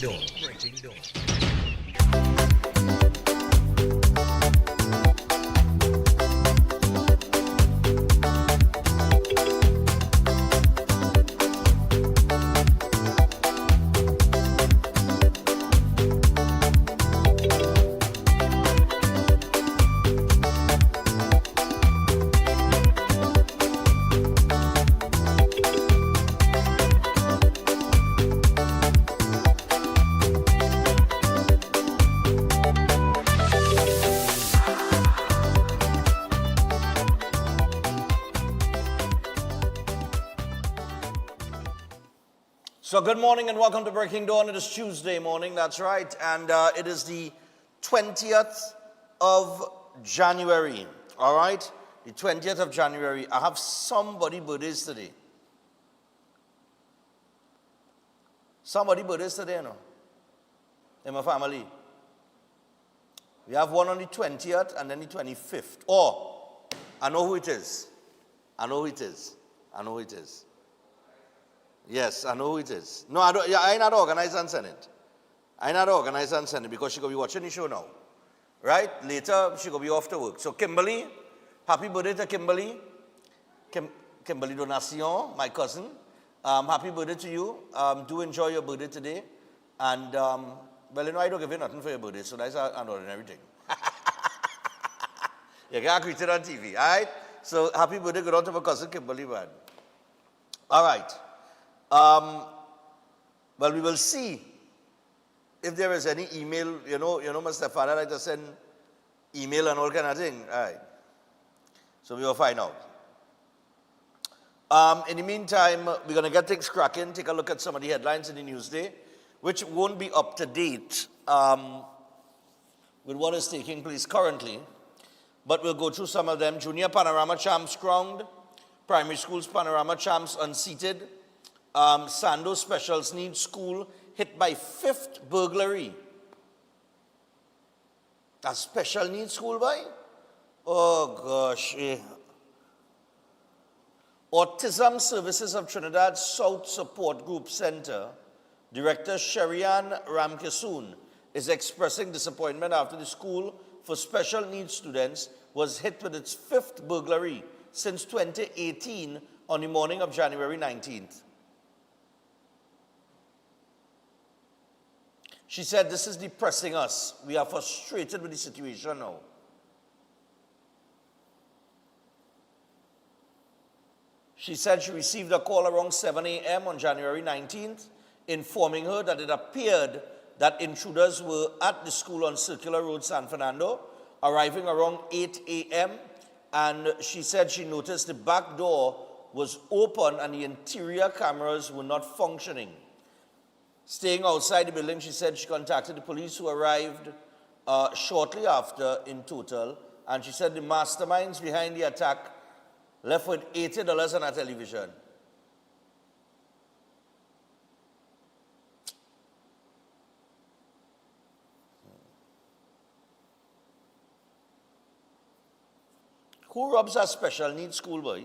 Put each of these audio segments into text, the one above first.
Breaking Dawn. So good morning and welcome to Breaking Dawn. It is Tuesday morning, that's right, and it is the 20th of January, all right? The 20th of January. I have somebody birthdays today. Somebody birthdays today, you know, in my family. We have one on the 20th and then the 25th. Oh, I know who it is. I know who it is. I know who it is. Yes, I know who it is. No, I don't. Yeah, I ain't not organize and send it. I ain't not organize and send it because she gonna be watching the show now, right? Later she gonna be off to work. So Kimberly, happy birthday to Kimberly. Kimberly Donation, my cousin. Happy birthday to you. Do enjoy your birthday today. And well, you know I don't give you nothing for your birthday, so that's an ordinary thing. You can't quit it on TV, all right? So happy birthday, good on to my cousin Kimberly, man. All right. Well, we will see if there is any email, you know, Mr. Father like to send email and all kind of thing. All right. So we will find out. In the meantime, we're going to get things cracking, take a look at some of the headlines in the Newsday, which won't be up to date with what is taking place currently, but we'll go through some of them. Junior Panorama Champs crowned, primary schools Panorama Champs unseated. Sando Special Needs School hit by 5th burglary. A special needs school, boy? Oh, gosh. Autism Services of Trinidad South Support Group Center, Director Sherian Ramkisoon is expressing disappointment after the school for special needs students was hit with its 5th burglary since 2018 on the morning of January 19th. She said, this is depressing us. We are frustrated with the situation now. She said she received a call around 7 a.m. on January 19th, informing her that it appeared that intruders were at the school on Circular Road, San Fernando, arriving around 8 a.m. And she said she noticed the back door was open and the interior cameras were not functioning. Staying outside the building, she said she contacted the police who arrived shortly after in total. And she said the masterminds behind the attack left with $80 on a television. Who robs a special needs schoolboy?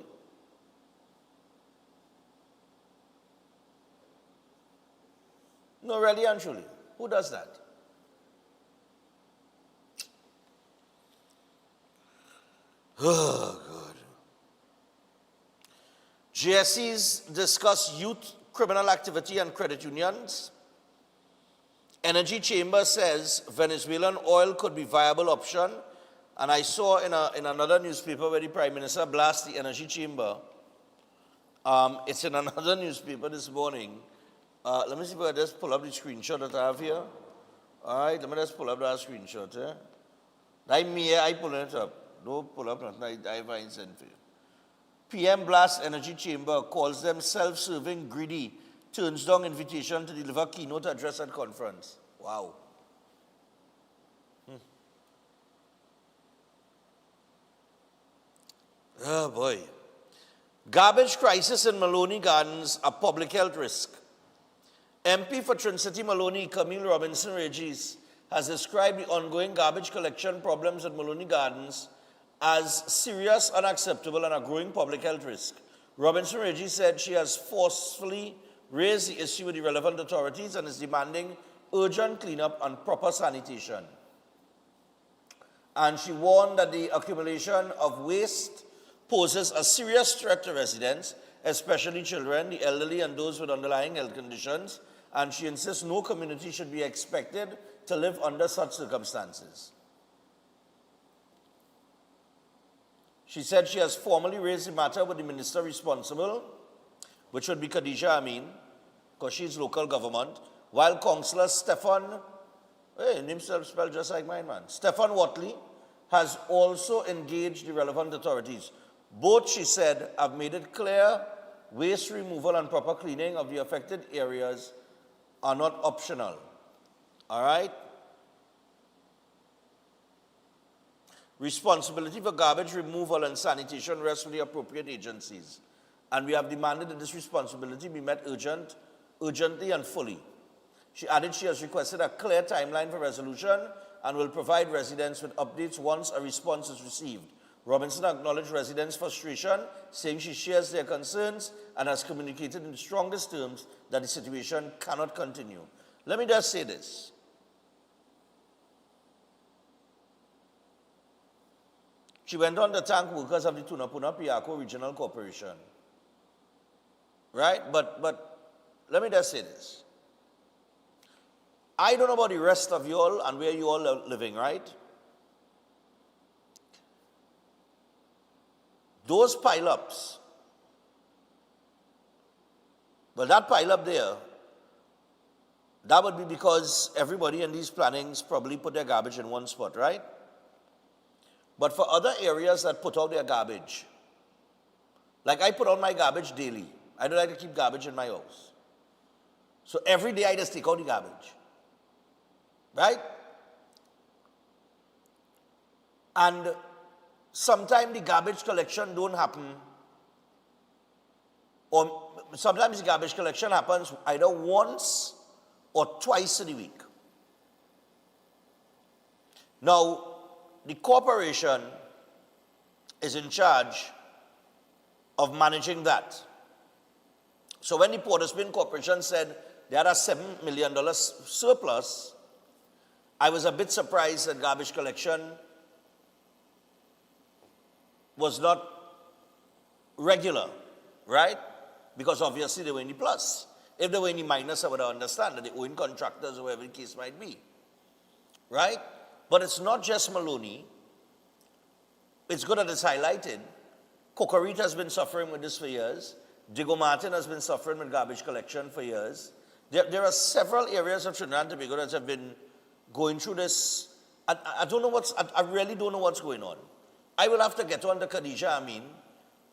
No, really and truly. Who does that? Oh, God. GSEs discuss youth criminal activity and credit unions. Energy Chamber says Venezuelan oil could be viable option. And I saw in another newspaper where the Prime Minister blasted the Energy Chamber. It's in another newspaper this morning. Let me see if I just pull up the screenshot that I have here. All right, let me just pull up that screenshot. I pull it up. Don't pull up nothing. I find send for you. PM Blast Energy Chamber calls them self-serving greedy, turns down invitation to deliver keynote address at conference. Wow. Oh, boy. Garbage crisis in Maloney Gardens, a public health risk. MP for Trincity Maloney, Camille Robinson Regis, has described the ongoing garbage collection problems at Maloney Gardens as serious, unacceptable, and a growing public health risk. Robinson Regis said she has forcefully raised the issue with the relevant authorities and is demanding urgent cleanup and proper sanitation. And she warned that the accumulation of waste poses a serious threat to residents, especially children, the elderly, and those with underlying health conditions. And she insists no community should be expected to live under such circumstances. She said she has formally raised the matter with the minister responsible, which would be Khadija Amin, because she's local government, while Councillor Stefan, hey, name spelled just like mine, man, Stefan Watley, has also engaged the relevant authorities. Both, she said, have made it clear waste removal and proper cleaning of the affected areas are not optional. All right? Responsibility for garbage removal and sanitation rests with the appropriate agencies. And we have demanded that this responsibility be met urgently and fully. She added she has requested a clear timeline for resolution and will provide residents with updates once a response is received. Robinson acknowledged residents' frustration, saying she shares their concerns and has communicated in the strongest terms that the situation cannot continue. Let me just say this. She went on to thank workers of the Tunapuna Piako Regional Corporation. Right? But let me just say this. I don't know about the rest of you all and where you all are living, right? Those pile-ups, well, that pile-up there, that would be because everybody in these plannings probably put their garbage in one spot, right? But for other areas that put out their garbage, like I put out my garbage daily. I don't like to keep garbage in my house. So every day I just take out the garbage. Right? And sometimes the garbage collection don't happen, or sometimes the garbage collection happens either once or twice in a week. Now, the corporation is in charge of managing that. So when the Port of Spain Corporation said they had a $7 million surplus, I was a bit surprised that garbage collection was not regular, right? Because obviously they were in the plus. If they were in the minus, I would understand that they own contractors or whatever the case might be, right? But it's not just Maloney. It's good that it's highlighted. Cocorita has been suffering with this for years. Diego Martin has been suffering with garbage collection for years. There are several areas of Trinidad and Tobago that have been going through this. I don't know I really don't know what's going on. I will have to get on to Khadija Amin.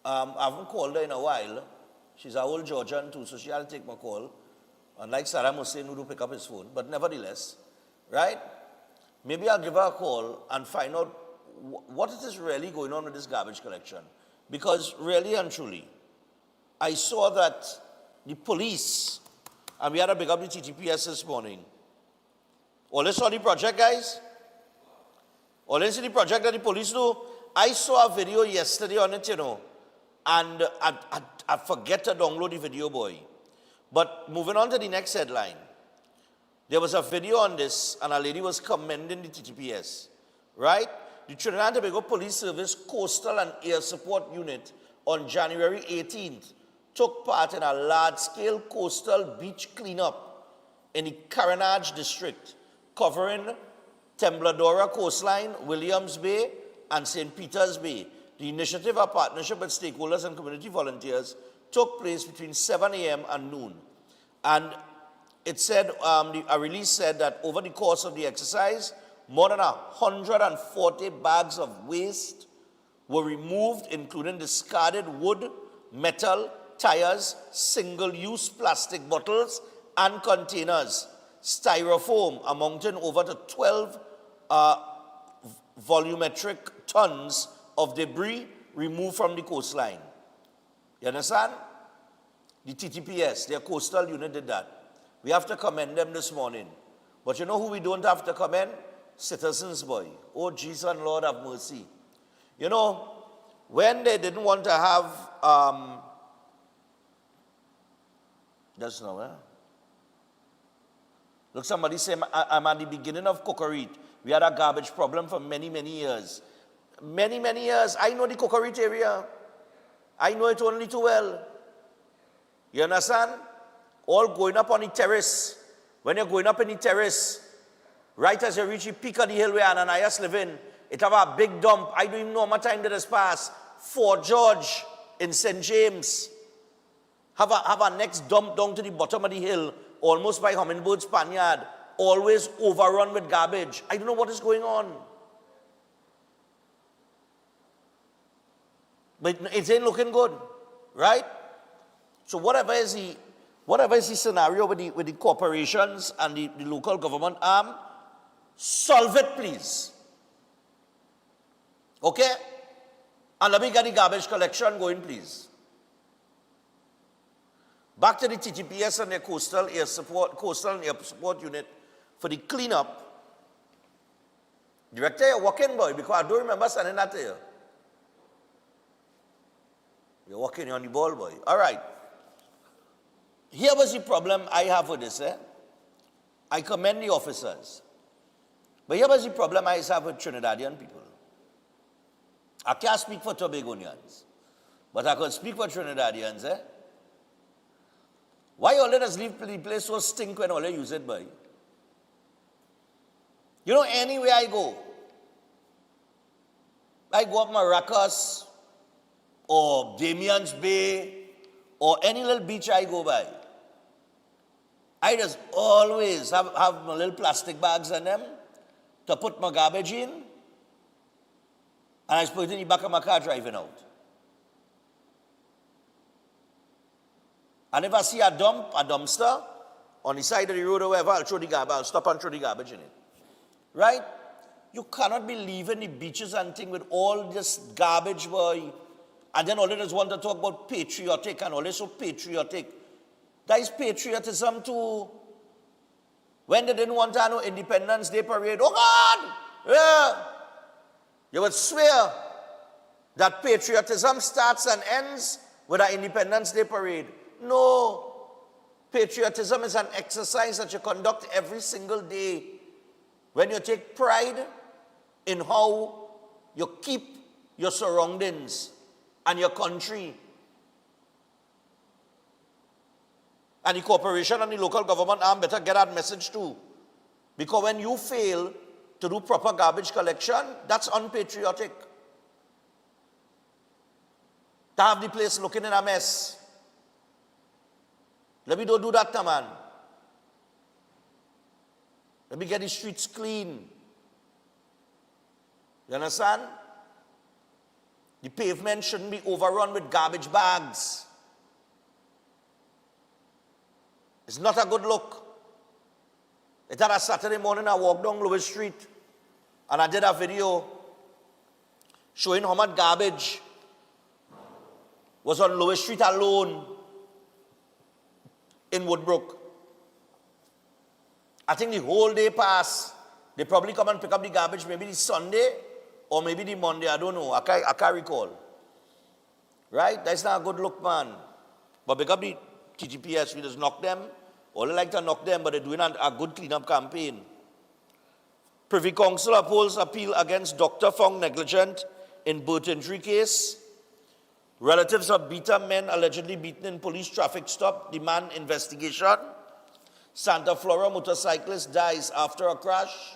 I haven't called her in a while. She's an old Georgian too, so she'll take my call. Unlike Saddam Hussein, who do pick up his phone. But nevertheless, right? Maybe I'll give her a call and find out what is really going on with this garbage collection. Because really and truly, I saw that the police, and we had a big up the TTPS this morning. All this saw the project, guys? All this see the project that the police do? I saw a video yesterday on it, and I forget to download the video, boy. But moving on to the next headline. There was a video on this, and a lady was commending the TTPS, right? The Trinidad and Tobago Police Service Coastal and Air Support Unit on January 18th took part in a large-scale coastal beach cleanup in the Carenage district, covering Tembladora coastline, Williams Bay, and St. Peter's Bay. The initiative, a partnership with stakeholders and community volunteers, took place between 7 a.m. and noon. And it said, a release said that over the course of the exercise, more than 140 bags of waste were removed, including discarded wood, metal, tires, single-use plastic bottles and containers, styrofoam amounting over to 12 volumetric tons of debris removed from the coastline. You understand? The TTPS, their coastal unit, did that. We have to commend them this morning. But you know who we don't have to commend? Citizens, boy. Oh, Jesus and Lord have mercy. You know, when they didn't want to have, just now, Look, somebody say, I'm at the beginning of Cocorite. We had a garbage problem for many, many years. Many, many years. I know the Cocorite area. I know it only too well. You understand? All going up on the terrace. When you're going up in the terrace, right as you reach the peak of the hill where Ananias live in, it have a big dump. I don't even know how much time that has passed. Fort George in St. James have a next dump down to the bottom of the hill, almost by Hummingbird's Panyard, always overrun with garbage. I don't know what is going on. But it ain't looking good, right? So whatever is the scenario with the corporations and the local government arm, solve it, please. Okay? And let me get the garbage collection going, please. Back to the TTPS and their coastal and air support unit for the cleanup. Director, you're working, boy, because I don't remember sending that to you. You're working on the ball, boy. All right. Here was the problem I have with this. I commend the officers. But here was the problem I have with Trinidadian people. I can't speak for Tobagonians, but I can speak for Trinidadians. Why all let us leave the place so stink when all they use it, boy? You know, anywhere I go up Maracas or Damien's Bay or any little beach I go by, I just always have my little plastic bags in them to put my garbage in, and I just put it in the back of my car driving out. And if I see a dumpster on the side of the road or wherever, I'll throw the garbage, I'll stop and throw the garbage in it. Right? You cannot be leaving the beaches and things with all this garbage, boy. And then all of us want to talk about patriotic and all this so patriotic. That is patriotism too. When they didn't want to have no Independence Day parade, oh God! Yeah. You would swear that patriotism starts and ends with an Independence Day parade. No. Patriotism is an exercise that you conduct every single day. When you take pride in how you keep your surroundings and your country. And the corporation and the local government arm better get that message too. Because when you fail to do proper garbage collection, that's unpatriotic. To have the place looking in a mess. Let me don't do that, man. Let me get the streets clean. You understand? The pavement shouldn't be overrun with garbage bags. It's not a good look. It had a Saturday morning, I walked down Lewis Street and I did a video showing how much garbage was on Lewis Street alone in Woodbrook. I think the whole day passed. They probably come and pick up the garbage maybe the Sunday or maybe the Monday. I don't know. I can't recall. Right? That's not a good look, man. But pick up the TTPS, we just knock them. All they like to knock them, but they're doing a good cleanup campaign. Privy Council upholds appeal against Dr. Fong negligent in birth injury case. Relatives of Beta men allegedly beaten in police traffic stop demand investigation. Santa Flora motorcyclist dies after a crash.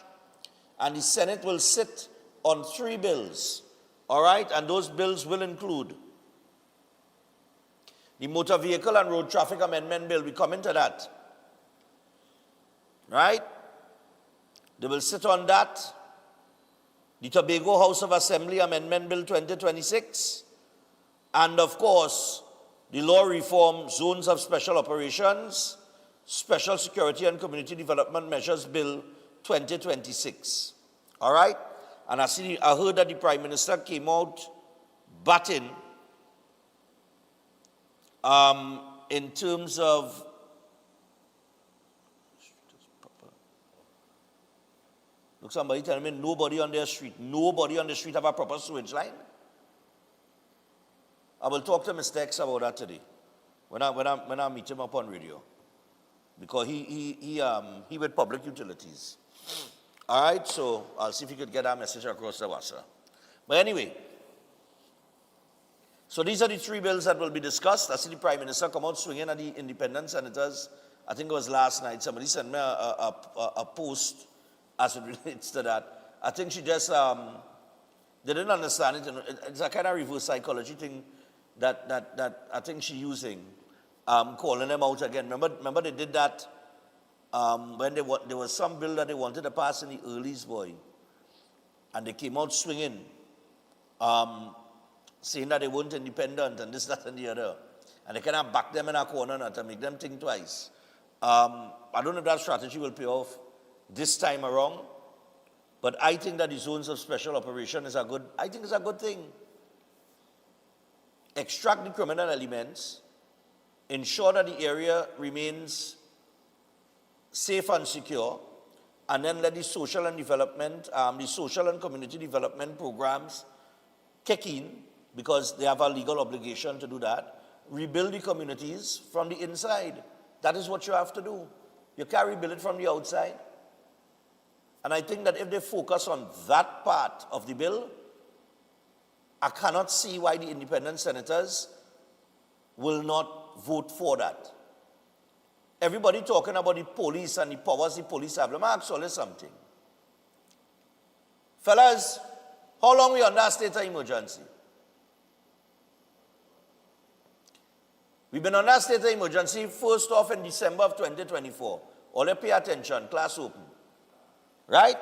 And the Senate will sit on 3 bills. All right? And those bills will include the Motor Vehicle and Road Traffic Amendment Bill. We come into that. Right? They will sit on that. The Tobago House of Assembly Amendment Bill 2026. And of course, the Law Reform Zones of Special Operations, Special Security and Community Development Measures Bill 2026. All right? And I heard that the Prime Minister came out batting in terms of look, somebody tell me nobody on the street have a proper sewage line. I will talk to Mr. X about that today when I meet him up on radio. because he with public utilities. All right, so I'll see if you could get that message across the WhatsApp. But anyway, so these are the three bills that will be discussed. I see the Prime Minister come out swinging at the independent senators. I think it was last night. Somebody sent me a post as it relates to that. I think she just, they didn't understand it. It's a kind of reverse psychology thing that I think she's using, calling them out again. Remember they did that when there was some bill that they wanted to pass in the earlies, boy. And they came out swinging, saying that they weren't independent and this, that, and the other. And they kind of back them in a corner now to make them think twice. I don't know if that strategy will pay off this time around, but I think that the zones of special operation is a good thing. Extract the criminal elements, ensure that the area remains safe and secure, and then let the social and development, the social and community development programs kick in, because they have a legal obligation to do that. Rebuild the communities from the inside. That is what you have to do. You can't rebuild it from the outside. And I think that if they focus on that part of the bill, I cannot see why the independent senators will not vote for that. Everybody talking about the police and the powers the police have. Let me ask you something. Fellas, how long we under a state of emergency? We've been under a state of emergency first off in December of 2024. All you pay attention, class open. Right?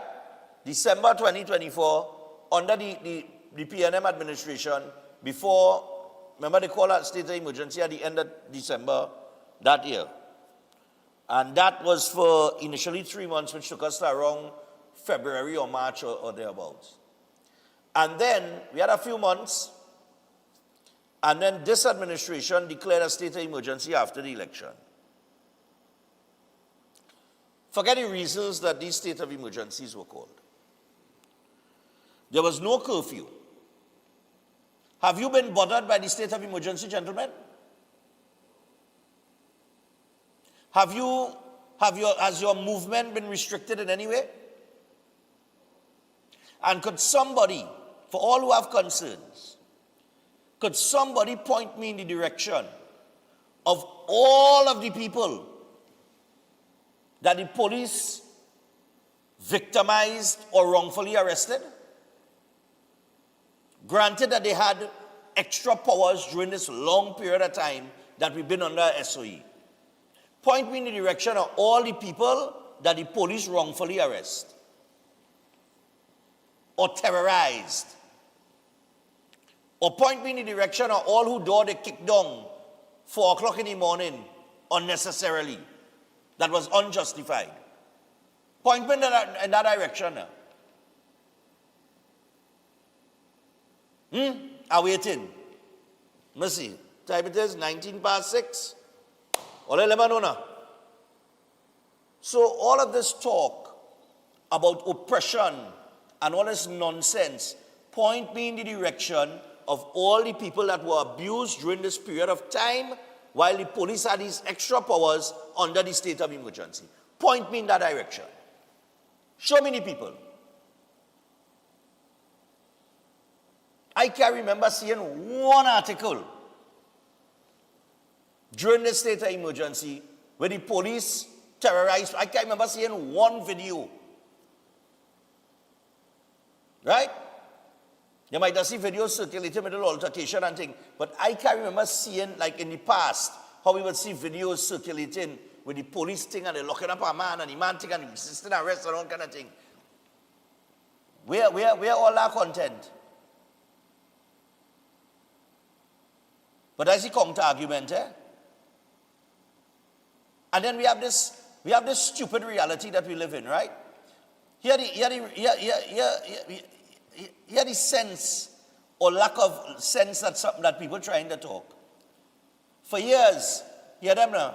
December 2024, under the PNM administration, before, remember they called that state of emergency at the end of December that year. And that was for initially 3 months, which took us to around February or March or thereabouts. And then we had a few months, and then this administration declared a state of emergency after the election. Forget the reasons that these state of emergencies were called. There was no curfew. Have you been bothered by the state of emergency, gentlemen? Has your movement been restricted in any way? And could somebody, for all who have concerns, could somebody point me in the direction of all of the people that the police victimized or wrongfully arrested? Granted that they had extra powers during this long period of time that we've been under SOE. Point me in the direction of all the people that the police wrongfully arrest or terrorized. Or point me in the direction of all who door they kicked down 4 o'clock in the morning unnecessarily. That was unjustified. Point me in that direction now. I'm waiting. Let's see. Time it is 19 past 6. So all of this talk about oppression and all this nonsense point me in the direction of all the people that were abused during this period of time while the police had these extra powers under the state of emergency. Point me in that direction. Show me the people. I can remember seeing one article during the state of emergency where the police terrorized. I can remember seeing one video. Right? You might have seen videos circulating with the altercation and things, but I can remember seeing, like in the past, how we would see videos circulating with the police thing and they locking up a man and the man thing and resisting arrest and all kind of thing. Where all that content? But that's the counter argument, eh? And then we have this stupid reality that we live in, right? Here the sense or lack of sense that people trying to talk. For years, hear them now.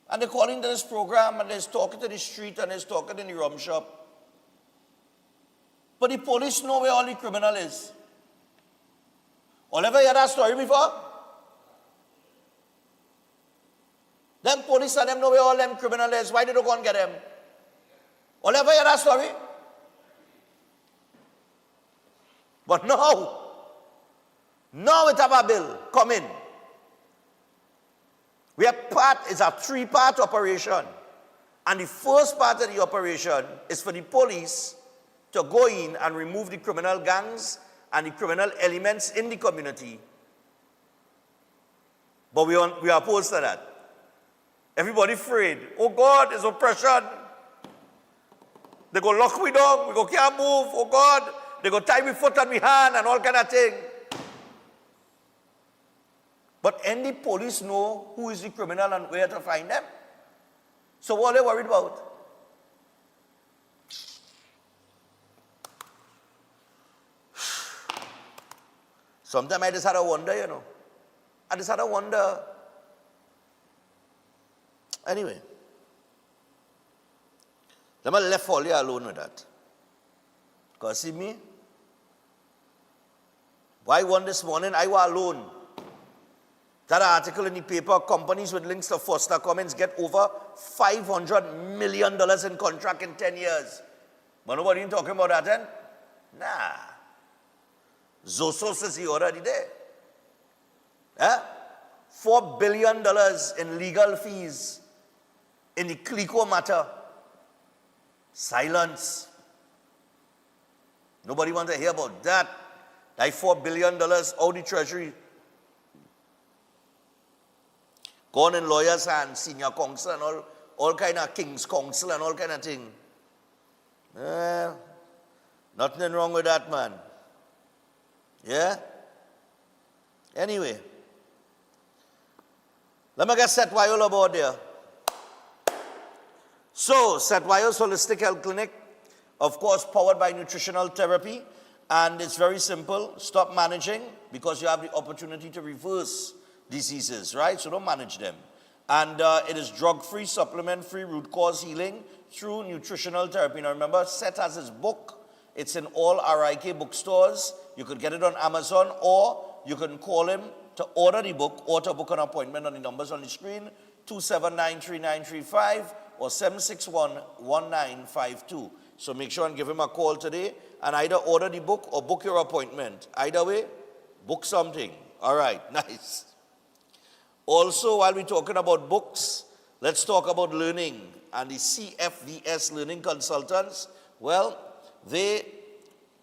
And they're calling to this program and they're talking to the street and they're talking in the rum shop. But the police know where all the criminal is. All ever heard that story before? Them police and them know where all them criminals is. Why did you go and get them? All ever hear that story? But now it have a bill come in. It's a 3-part operation. And the first part of the operation is for the police to go in and remove the criminal gangs and the criminal elements in the community. But we are opposed to that. Everybody afraid. Oh God, there's oppression. They go lock me down, we go can't move, oh God. They go tie me foot and me hand and all kind of thing. But any police know who is the criminal and where to find them. So what are they worried about? Sometimes I just had to wonder, you know. I just had to wonder. Anyway. Let me left all you alone with that. Because see me? Why one this morning, I was alone. That article in the paper, companies with links to Foster Cummins get over $500 million in contract in 10 years. But nobody even talking about that then? Nah. Zosos is he already there. $4 billion in legal fees in the Clico matter. Silence. Nobody wants to hear about that. Like $4 billion out of the treasury. Gone in lawyers' hands, senior counsel and all kind of king's counsel and all kind of thing. Nothing wrong with that, man. Yeah? Anyway. Let me get Seth Wiles about there. So, Seth Wiles Holistic Health Clinic, of course, powered by nutritional therapy. And it's very simple. Stop managing because you have the opportunity to reverse diseases, right? So don't manage them. And it is drug-free, supplement-free root cause healing through nutritional therapy. Now remember, Seth has his book. It's in all RIK bookstores. You could get it on Amazon, or you can call him to order the book or to book an appointment on the numbers on the screen, 2793935 or 7611952. So make sure and give him a call today and either order the book or book your appointment. Either way, book something. All right, nice. Also, while we're talking about books, let's talk about learning. And the CFVS Learning Consultants, well, they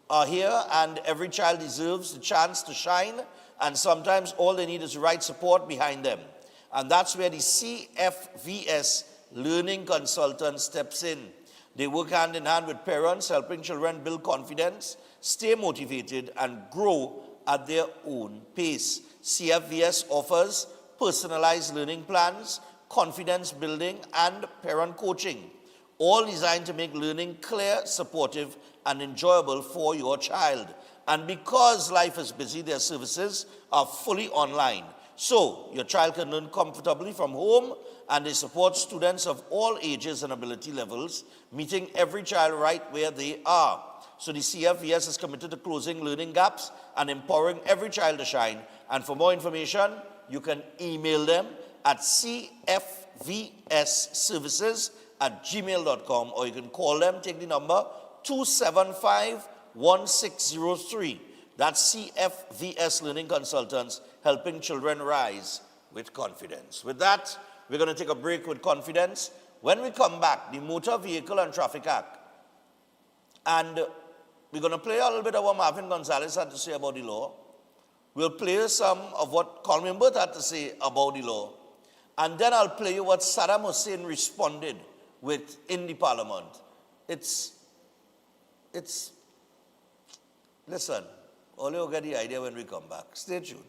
are here and every child deserves the chance to shine. And sometimes all they need is the right support behind them. And that's where the CFVS Learning Consultant steps in. They work hand in hand with parents, helping children build confidence, stay motivated, and grow at their own pace. CFVS offers personalized learning plans, confidence building, and parent coaching, all designed to make learning clear, supportive, and enjoyable for your child. And because life is busy, their services are fully online. So your child can learn comfortably from home, and they support students of all ages and ability levels, meeting every child right where they are. So the CFVS is committed to closing learning gaps and empowering every child to shine. And for more information, you can email them at cfvsservices@gmail.com, or you can call them, take the number 275-1603. That's CFVS Learning Consultants, helping children rise with confidence. With that, we're going to take a break with confidence. When we come back, the Motor Vehicle and Traffic Act. And we're going to play a little bit of what Marvin Gonzalez had to say about the law. We'll play some of what Colin Burt had to say about the law. And then I'll play you what Saddam Hussein responded with in the parliament. Listen, all you'll get the idea when we come back. Stay tuned.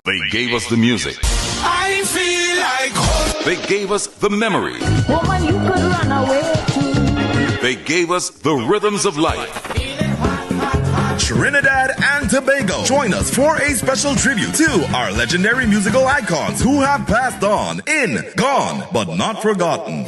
They gave us the music. I feel like home. They gave us the memory. Woman, you could run away too. They gave us the rhythms of life. Trinidad and Tobago. Join us for a special tribute to our legendary musical icons who have passed on in, gone, but not forgotten.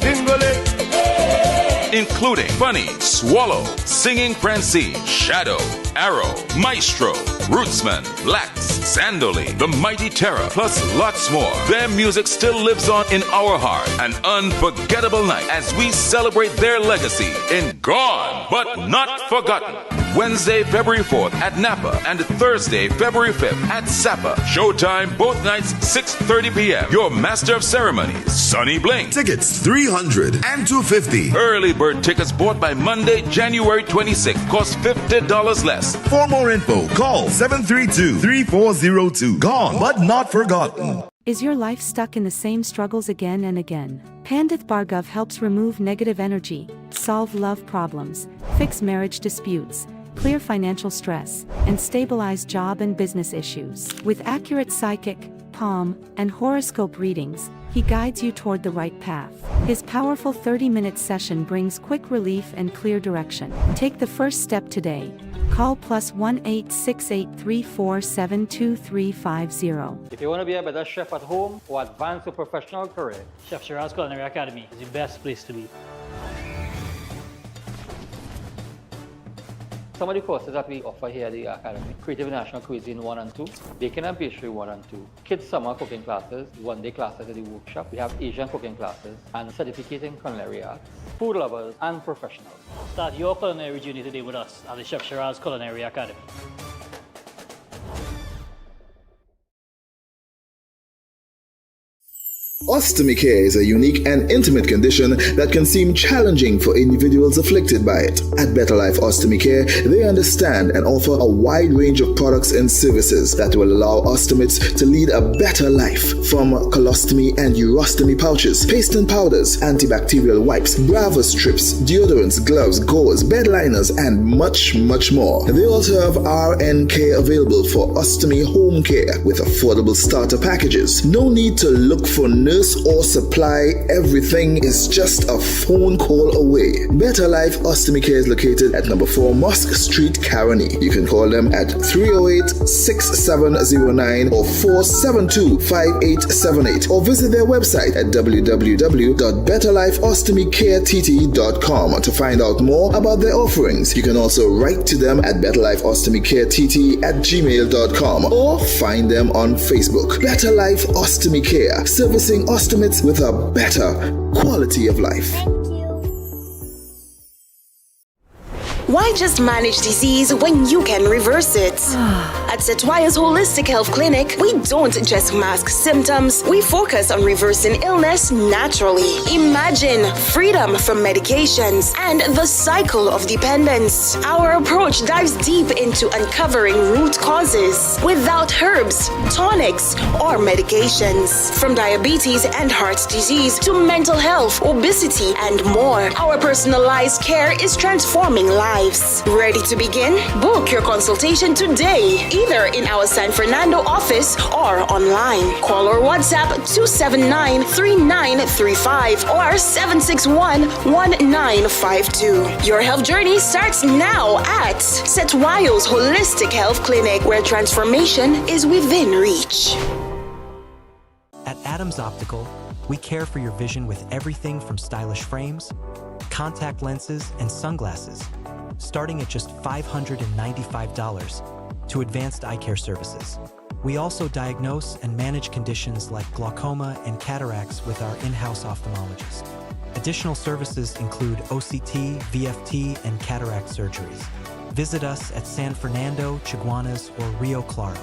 including Bunny, Swallow, Singing Francine, Shadow, Arrow, Maestro, Rootsman, Blacks, Sandoli, The Mighty Terror, plus lots more. Their music still lives on in our heart. An unforgettable night as we celebrate their legacy in Gone But Not Forgotten. Wednesday, February 4th at Napa and Thursday, February 5th at Sapa. Showtime both nights, 6:30 p.m. Your master of ceremonies, Sonny Bling. Tickets $300 and $250. Early bird tickets bought by Monday, January 26th cost $50 less. For more info, call 732-3402. Gone but not forgotten. Is your life stuck in the same struggles again and again? Pandith Bhargav helps remove negative energy, solve love problems, fix marriage disputes, clear financial stress, and stabilize job and business issues. With accurate psychic, palm, and horoscope readings, he guides you toward the right path. His powerful 30-minute session brings quick relief and clear direction. Take the first step today. Call +1 868-347-2350. If you want to be a better chef at home or advance your professional career, Chef Shiraz Culinary Academy is the best place to be. Some of the courses that we offer here at the Academy: Creative National Cuisine 1 and 2, Baking and Pastry 1 and 2, Kids Summer Cooking Classes, one-day classes at the workshop. We have Asian cooking classes and certificate in culinary arts, food lovers and professionals. Start your culinary journey today with us at the Chef Shiraz Culinary Academy. Ostomy care is a unique and intimate condition that can seem challenging for individuals afflicted by it. At Better Life Ostomy Care, they understand and offer a wide range of products and services that will allow ostomates to lead a better life. From colostomy and urostomy pouches, paste and powders, antibacterial wipes, Brava strips, deodorants, gloves, gauze, bed liners, and much, much more. They also have RN care available for ostomy home care with affordable starter packages. No need to look for nurse or supply. Everything is just a phone call away. Better Life Ostomy Care is located at number 4 Mosque Street, Caroni. You can call them at 308-6709 or 472-5878 or visit their website at www.betterlifeostomycareTT.com to find out more about their offerings. You can also write to them at betterlifeostomycareTT@gmail.com or find them on Facebook. Better Life Ostomy Care, servicing ostomates with a better quality of life. Why just manage disease when you can reverse it? At Setwaya's Holistic Health Clinic, we don't just mask symptoms, we focus on reversing illness naturally. Imagine freedom from medications and the cycle of dependence. Our approach dives deep into uncovering root causes without herbs, tonics, or medications. From diabetes and heart disease to mental health, obesity, and more, our personalized care is transforming lives. Ready to begin? Book your consultation today, either in our San Fernando office or online. Call or WhatsApp 279-3935 or 761-1952. Your health journey starts now at Setwayo's Holistic Health Clinic, where transformation is within reach. At Adams Optical, we care for your vision with everything from stylish frames, contact lenses, and sunglasses, starting at just $595, to advanced eye care services. We also diagnose and manage conditions like glaucoma and cataracts with our in-house ophthalmologist. Additional services include OCT, VFT, and cataract surgeries. Visit us at San Fernando, Chaguanas, or Rio Claro.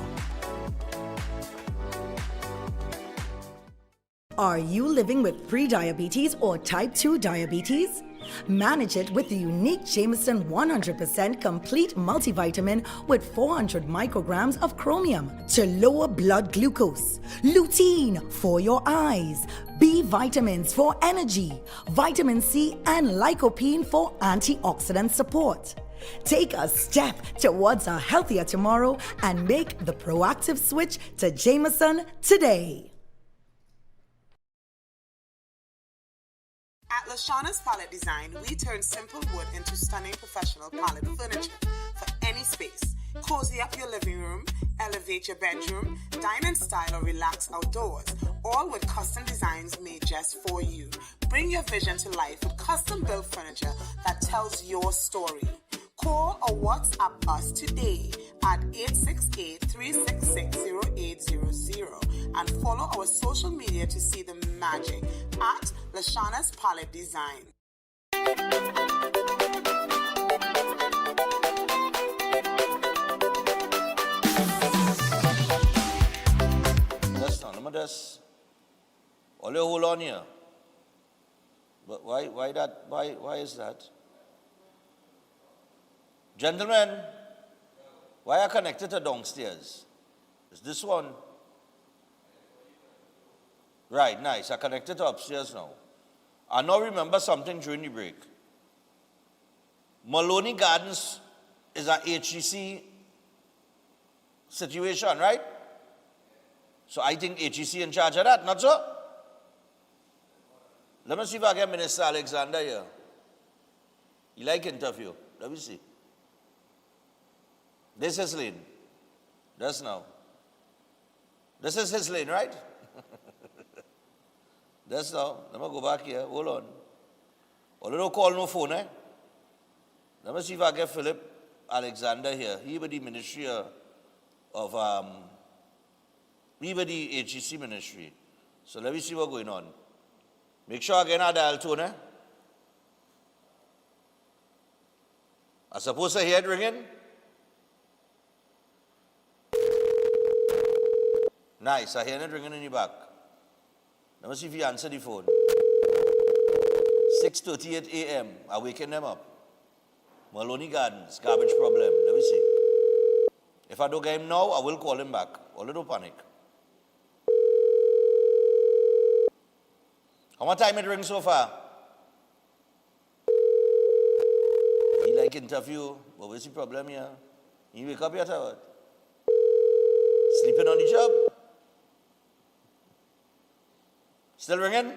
Are you living with pre-diabetes or type 2 diabetes? Manage it with the unique Jameson 100% complete multivitamin with 400 micrograms of chromium to lower blood glucose, lutein for your eyes, B vitamins for energy, vitamin C and lycopene for antioxidant support. Take a step towards a healthier tomorrow and make the proactive switch to Jameson today. At Lashana's Palette Design, we turn simple wood into stunning professional palette furniture for any space. Cozy up your living room, elevate your bedroom, dine in style or relax outdoors, all with custom designs made just for you. Bring your vision to life with custom-built furniture that tells your story. Call or WhatsApp us today at 868-366-0800 and follow our social media to see the magic at Lashana's Palette Design. Just only hold on here. But why that? Why is that? Gentlemen, why are connected to downstairs? Is this one? Right, nice. I connected to upstairs now. I now remember something during the break. Maloney Gardens is an HEC situation, right? So I think HEC in charge of that, not so? Let me see if I get Minister Alexander here. He like interview. Let me see. This is lane. Just now. This is his lane, right? Just now. Let me go back here. Hold on. Only no call, no phone, eh? Let me see if I get Philip Alexander here. He with the Ministry of we were the HEC ministry. So let me see what's going on. Make sure I get a dial tone, eh? I suppose I hear it ringing? Nice, I hear it ringing in the back. Let me see if you answer the phone. 6:38 a.m. I waking them up. Maloney Gardens, garbage problem. Let me see. If I don't get him now, I will call him back. A little panic. How much time it ring so far? He like interview, but what's the problem here? You wake up yet or what? Sleeping on the job? Still ringing?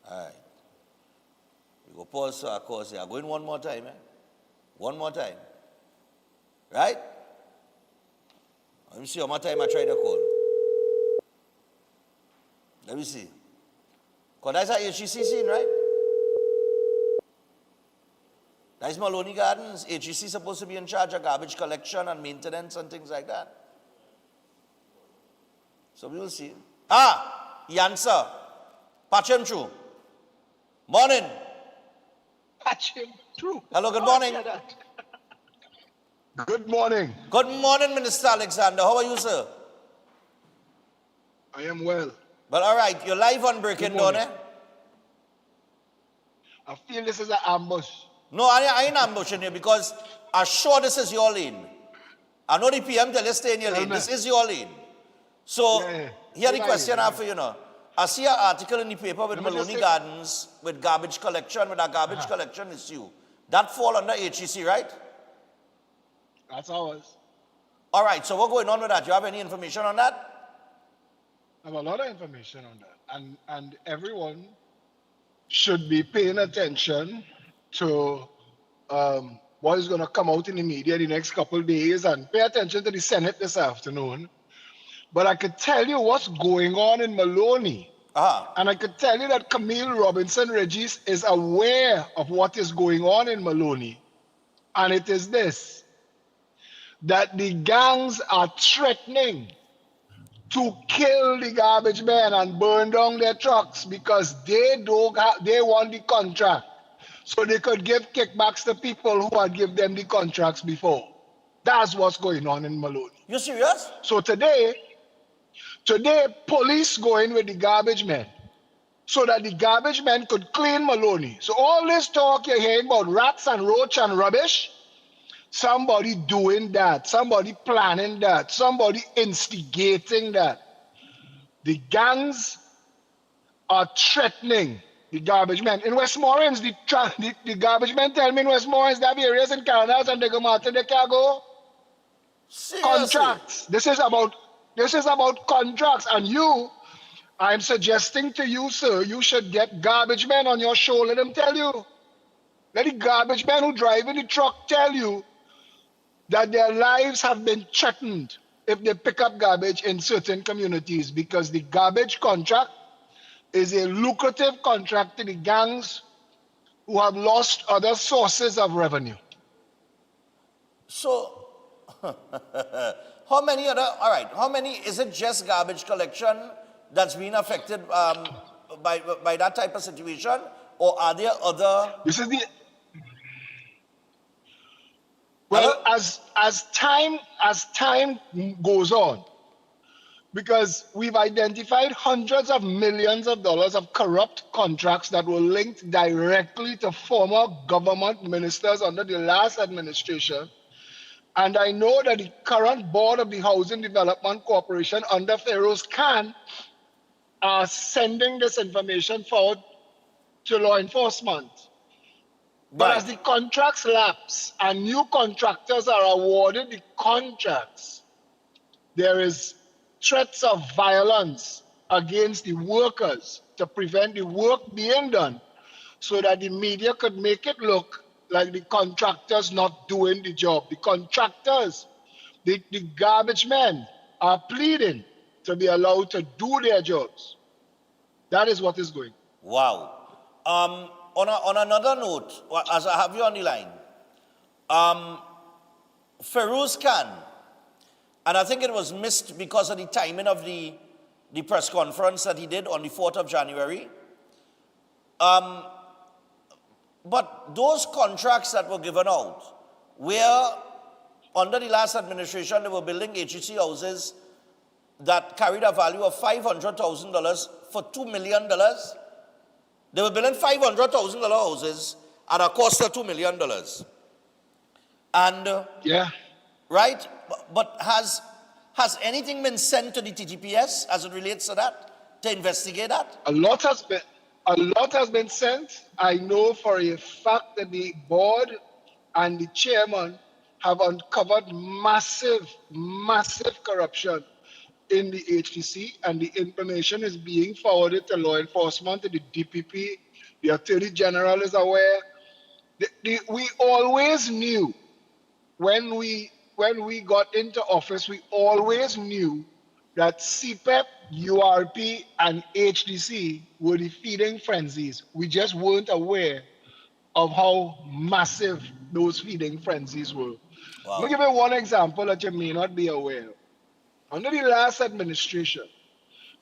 Alright. We go pause so I call say, I'm going one more time, eh? One more time. Right? Let me see how much time I try to call. Let me see. Because that's a HEC scene, right? That's Maloney Gardens. HEC is supposed to be in charge of garbage collection and maintenance and things like that. So we will see. He answer. Patch him through. Morning. Patch him through. Hello, good morning. Good morning. Good morning, Minister Alexander. How are you, sir? I am well. Well, all right. You're live on Breaking Dawn, eh? I feel this is an ambush. No, I ain't ambushing you because I'm sure this is your lane. I know the PM tell you stay in your lane. This is your lane. So, here the question I have for you now. I see an article in the paper with Maloney Gardens with garbage collection, with a garbage collection issue. That fall under HEC, right? That's ours. All right, so what's going on with that? Do you have any information on that? I have a lot of information on that. And everyone should be paying attention to what is going to come out in the media the next couple of days and pay attention to the Senate this afternoon. But I could tell you what's going on in Maloney. And I could tell you that Camille Robinson Regis is aware of what is going on in Maloney. And it is this, that the gangs are threatening to kill the garbage men and burn down their trucks because they want the contract. So they could give kickbacks to people who had given them the contracts before. That's what's going on in Maloney. You serious? So today, police go in with the garbage men so that the garbage men could clean Maloney. So all this talk you're hearing about rats and roach and rubbish, somebody doing that, somebody planning that, somebody instigating that. The gangs are threatening the garbage men. In Westmoreland, the garbage men tell me in Westmoreland, they have areas in Canada and they go Martin, they can't go. Contracts. This is about contracts. And I'm suggesting to you, sir, you should get garbage men on your show. Let them tell you. Let the garbage men who drive in the truck tell you that their lives have been threatened if they pick up garbage in certain communities, because the garbage contract is a lucrative contract to the gangs who have lost other sources of revenue. So, how many, is it just garbage collection that's being affected by that type of situation? Or are there other... This is the... Well, as time goes on, because we've identified hundreds of millions of dollars of corrupt contracts that were linked directly to former government ministers under the last administration. And I know that the current board of the Housing Development Corporation under Feroz Khan are sending this information forward to law enforcement. But as the contracts lapse and new contractors are awarded the contracts, there is threats of violence against the workers to prevent the work being done, so that the media could make it look like the contractors not doing the job. The contractors, the garbage men are pleading to be allowed to do their jobs. That is what is going. Wow. On another note, as I have you on the line, Feroz Khan, and I think it was missed because of the timing of the press conference that he did on the 4th of January. But those contracts that were given out, where under the last administration they were building HEC houses that carried a value of $500,000 for $2 million. They were building $500,000 houses at a cost of $2 million. And right, but has anything been sent to the TTPS as it relates to that, to investigate that? A lot has been sent. I know for a fact that the board and the chairman have uncovered massive corruption in the HTC, and the information is being forwarded to law enforcement, to the DPP. The Attorney General is aware. We always knew when we got into office, we always knew that CPEP, URP, and HDC were the feeding frenzies. We just weren't aware of how massive those feeding frenzies were. Wow. Let me give you one example that you may not be aware of. Under the last administration,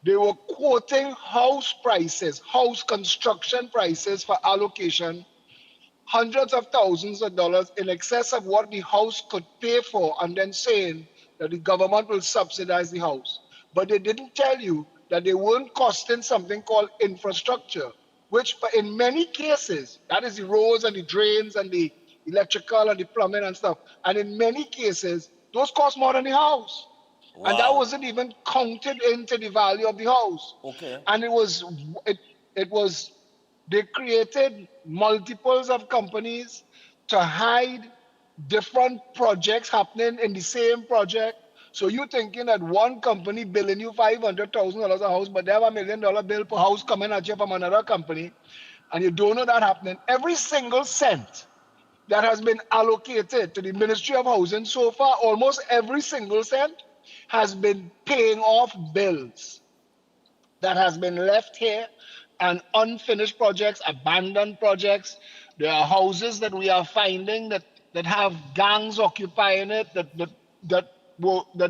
they were quoting house prices, house construction prices for allocation, hundreds of thousands of dollars in excess of what the house could pay for, and then saying that the government will subsidize the house. But they didn't tell you that they weren't costing something called infrastructure, which in many cases, that is the roads and the drains and the electrical and the plumbing and stuff. And in many cases, those cost more than the house. Wow. And that wasn't even counted into the value of the house. Okay. And they created multiples of companies to hide different projects happening in the same project. So you're thinking that one company billing you $500,000 a house, but they have $1 million bill per house coming at you from another company, and you don't know that happening. Every single cent that has been allocated to the Ministry of Housing so far, almost every single cent, has been paying off bills that has been left here, and unfinished projects, abandoned projects. There are houses that we are finding that have gangs occupying it, that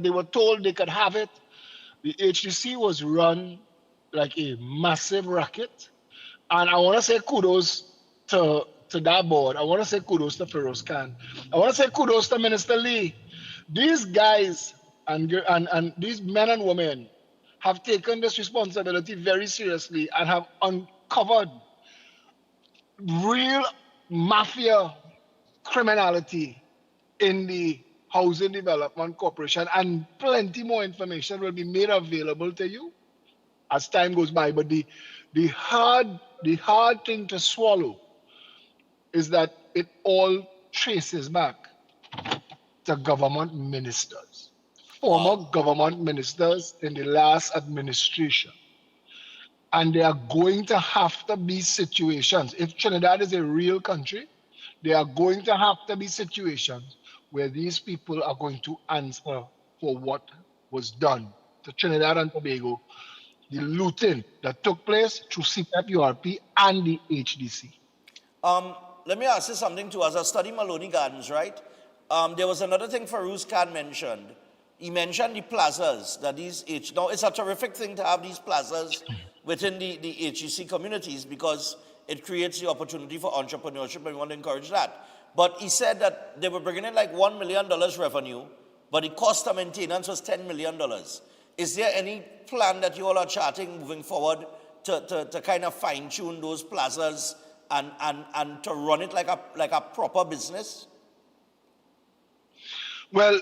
they were told they could have it. The HTC was run like a massive racket. And I want to say kudos to that board. I want to say kudos to Feroz Khan. I want to say kudos to Minister Lee. These guys and these men and women have taken this responsibility very seriously and have uncovered real mafia criminality in the Housing Development Corporation, and plenty more information will be made available to you as time goes by. But the hard thing to swallow is that it all traces back to government ministers, former government ministers in the last administration. And there are going to have to be situations, if Trinidad is a real country, there are going to have to be situations where these people are going to answer for what was done to Trinidad and Tobago, the looting that took place through CPEP, URP, and the HDC. Let me ask you something too. As I study Maloney Gardens, right? There was another thing Farouz Khan mentioned. He mentioned the plazas that now it's a terrific thing to have these plazas within the HEC communities because it creates the opportunity for entrepreneurship and we want to encourage that. But he said that they were bringing in like $1 million revenue, but the cost of maintenance was $10 million. Is there any plan that you all are charting moving forward to kind of fine tune those plazas and to run it like a proper business? Well,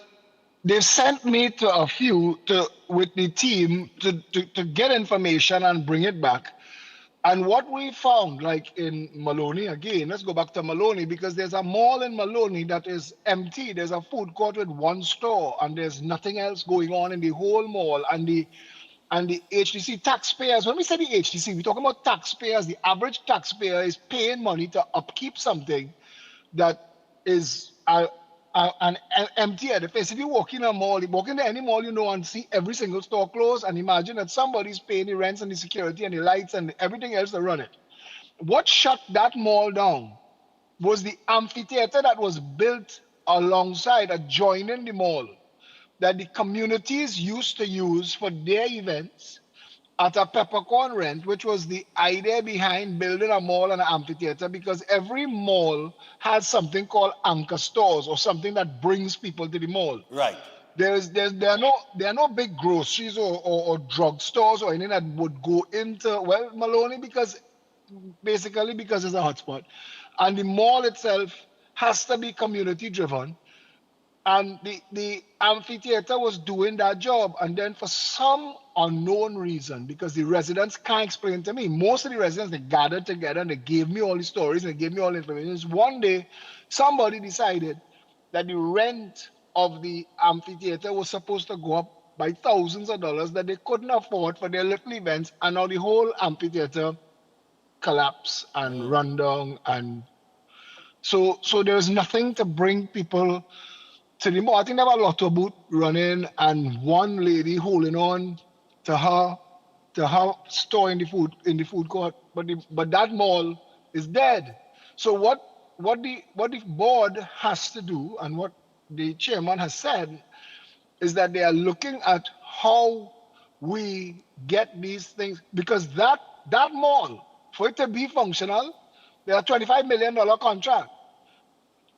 they've sent me to a few with the team to get information and bring it back. And what we found, like in Maloney, again, let's go back to Maloney, because there's a mall in Maloney that is empty. There's a food court with one store, and there's nothing else going on in the whole mall. And the HDC taxpayers, when we say the HDC, we're talking about taxpayers. The average taxpayer is paying money to upkeep something that is an empty edifice. If you walk in a mall, you walk into any mall, you know, and see every single store closed, and imagine that somebody's paying the rents and the security and the lights and everything else to run it. What shut that mall down was the amphitheater that was built alongside, adjoining the mall, that the communities used to use for their events at a peppercorn rent, which was the idea behind building a mall and an amphitheater, because every mall has something called anchor stores or something that brings people to the mall. Right. There are no big groceries or drug stores or anything that would go into, well, Maloney, because it's a hotspot. And the mall itself has to be community driven. And the amphitheater was doing that job. And then for some unknown reason, because the residents can't explain to me, most of the residents, they gathered together and they gave me all the stories and they gave me all the information. One day, somebody decided that the rent of the amphitheater was supposed to go up by thousands of dollars that they couldn't afford for their little events. And now the whole amphitheater collapsed and run down. And so there's nothing to bring people to the mall. I think there were a lot of booth running and one lady holding on to her store in the food court, but that mall is dead. So what the board has to do, and what the chairman has said, is that they are looking at how we get these things, because that mall, for it to be functional, there are $25 million contract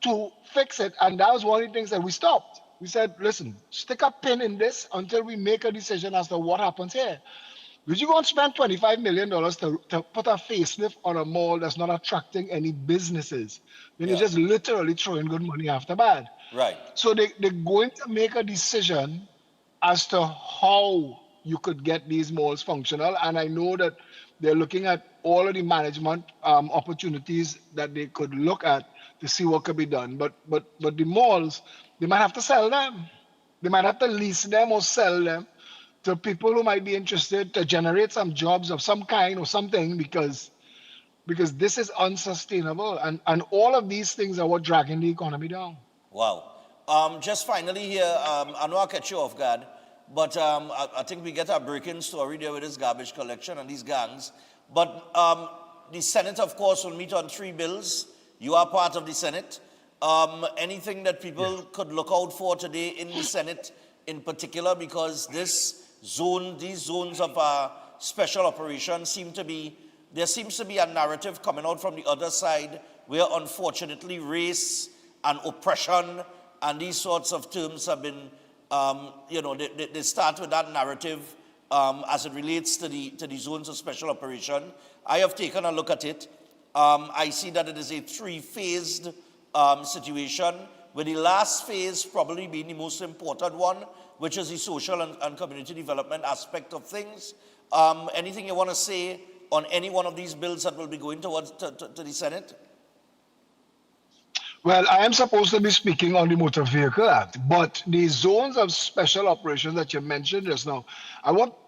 to fix it. And that was one of the things that we stopped. We said, listen, stick a pin in this until we make a decision as to what happens here. Because you're going to spend $25 million to put a facelift on a mall that's not attracting any businesses. Then you're just literally throwing good money after bad. Right. So they're going to make a decision as to how you could get these malls functional. And I know that they're looking at all of the management opportunities that they could look at to see what could be done. But the malls, they might have to sell them. They might have to lease them or sell them to people who might be interested to generate some jobs of some kind or something, because this is unsustainable. And all of these things are what dragging the economy down. Wow. Just finally here, I know I'll catch you off guard, but I think we get a breaking story there with this garbage collection and these gangs. But the Senate, of course, will meet on 3 bills. You are part of the Senate. Anything that people could look out for today in the Senate in particular, because these zones of special operations there seems to be a narrative coming out from the other side where unfortunately race and oppression and these sorts of terms have been, they start with that narrative as it relates to the zones of special operation. I have taken a look at it. I see that it is a 3-phased situation, with the last phase probably being the most important one, which is the social and community development aspect of things. Anything you want to say on any one of these bills that will be going towards to the Senate? Well, I am supposed to be speaking on the Motor Vehicle Act, but the zones of special operations that you mentioned just now,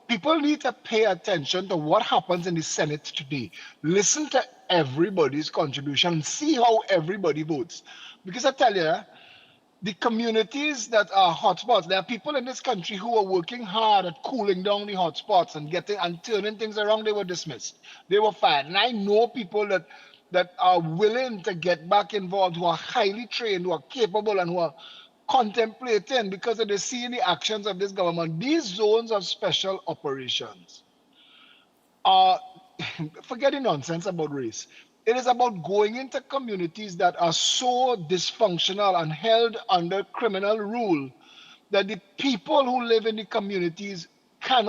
people need to pay attention to what happens in the Senate today. Listen to everybody's contribution and see how everybody votes. Because I tell you, the communities that are hotspots, there are people in this country who are working hard at cooling down the hotspots and getting and turning things around. They were dismissed. They were fired. And I know people that are willing to get back involved, who are highly trained, who are capable, and who are contemplating, because they see the actions of this government. These zones of special operations are, forget the nonsense about race. It is about going into communities that are so dysfunctional and held under criminal rule that the people who live in the communities can't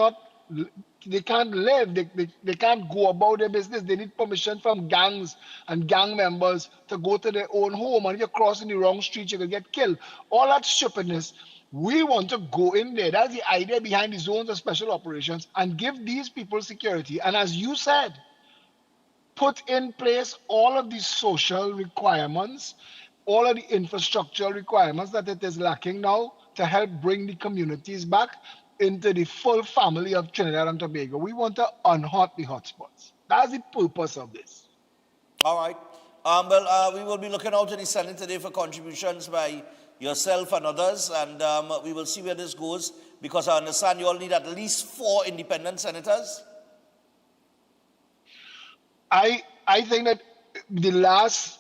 live, they can't go about their business. They need permission from gangs and gang members to go to their own home, and if you're crossing the wrong street, you can get killed. All that stupidness. We want to go in there. That's the idea behind the zones of special operations, and give these people security. And as you said, put in place all of these social requirements, all of the infrastructural requirements that it is lacking now to help bring the communities back into the full family of Trinidad and Tobago. We want to unhot the hotspots. That's the purpose of this. All right. We will be looking out to the Senate today for contributions by yourself and others, and we will see where this goes, because I understand you all need at least 4 independent senators. I think that the last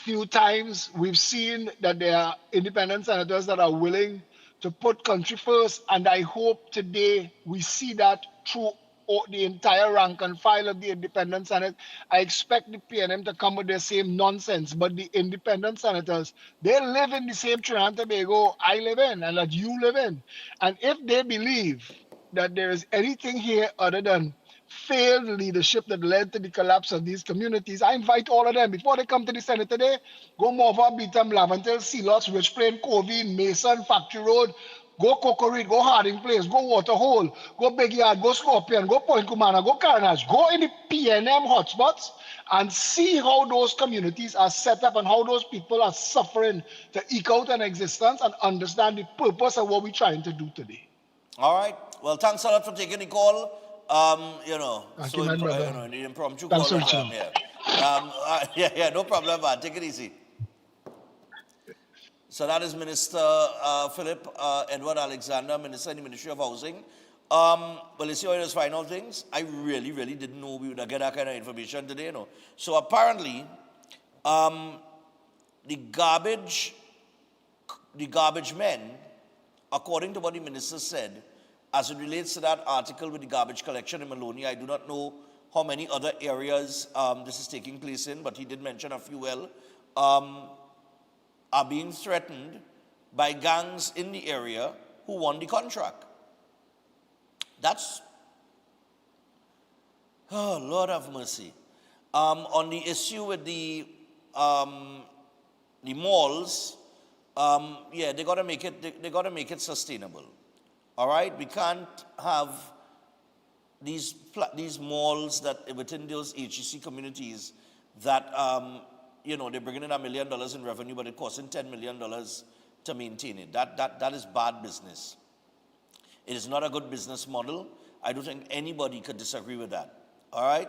few times we've seen that there are independent senators that are willing to put country first, and I hope today we see that through the entire rank and file of the independent Senate. I expect the PNM to come with the same nonsense, but the independent senators, they live in the same Trinidad and Tobago I live in and that you live in. And if they believe that there is anything here other than failed leadership that led to the collapse of these communities, I invite all of them, before they come to the Senate today, go Morva, Beetham, Laventel, Sealots, Rich Plain, Covey, Mason, Factory Road, go Cocorite, go Harding Place, go Waterhole, go Big Yard, go Scorpion, go Point Kumana, go Carnage, go in the PNM hotspots and see how those communities are set up and how those people are suffering to eke out an existence, and understand the purpose of what we're trying to do today. All right. Well, thanks a lot for taking the call. Thank you, my brother. The impromptu Thanks call. for reaching. No problem, man. Take it easy. So that is Minister Philip Edward Alexander, Minister in the Ministry of Housing. Well, you see all those final things? I really, really didn't know we would get that kind of information today, you know. So apparently, the garbage men, according to what the minister said, as it relates to that article with the garbage collection in Maloney, I do not know how many other areas this is taking place in, but he did mention a few are being threatened by gangs in the area who won the contract. That's, oh, Lord have mercy. On the issue with the malls, they gotta make it sustainable. All right, we can't have these malls that within those HEC communities that they're bringing in $1 million in revenue, but it costing $10 million to maintain it. That is bad business. It is not a good business model. I don't think anybody could disagree with that. All right.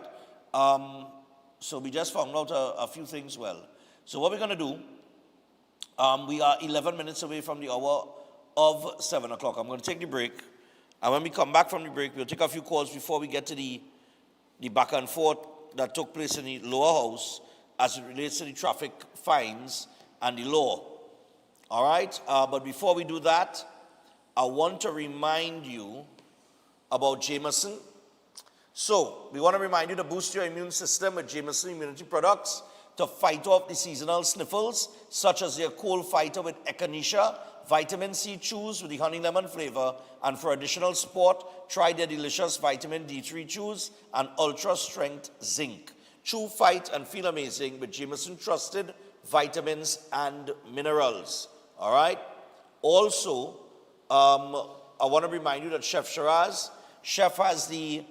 So we just found out a few things. Well, so what we're going to do? We are 11 minutes away from the hour of 7 o'clock. I'm going to take the break, and when we come back from the break, we'll take a few calls before we get to the back and forth that took place in the lower house as it relates to the traffic fines and the law. All right? But before we do that, I want to remind you about Jameson. So, we want to remind you to boost your immune system with Jameson immunity products to fight off the seasonal sniffles, such as their cold fighter with Echinacea, Vitamin C Chews with the honey lemon flavor, and for additional support, try their delicious Vitamin D3 Chews and Ultra Strength Zinc. Chew, fight, and feel amazing with Jameson trusted vitamins and minerals. All right? Also, I want to remind you that Chef has the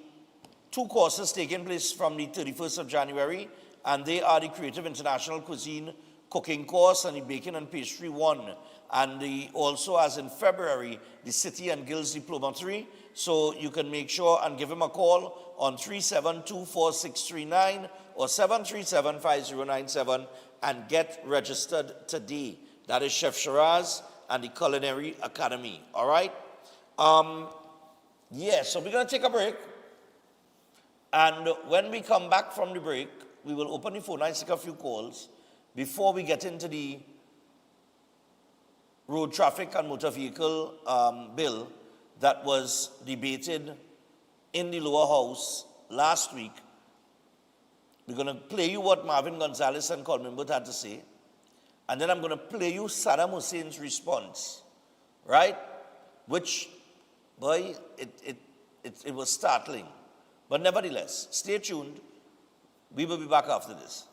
2 courses taking place from the 31st of January, and they are the Creative International Cuisine Cooking Course and the Baking and Pastry 1. And also, as in February, the City and Guilds Diploma 3. So you can make sure and give him a call on 3724639 or 7375097 and get registered today. That is Chef Shiraz and the Culinary Academy. All right? So we're going to take a break. And when we come back from the break, we will open the phone lines, take a few calls before we get into the road traffic and motor vehicle bill that was debated in the lower house last week. We're going to play you what Marvin Gonzalez and Colin Mimbut had to say. And then I'm going to play you Saddam Hussein's response, right? Which, boy, it was startling. But nevertheless, stay tuned. We will be back after this.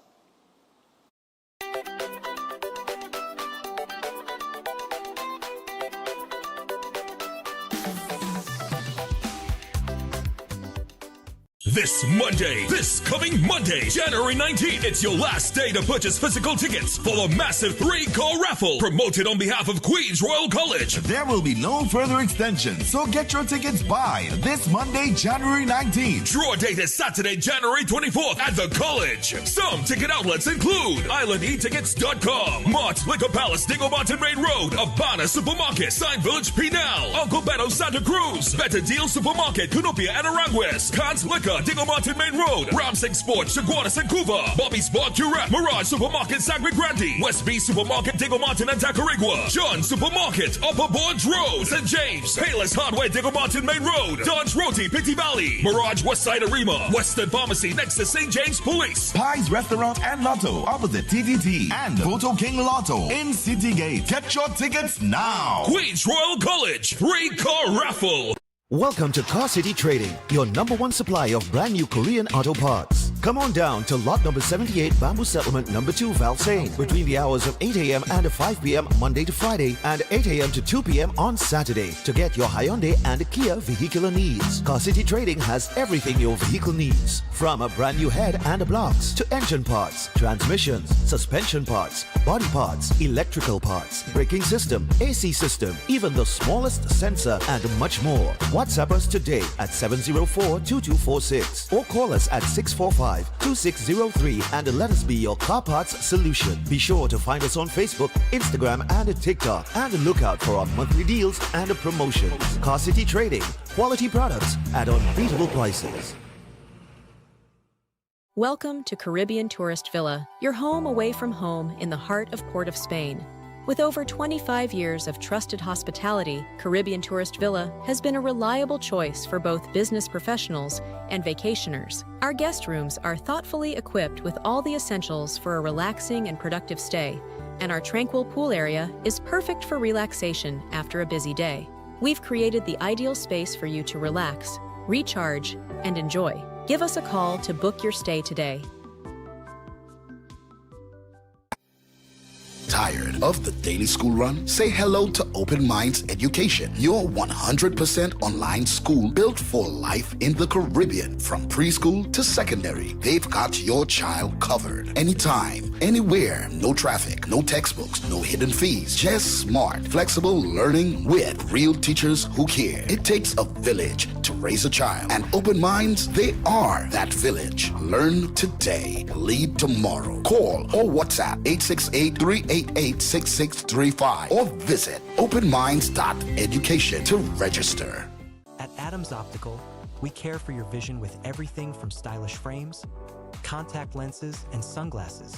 This coming Monday, January 19th, it's your last day to purchase physical tickets for the massive 3-car raffle promoted on behalf of Queens Royal College. There will be no further extensions, so get your tickets by this Monday, January 19th. Draw date is Saturday, January 24th at the college. Some ticket outlets include IslandEtickets.com, Mart Liquor Palace, Dingle Martin Main Road, Abana Supermarket, Sign Village Pinal, Uncle Beto Santa Cruz, Better Deal Supermarket, Cunupia and Aranguez, Khan's Liquor, Dingle Martin Main Road, Ramsing Sports, Chaguanas and Cuba, Bobby's Bar Curette, Mirage Supermarket, Sangre Grande, West B Supermarket, Dingle Martin and Tacarigua, John Supermarket, Upper Bourne Road, St. James, Payless Hardware, Dingle Martin Main Road, Don's Roti, Pitti Valley, Mirage Westside Arima, Western Pharmacy next to St. James Police, Pies Restaurant and Lotto opposite TTT, and Photo King Lotto in City Gate. Get your tickets now. Queens Royal College 3-car raffle. Welcome to Car City Trading, your #1 supply of brand new Korean auto parts. Come on down to lot number 78, Bamboo Settlement number 2, Valsain, between the hours of 8 a.m. and 5 p.m. Monday to Friday, and 8 a.m. to 2 p.m. on Saturday to get your Hyundai and Kia vehicular needs. Car City Trading has everything your vehicle needs, from a brand new head and blocks to engine parts, transmissions, suspension parts, body parts, electrical parts, braking system, AC system, even the smallest sensor, and much more. WhatsApp us today at 704-2246 or call us at 645-2603 and let us be your car parts solution. Be sure to find us on Facebook, Instagram, and TikTok, and look out for our monthly deals and promotions. Car City Trading, quality products at unbeatable prices. Welcome to Caribbean Tourist Villa, your home away from home in the heart of Port of Spain. With over 25 years of trusted hospitality, Caribbean Tourist Villa has been a reliable choice for both business professionals and vacationers. Our guest rooms are thoughtfully equipped with all the essentials for a relaxing and productive stay, and our tranquil pool area is perfect for relaxation after a busy day. We've created the ideal space for you to relax, recharge, and enjoy. Give us a call to book your stay today. Tired of the daily school run? Say hello to Open Minds Education, your 100% online school built for life in the Caribbean. From preschool to secondary, they've got your child covered. Anytime, anywhere, no traffic, no textbooks, no hidden fees. Just smart, flexible learning with real teachers who care. It takes a village to raise a child, and Open Minds, they are that village. Learn today, lead tomorrow. Call or WhatsApp 868-388-6635 or visit openminds.education to register. At Adams Optical, we care for your vision with everything from stylish frames, contact lenses, and sunglasses,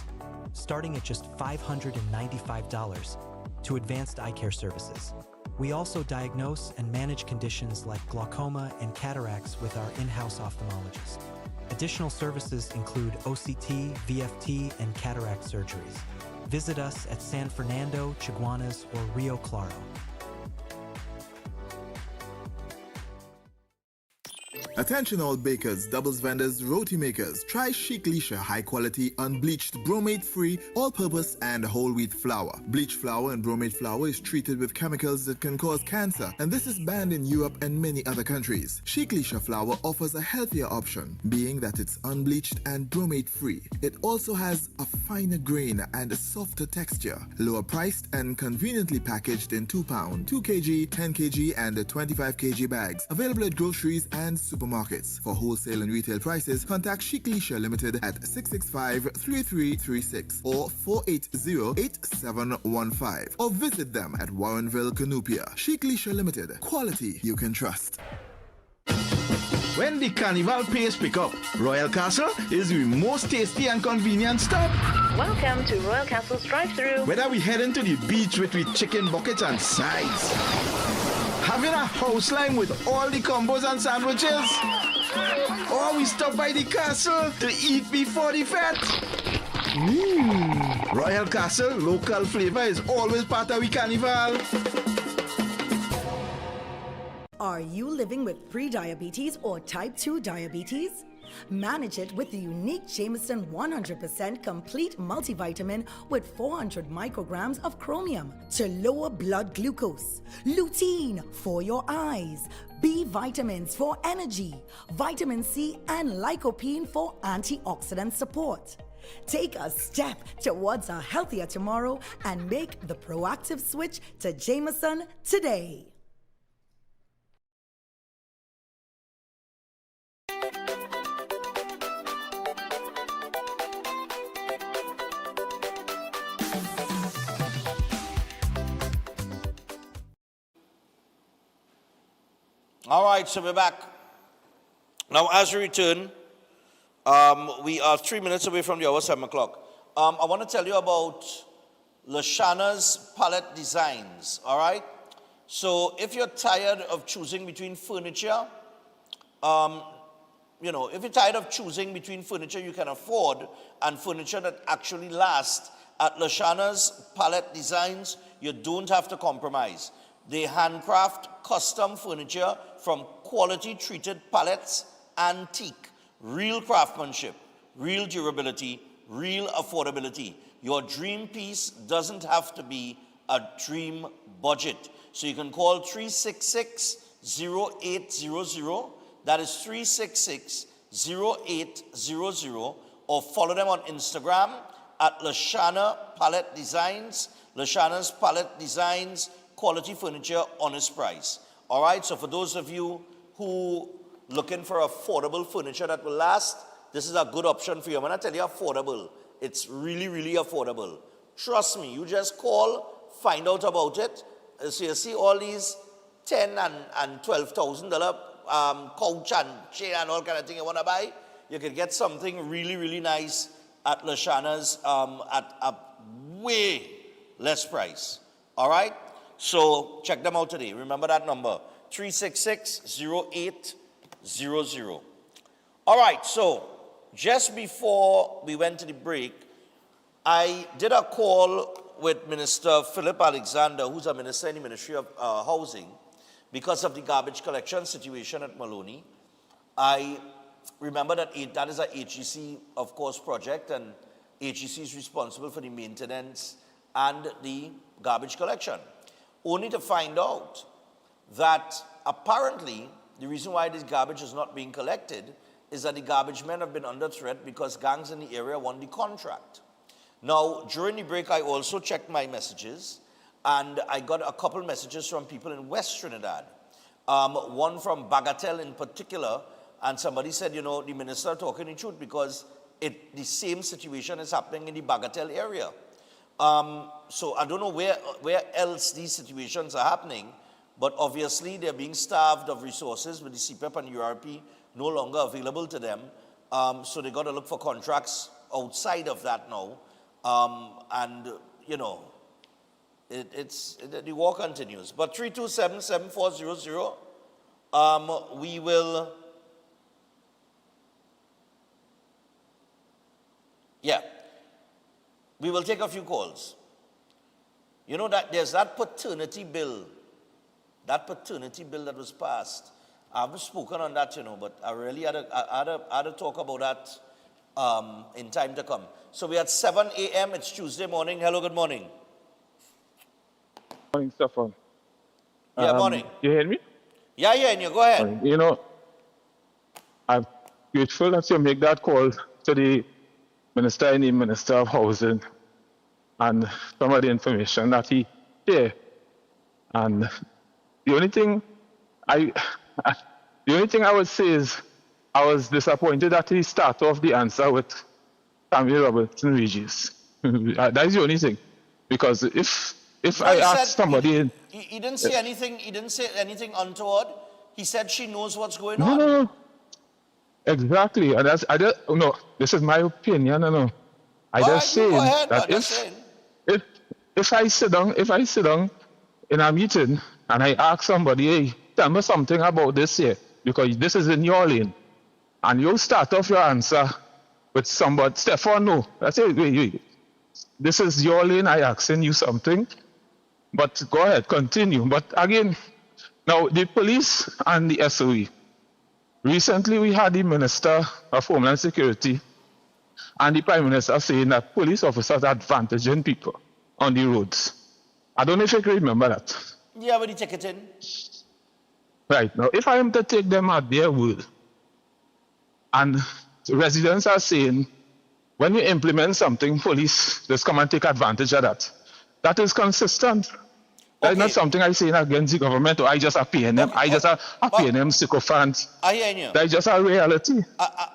starting at just $595, to advanced eye care services. We also diagnose and manage conditions like glaucoma and cataracts with our in-house ophthalmologist. Additional services include OCT, VFT, and cataract surgeries. Visit us at San Fernando, Chaguanas, or Rio Claro. Attention all bakers, doubles vendors, roti makers. Try Chic Leisha high quality, unbleached, bromate free, all purpose and whole wheat flour. Bleached flour and bromate flour is treated with chemicals that can cause cancer, and this is banned in Europe and many other countries. Chic Leisha flour offers a healthier option, being that it's unbleached and bromate free. It also has a finer grain and a softer texture, lower priced and conveniently packaged in 2 pound, 2 kg, 10 kg and 25 kg bags. Available at groceries and supermarkets. supermarkets. For wholesale and retail prices, contact Chic Leisure Limited at 665-3336 or 480-8715 or visit them at Warrenville, Canupia. Chic Leisure Limited. Quality you can trust. When the carnival pace pick up, Royal Castle is the most tasty and convenient stop. Welcome to Royal Castle's drive-thru. Whether we heading to the beach with chicken buckets and sides, having a house line with all the combos and sandwiches, or we stop by the castle to eat before the fete. Royal Castle local flavor is always part of the carnival. Are you living with pre-diabetes or type 2 diabetes? Manage it with the unique Jameson 100% complete multivitamin with 400 micrograms of chromium to lower blood glucose, lutein for your eyes, B vitamins for energy, vitamin C and lycopene for antioxidant support. Take a step towards a healthier tomorrow and make the proactive switch to Jameson today. All right, so we're back. Now, as we return, we are 3 minutes away from the hour 7 o'clock. I want to tell you about Lashana's palette designs, all right? So if you're tired of choosing between furniture, if you're tired of choosing between furniture you can afford and furniture that actually lasts, at Lashana's palette designs, you don't have to compromise. They handcraft custom furniture from quality treated pallets, antique, real craftsmanship, real durability, real affordability. Your dream piece doesn't have to be a dream budget. So you can call 366-0800, that is 366-0800, or follow them on Instagram at Lashana Palette Designs, Lashana's Palette Designs, quality furniture, honest price. All right, so for those of you who looking for affordable furniture that will last, this is a good option for you. When I tell you affordable, it's really, really affordable. Trust me, you just call, find out about it. So you see all these $10,000 and $12,000 couch and chair and all kind of thing you want to buy, you can get something really, really nice at Lashana's at a way less price. All right? So check them out today. Remember that number, 366-0800. All right, so just before we went to the break, I did a call with Minister Philip Alexander, who's a minister in the Ministry of Housing, because of the garbage collection situation at Maloney. I remember that that is a HEC, of course, project, and HEC is responsible for the maintenance and the garbage collection. Only to find out that apparently the reason why this garbage is not being collected is that the garbage men have been under threat because gangs in the area won the contract. Now, during the break, I also checked my messages, and I got a couple messages from people in West Trinidad. One from Bagatelle in particular, and somebody said, the minister talking the truth because the same situation is happening in the Bagatelle area. So I don't know where else these situations are happening, but obviously they're being starved of resources with the CPEP and URP no longer available to them. So they got to look for contracts outside of that now. The war continues. But 327-7400, we will, we will take a few calls. You know that there's that paternity bill that was passed. I haven't spoken on that, but I really had to talk about that in time to come. So we're at 7 a.m. It's Tuesday morning. Hello, good morning. Morning, Stefan. Yeah, morning. You hear me? Yeah, and you go ahead. I'm grateful that you make that call to the Minister and the Minister of Housing and some of the information that he shared. And the only thing The only thing I would say is I was disappointed that he started off the answer with Samuel Robertson Regis. That is the only thing. Because if I ask somebody... He didn't say anything. He didn't say anything untoward. He said she knows what's going No, on. no. Exactly. And no, this is my opinion. No. I just say that if I sit down in a meeting and I ask somebody, hey, tell me something about this here, because this is in your lane, and you start off your answer with somebody, Stefan, no. I say, wait. This is your lane, I asking you something, but go ahead, continue. But again, now the police and the SOE. Recently, we had the Minister of Homeland Security and the Prime Minister saying that police officers are advantaging people on the roads. I don't know if you can remember that. Yeah, but he take it in. Right. Now, if I am to take them at their word, and residents are saying, when you implement something, police just come and take advantage of that. That is consistent. That is not something I say against the government, or I just appear them. I just appear them sycophants. I hear you. That is just a reality.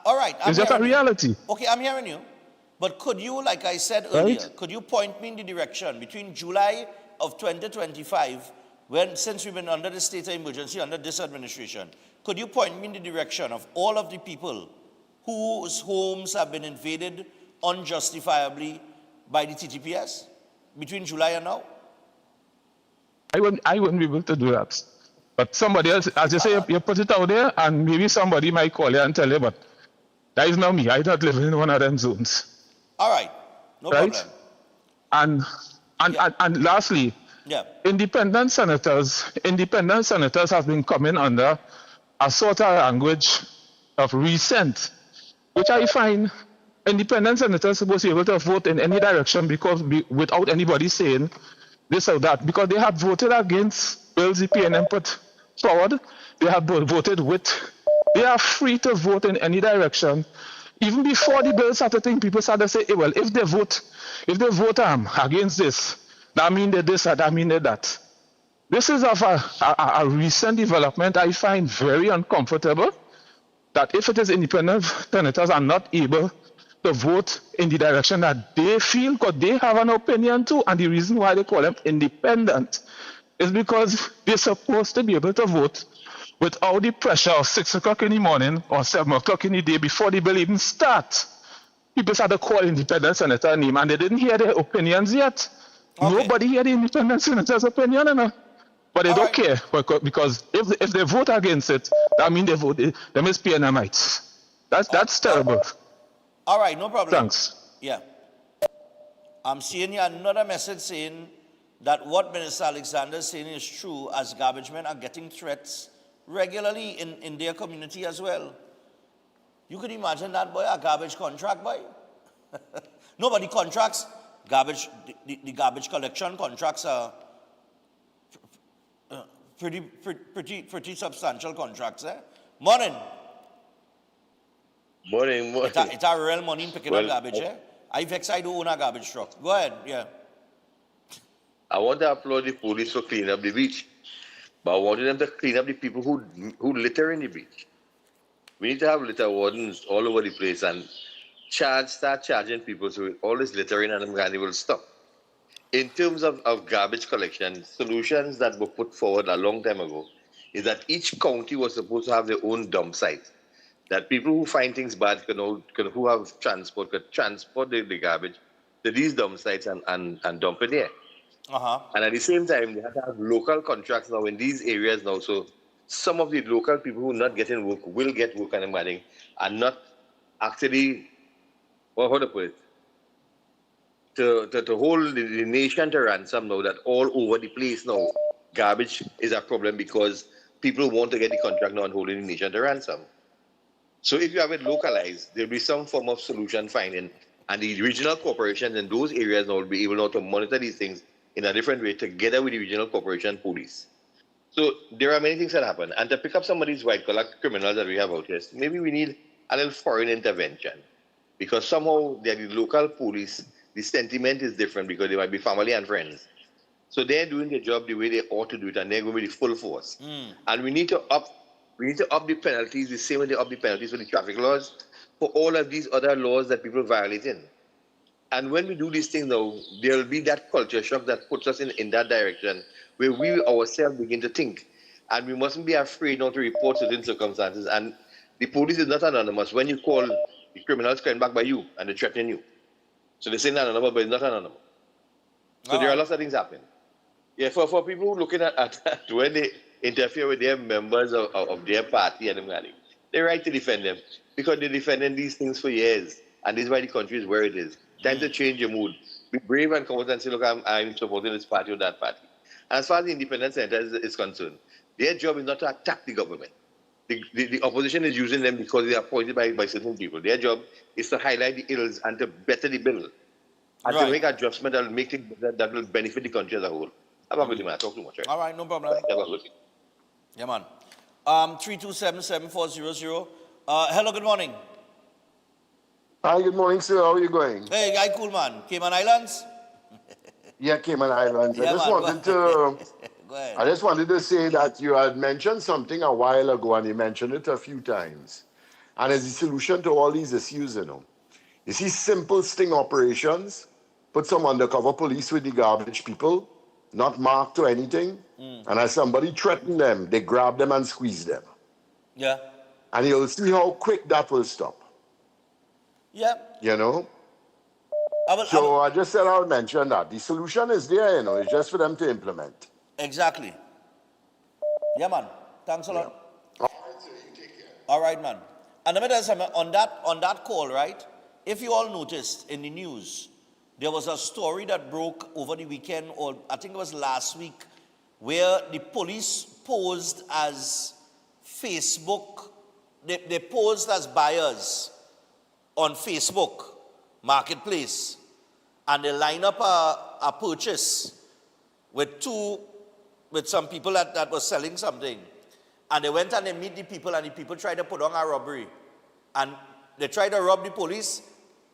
All right. It's just a reality. Okay, I'm hearing you. But could you, like I said earlier, could you point me in the direction between July of 2025, since we've been under the state of emergency, under this administration, could you point me in the direction of all of the people whose homes have been invaded unjustifiably by the TTPS between July and now? I wouldn't be able to do that. But somebody else, as you say, you put it out there, and maybe somebody might call you and tell you, but that is not me. I don't live in one of them zones. All right. No problem. And lastly, independent senators have been coming under a sort of language of recent, which I find independent senators are supposed to be able to vote in any direction without anybody saying this or that, because they have voted against bills the PNM put forward. They have voted with. They are free to vote in any direction. Even before the bill started, people started to say, hey, well, if they vote against this, that means they this, that means they that. This is of a recent development I find very uncomfortable, that if it is independent senators are not able to vote in the direction that they feel, because they have an opinion too, and the reason why they call them independent is because they're supposed to be able to vote without the pressure of 6 o'clock in the morning or 7 o'clock in the day before the bill even starts. People started calling independent senator name, and they didn't hear their opinions yet. Okay. Nobody hear the independent senator's opinion, but they don't care, because if they vote against it, that means they miss PNMites. That's terrible. All right, no problem. Thanks. Yeah. I'm seeing here another message saying that what Minister Alexander is saying is true, as garbage men are getting threats regularly in their community as well. You could imagine that, boy, a garbage contract, boy. Nobody contracts garbage. The garbage collection contracts are pretty substantial contracts, eh? Morning. Morning. It's a real money in picking up garbage, eh? I do own a garbage truck. Go ahead, yeah. I want to applaud the police for cleaning up the beach, but I wanted them to clean up the people who litter in the beach. We need to have litter wardens all over the place and start charging people so all this littering and them will stop. In terms of garbage collection, solutions that were put forward a long time ago is that each county was supposed to have their own dump site. That people who find things bad who have transport could transport the garbage to these dump sites and dump it there. And at the same time, they have to have local contracts now in these areas now. So some of the local people who are not getting work will get work and not actually, well, how to put it, to hold the nation to ransom now, that all over the place now, garbage is a problem because people want to get the contract now and holding the nation to ransom. So if you have it localized, there'll be some form of solution finding, and the regional corporations in those areas now will be able now to monitor these things in a different way together with the regional corporation police. So there are many things that happen. And to pick up some of these white-collar criminals that we have out here, maybe we need a little foreign intervention, because somehow the local police, the sentiment is different because they might be family and friends. So they're doing their job the way they ought to do it, and they're going to be full force. And we need to up We need to up the penalties the same way they up the penalties for the traffic laws, for all of these other laws that people violating. And when we do these things now, there will be that culture shock that puts us in that direction, where we ourselves begin to think. And we mustn't be afraid not to report certain circumstances. And the police is not anonymous. When you call, the criminals come back by you and they threaten you. So they say anonymous, but it's not anonymous. So there are lots of things happening. Yeah, for people who looking at when they interfere with their members of their party and them, they're right to defend them because they're defending these things for years. And this is why the country is where it is. Time to change your mood. Be brave and come out and say, look, I'm supporting this party or that party. And as far as the independent center is concerned, their job is not to attack the government. The opposition is using them because they are appointed by certain people. Their job is to highlight the ills and to better the bill. And to make adjustment that will make it that will benefit the country as a whole. Have a good day, man. I talk too much, right? All right, no problem. Have a good day. Yeah, man. 327-7400. Hello, good morning. Hi, good morning, sir. How are you going? Hey, guy, cool, man. Cayman Islands? Yeah, Cayman Islands. Yeah, I just man, wanted go to ahead. I just wanted to say that you had mentioned something a while ago, and you mentioned it a few times. And it's the solution to all these issues, you know. You see, simple sting operations, put some undercover police with the garbage people, not marked or anything, and as somebody threaten them, they grab them and squeeze them. Yeah. And you'll see how quick that will stop. Yeah. You know? I just said I would mention that. The solution is there, you know, it's just for them to implement. Exactly. Yeah, man. Thanks a lot. All right, man. And let me tell you something, on that call, right? If you all noticed in the news, there was a story that broke over the weekend, or I think it was last week, where the police posed as Facebook, they posed as buyers on Facebook Marketplace, and they line up a purchase with some people that was selling something. And they went and they meet the people, and the people tried to put on a robbery. And they tried to rob the police,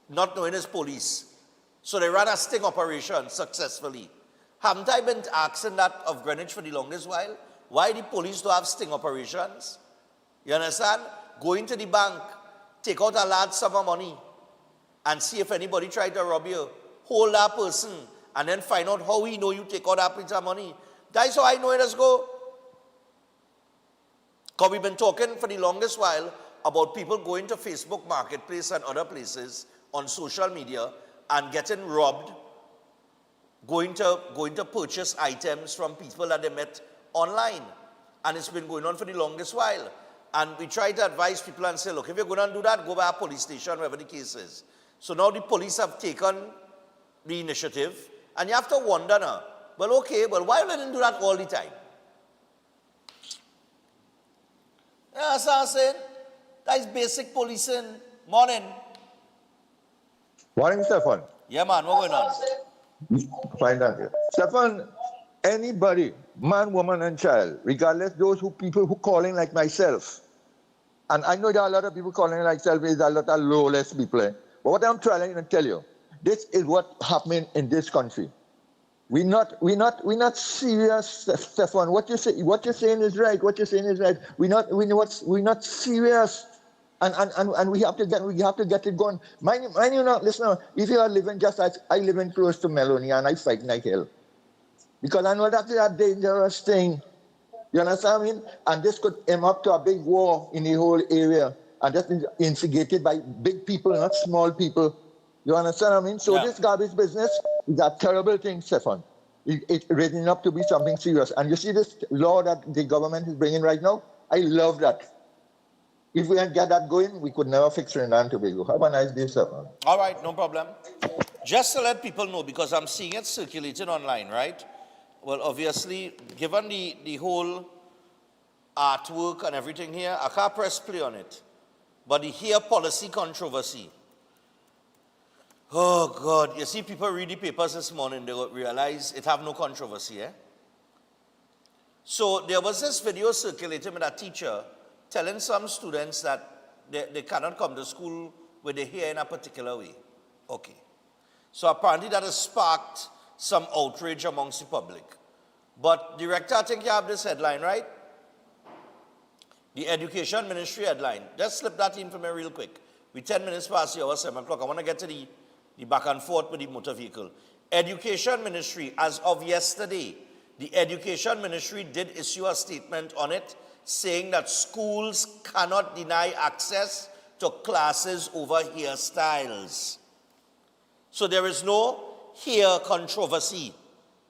not knowing it's police. So they ran a sting operation successfully. Haven't I been asking that of Greenwich for the longest while? Why the police do have sting operations? You understand? Go into the bank, take out a large sum of money, and see if anybody tried to rob you. Hold that person, and then find out how we know you take out that piece of money. That's how I know it has go. Because we've been talking for the longest while about people going to Facebook Marketplace and other places on social media and getting robbed, going to purchase items from people that they met online. And it's been going on for the longest while. And we try to advise people and say, look, if you're going to do that, go by a police station, wherever the case is. So now the police have taken the initiative, and you have to wonder now, well, okay, well, why would they do that all the time? You know what I'm saying? That is basic policing. Morning. Morning, Stefan. Yeah, man, what's going on? Fine, thank you. Stefan, anybody, man, woman, and child, regardless people who calling like myself, and I know there are a lot of people calling like myself, is a lot of lawless people. But what I'm trying to tell you, this is what happening in this country. We're not serious, Stefan. What you're saying is right. What you're saying is right. We're not serious. And we have to get it going. Mind you now, listen, if you are living just as I live in close to Melonia and I fight like hell. Because I know that is a dangerous thing. You understand what I mean? And this could end up to a big war in the whole area. And that's instigated by big people, not small people. You understand what I mean? So this garbage business is a terrible thing, Stefan. It's raising up to be something serious. And you see this law that the government is bringing right now? I love that. If we had get that going, we could never fix Trinidad and Tobago. Have a nice day, Stefan. All right, no problem. Just to let people know, because I'm seeing it circulating online, right? Well, obviously, given the whole artwork and everything here, I can't press play on it. But the here policy controversy. Oh, God. You see, people read the papers this morning, they realize it have no controversy, eh? So there was this video circulating with a teacher telling some students that they cannot come to school with their hair in a particular way. Okay. So apparently that has sparked some outrage amongst the public. But, Director, I think you have this headline, right? The Education Ministry headline. Just slip that in for me real quick. We're 10 minutes past the hour, 7 o'clock. I want to get to the back and forth with the motor vehicle. Education Ministry, as of yesterday, the Education Ministry did issue a statement on it saying that schools cannot deny access to classes over hairstyles. So there is no hair controversy.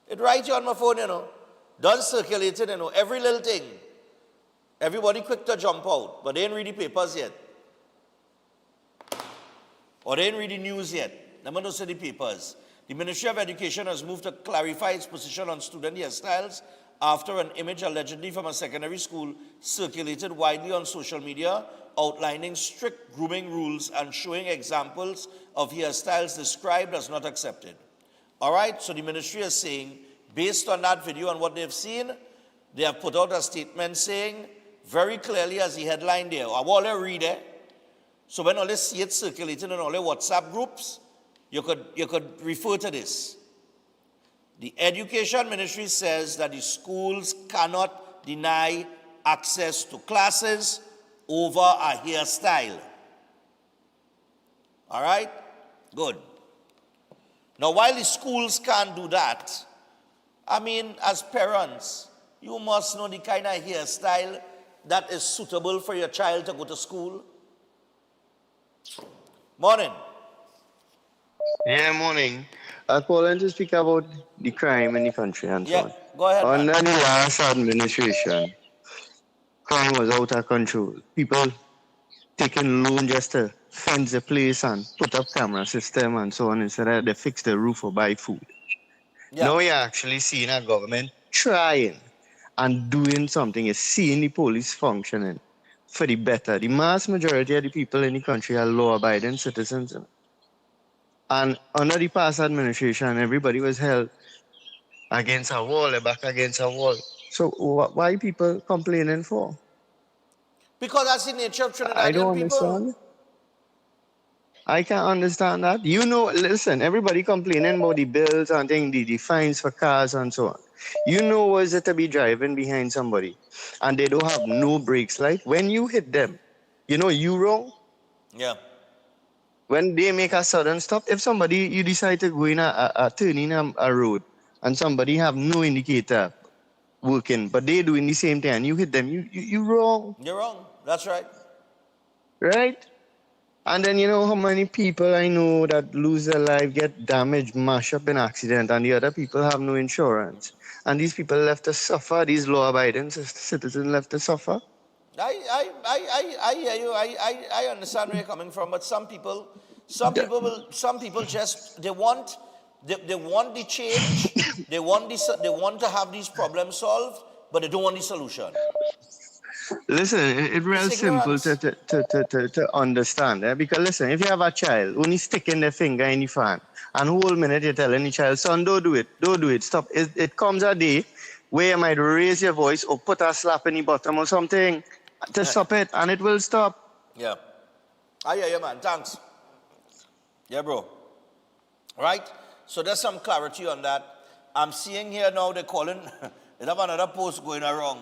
It right here on my phone, you know. Done circulated, you know, every little thing. Everybody quick to jump out, but they ain't read the papers yet. Or they ain't read the news yet. They don't see the papers. The Ministry of Education has moved to clarify its position on student hairstyles after an image allegedly from a secondary school circulated widely on social media outlining strict grooming rules and showing examples of hairstyles described as not accepted. All right, so the ministry is saying, based on that video and what they've seen, they have put out a statement saying, very clearly as the headline there, I want to read it. So when all they see it circulating in all their WhatsApp groups, you could refer to this. The Education Ministry says that the schools cannot deny access to classes over a hairstyle. All right? Good. Now, while the schools can't do that, I mean, as parents, you must know the kind of hairstyle that is suitable for your child to go to school. Morning. Yeah, morning. I call in to speak about the crime in the country and so on. Go ahead. Under the last administration, crime was out of control. People taking loan just to fence the place and put up camera system and so on instead of they fix the roof or buy food. Now you're actually seeing a government trying and doing something. You're seeing the police functioning for the better. The mass majority of the people in the country are law-abiding citizens. And under the past administration, everybody was held against a wall, back against a wall. So why people complaining for? Because that's the nature of Trinidadian I don't people. understand. I can't understand that. You know, listen, everybody complaining about the bills and things, the fines for cars and so on. You know what is it to be driving behind somebody and they don't have no brakes light? When you hit them, you know you wrong? Yeah. When they make a sudden stop, if somebody, you decide to go in turn in a road and somebody have no indicator working, but they doing the same thing and you hit them, you wrong. You're wrong. That's right. Right? And then you know how many people I know that lose their life, get damaged, mash up in accident, and the other people have no insurance. And these people left to suffer, these law-abiding citizens left to suffer. I hear you. I understand where you're coming from, but some people just they want the change, they want to have these problems solved, but they don't want the solution. Listen, it's real simple to understand. Because listen, if you have a child only sticking their finger in the fan, and whole minute you're telling the child, son, don't do it, stop. It comes a day where you might raise your voice or put a slap in the bottom or something to stop it, and it will stop. Yeah. I hear you, man. Thanks. Yeah, bro. Right? So there's some clarity on that. I'm seeing here now they're calling, they have another post going around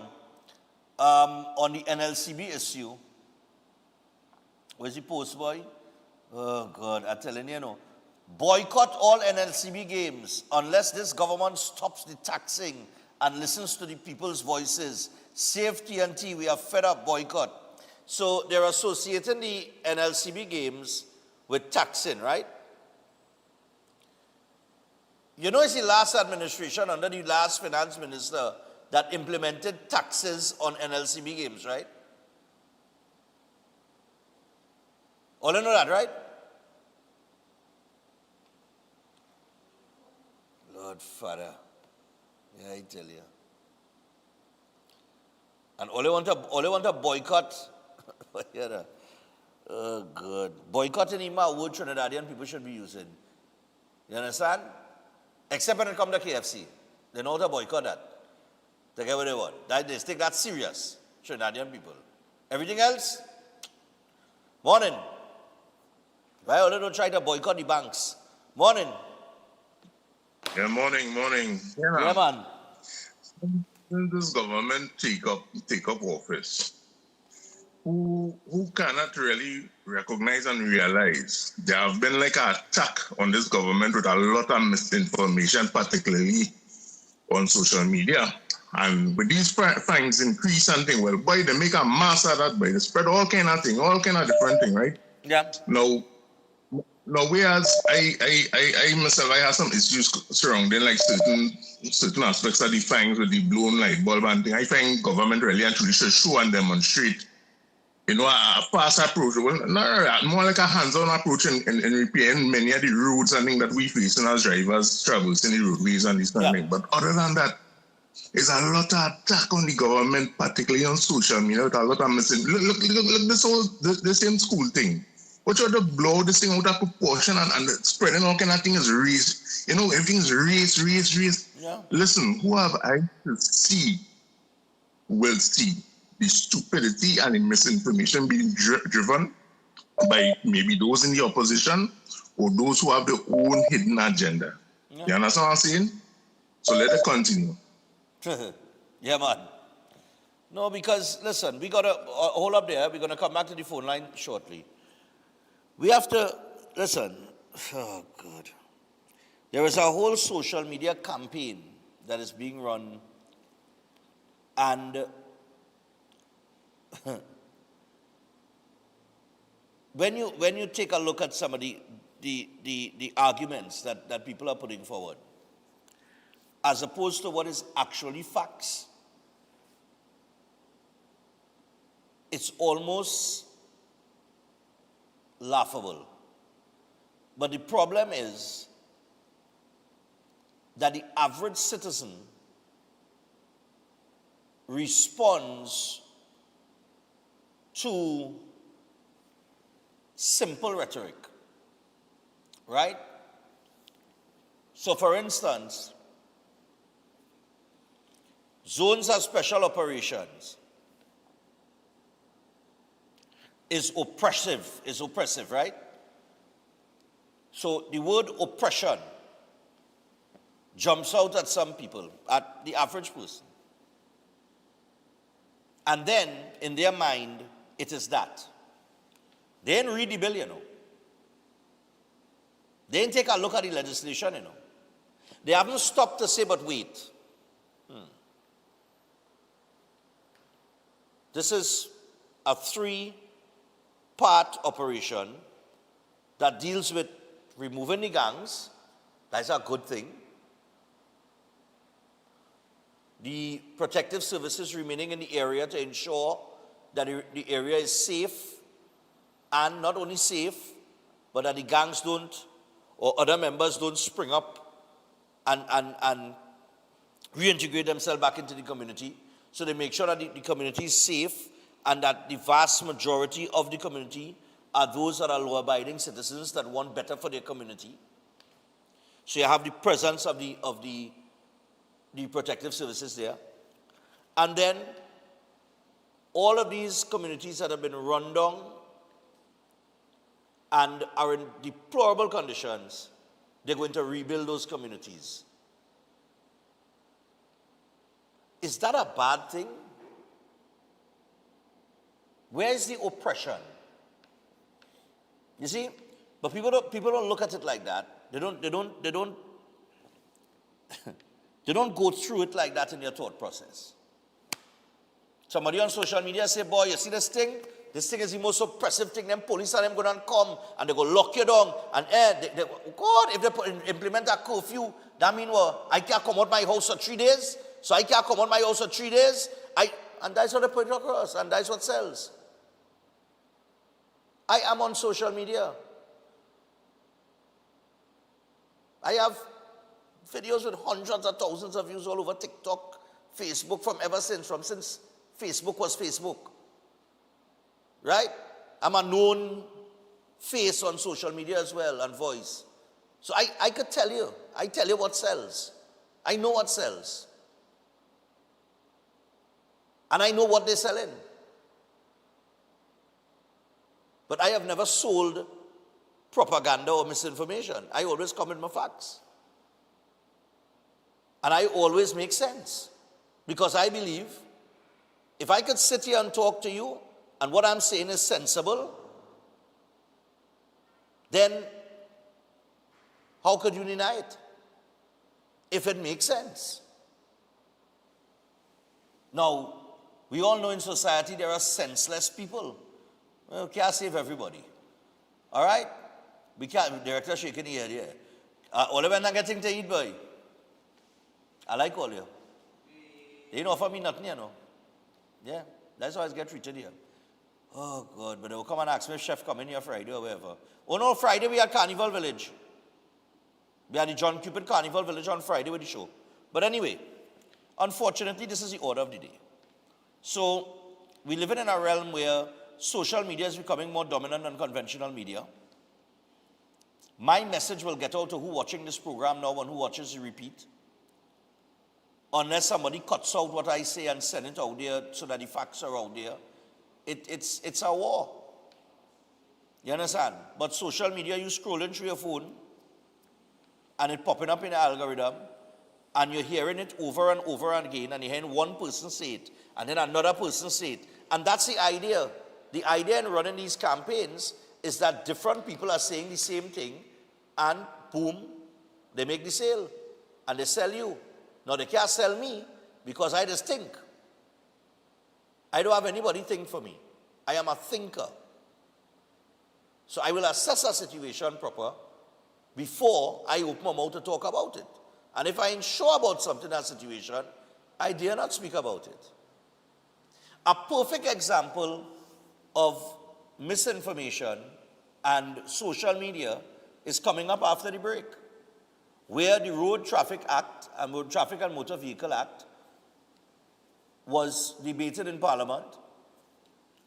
on the NLCB issue. Where's the post, boy? Oh, God, I'm telling you, boycott all NLCB games unless this government stops the taxing and listens to the people's voices. Save TNT, we are fed up, boycott. So they're associating the NLCB games with taxing, right? You know, it's the last administration under the last finance minister that implemented taxes on NLCB games, right? All you know that, right? Lord Father. Yeah, I tell you. And all they want to boycott. Oh, God. Boycotting is a word Trinidadian people should be using. You understand? Except when it comes to KFC. They know how to boycott that. They get what they want. They take that serious, Trinidadian people. Everything else? Morning. Why all they don't try to boycott the banks? Morning. Yeah, morning. Yeah, man. When this government take up office, who cannot really recognize and realize there have been like an attack on this government with a lot of misinformation, particularly on social media. And with these fines increase and thing, well, boy, they make a mass of that, boy. They spread all kind of thing, all kind of different thing, right? Yeah. Now, whereas I myself, I have some issues surrounding like certain aspects of the fines with the blown light bulb and thing. I find government really and truly should show and demonstrate, a fast approach. Well, not more like a hands-on approach in repairing many of the roads and things that we face as drivers traversing the roadways and these kind of things. But other than that, there's a lot of attack on the government, particularly on social media, with a lot of missing. Look this same school thing. What you have to blow this thing out of proportion and spreading all kind of things is race. Everything's race. Yeah. Listen, who have I to see will see the stupidity and the misinformation being driven by maybe those in the opposition or those who have their own hidden agenda. Yeah. You understand what I'm saying? So let it continue. Yeah, man. No, because, listen, we got to hold up there. We're going to come back to the phone line shortly. We have to, listen, oh, God. There is a whole social media campaign that is being run, and when you take a look at some of the arguments that people are putting forward, as opposed to what is actually facts, it's almost laughable. But the problem is that the average citizen responds to simple rhetoric, right? So, for instance, zones of special operations is oppressive, right? So the word oppression jumps out at some people, at the average person. And then, in their mind, it is that. They didn't read the bill, They didn't take a look at the legislation, They haven't stopped to say, but wait. This is a 3-part operation that deals with removing the gangs. That's a good thing. The protective services remaining in the area to ensure that the area is safe, and not only safe, but that the gangs don't, or other members don't spring up and reintegrate themselves back into the community. So they make sure that the community is safe, and that the vast majority of the community are those that are law-abiding citizens that want better for their community. So you have the presence of the protective services there. And then all of these communities that have been run down and are in deplorable conditions, they're going to rebuild those communities. Is that a bad thing? Where is the oppression? You see, but people don't look at it like that. They don't go through it like that in their thought process. Somebody on social media say, boy, you see this thing? This thing is the most oppressive thing. Them police and them go down come and they go lock you down. And God, if they implement a curfew, that means well, I can't come out my house for 3 days. So I can't come out my house for 3 days. And that's what they put it across, and that's what sells. I am on social media. I have videos with hundreds of thousands of views all over TikTok, Facebook, since Facebook was Facebook. Right? I'm a known face on social media as well, and voice. So I could tell you. I tell you what sells. I know what sells. And I know what they're selling. But I have never sold propaganda or misinformation. I always come with my facts. And I always make sense. Because I believe, if I could sit here and talk to you, and what I'm saying is sensible, then how could you deny it? If it makes sense. Now, we all know in society there are senseless people. Well, we can't save everybody. All right? We can't. Director shaking the head here. All of them not getting to eat, boy. I like all you. They don't offer me nothing, you know. Yeah, that's why I get treated here. Oh, God, but they will come and ask me if chef come in here Friday or whatever. Oh, no, Friday we had Carnival Village. We had the John Cupid Carnival Village on Friday with the show. But anyway, unfortunately, this is the order of the day. So, we live in a realm where social media is becoming more dominant than conventional media. My message will get out to who watching this program now and who watches the repeat. Unless somebody cuts out what I say and send it out there so that the facts are out there. It's a war. You understand? But social media, you scrolling through your phone and it popping up in the algorithm and you're hearing it over and over again and you're hearing one person say it and then another person say it. And that's the idea. The idea in running these campaigns is that different people are saying the same thing and boom, they make the sale and they sell you. Now they can't sell me because I just think. I don't have anybody think for me. I am a thinker. So I will assess a situation proper before I open my mouth to talk about it. And if I ain't sure about something in that situation, I dare not speak about it. A perfect example of misinformation and social media is coming up after the break, where the Road Traffic Act and Road Traffic and Motor Vehicle Act was debated in Parliament,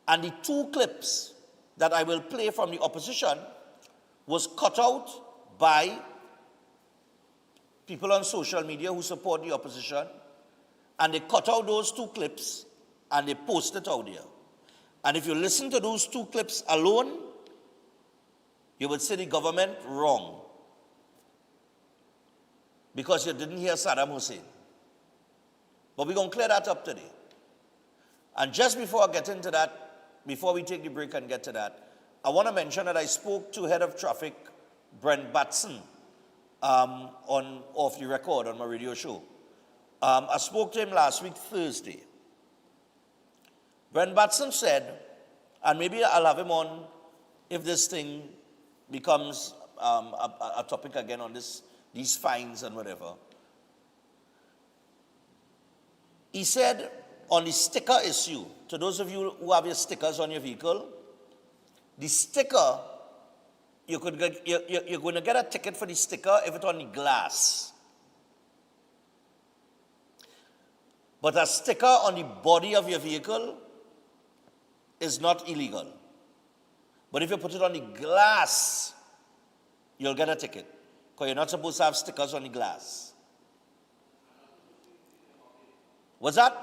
and the two clips that I will play from the opposition was cut out by people on social media who support the opposition, and they cut out those two clips and they post it out there. And if you listen to those two clips alone, you would say the government wrong because you didn't hear Saddam Hussein. But we're going to clear that up today. And just before I get into that, before we take the break and get to that, I want to mention that I spoke to Head of Traffic Brent Batson on Off the Record on my radio show. I spoke to him last week, Thursday. Brent Batson said, and maybe I'll have him on if this thing becomes a topic again on these fines and whatever. He said on the sticker issue, to those of you who have your stickers on your vehicle, the sticker, you're going to get a ticket for the sticker if it's on the glass. But a sticker on the body of your vehicle is not illegal. But if you put it on the glass, you'll get a ticket. Because you're not supposed to have stickers on the glass. What's that?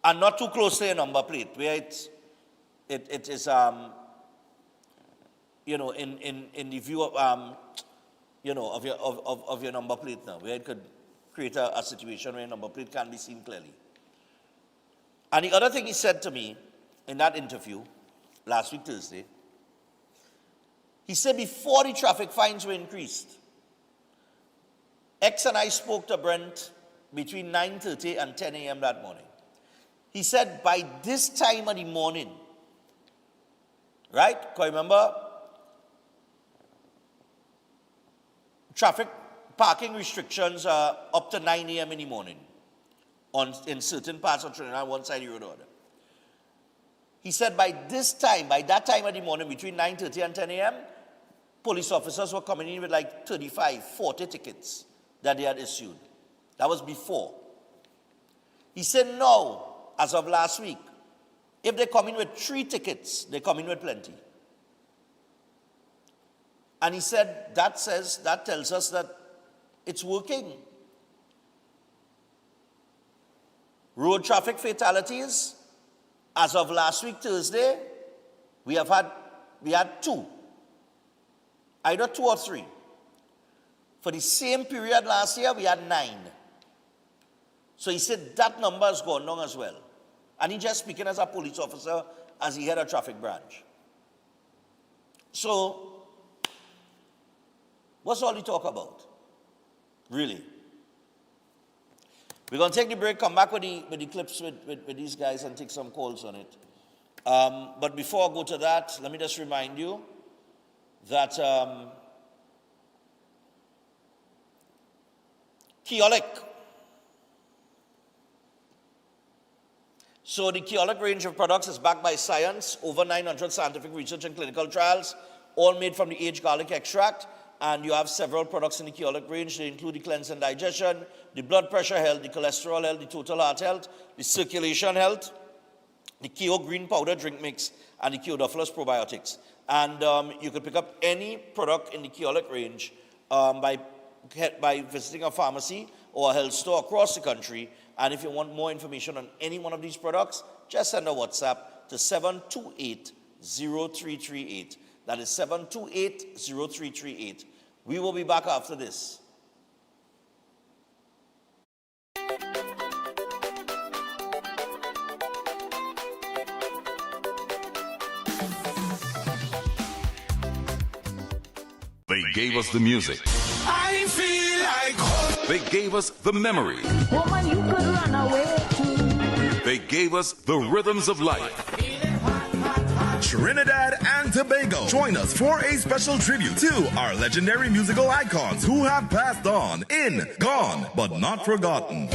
And not too close to your number plate, where it is, in the view of, of your number plate now, where it could create a situation where your number plate can't be seen clearly. And the other thing he said to me in that interview last week, Thursday, he said before the traffic fines were increased, X and I spoke to Brent between 9:30 and 10 a.m. that morning. He said by this time of the morning, right? Because remember, traffic parking restrictions are up to 9 a.m. in the morning in certain parts of Trinidad, one side of the road order. He said by that time of the morning, between 9:30 and 10 a.m., police officers were coming in with like 35, 40 tickets that they had issued. That was before. He said now, as of last week, if they come in with 3 tickets, they come in with plenty. And he said that tells us that it's working. Road traffic fatalities, as of last week, Thursday, we had 2. Either 2 or 3. For the same period last year, we had 9. So he said that number has gone down as well. And he's just speaking as a police officer as he head a traffic branch. So, what's all he talk about? Really? We're going to take the break, come back with the clips with these guys and take some calls on it. But before I go to that, let me just remind you that Keolek. So the Keolek range of products is backed by science, over 900 scientific research and clinical trials, all made from the aged garlic extract. And you have several products in the Keolek range. They include the cleanse and digestion, the blood pressure health, the cholesterol health, the total heart health, the circulation health, the Keo green powder drink mix, and the Keodophilus probiotics. And you can pick up any product in the Keolek range by visiting a pharmacy or a health store across the country. And if you want more information on any one of these products, just send a WhatsApp to 728-0338. That is 728-0338. We will be back after this. They gave us the music. I feel like home. They gave us the memory. Woman, you could run away too. They gave us the rhythms of life. Trinidad and Tobago. Join us for a special tribute to our legendary musical icons who have passed on in, gone, but not forgotten.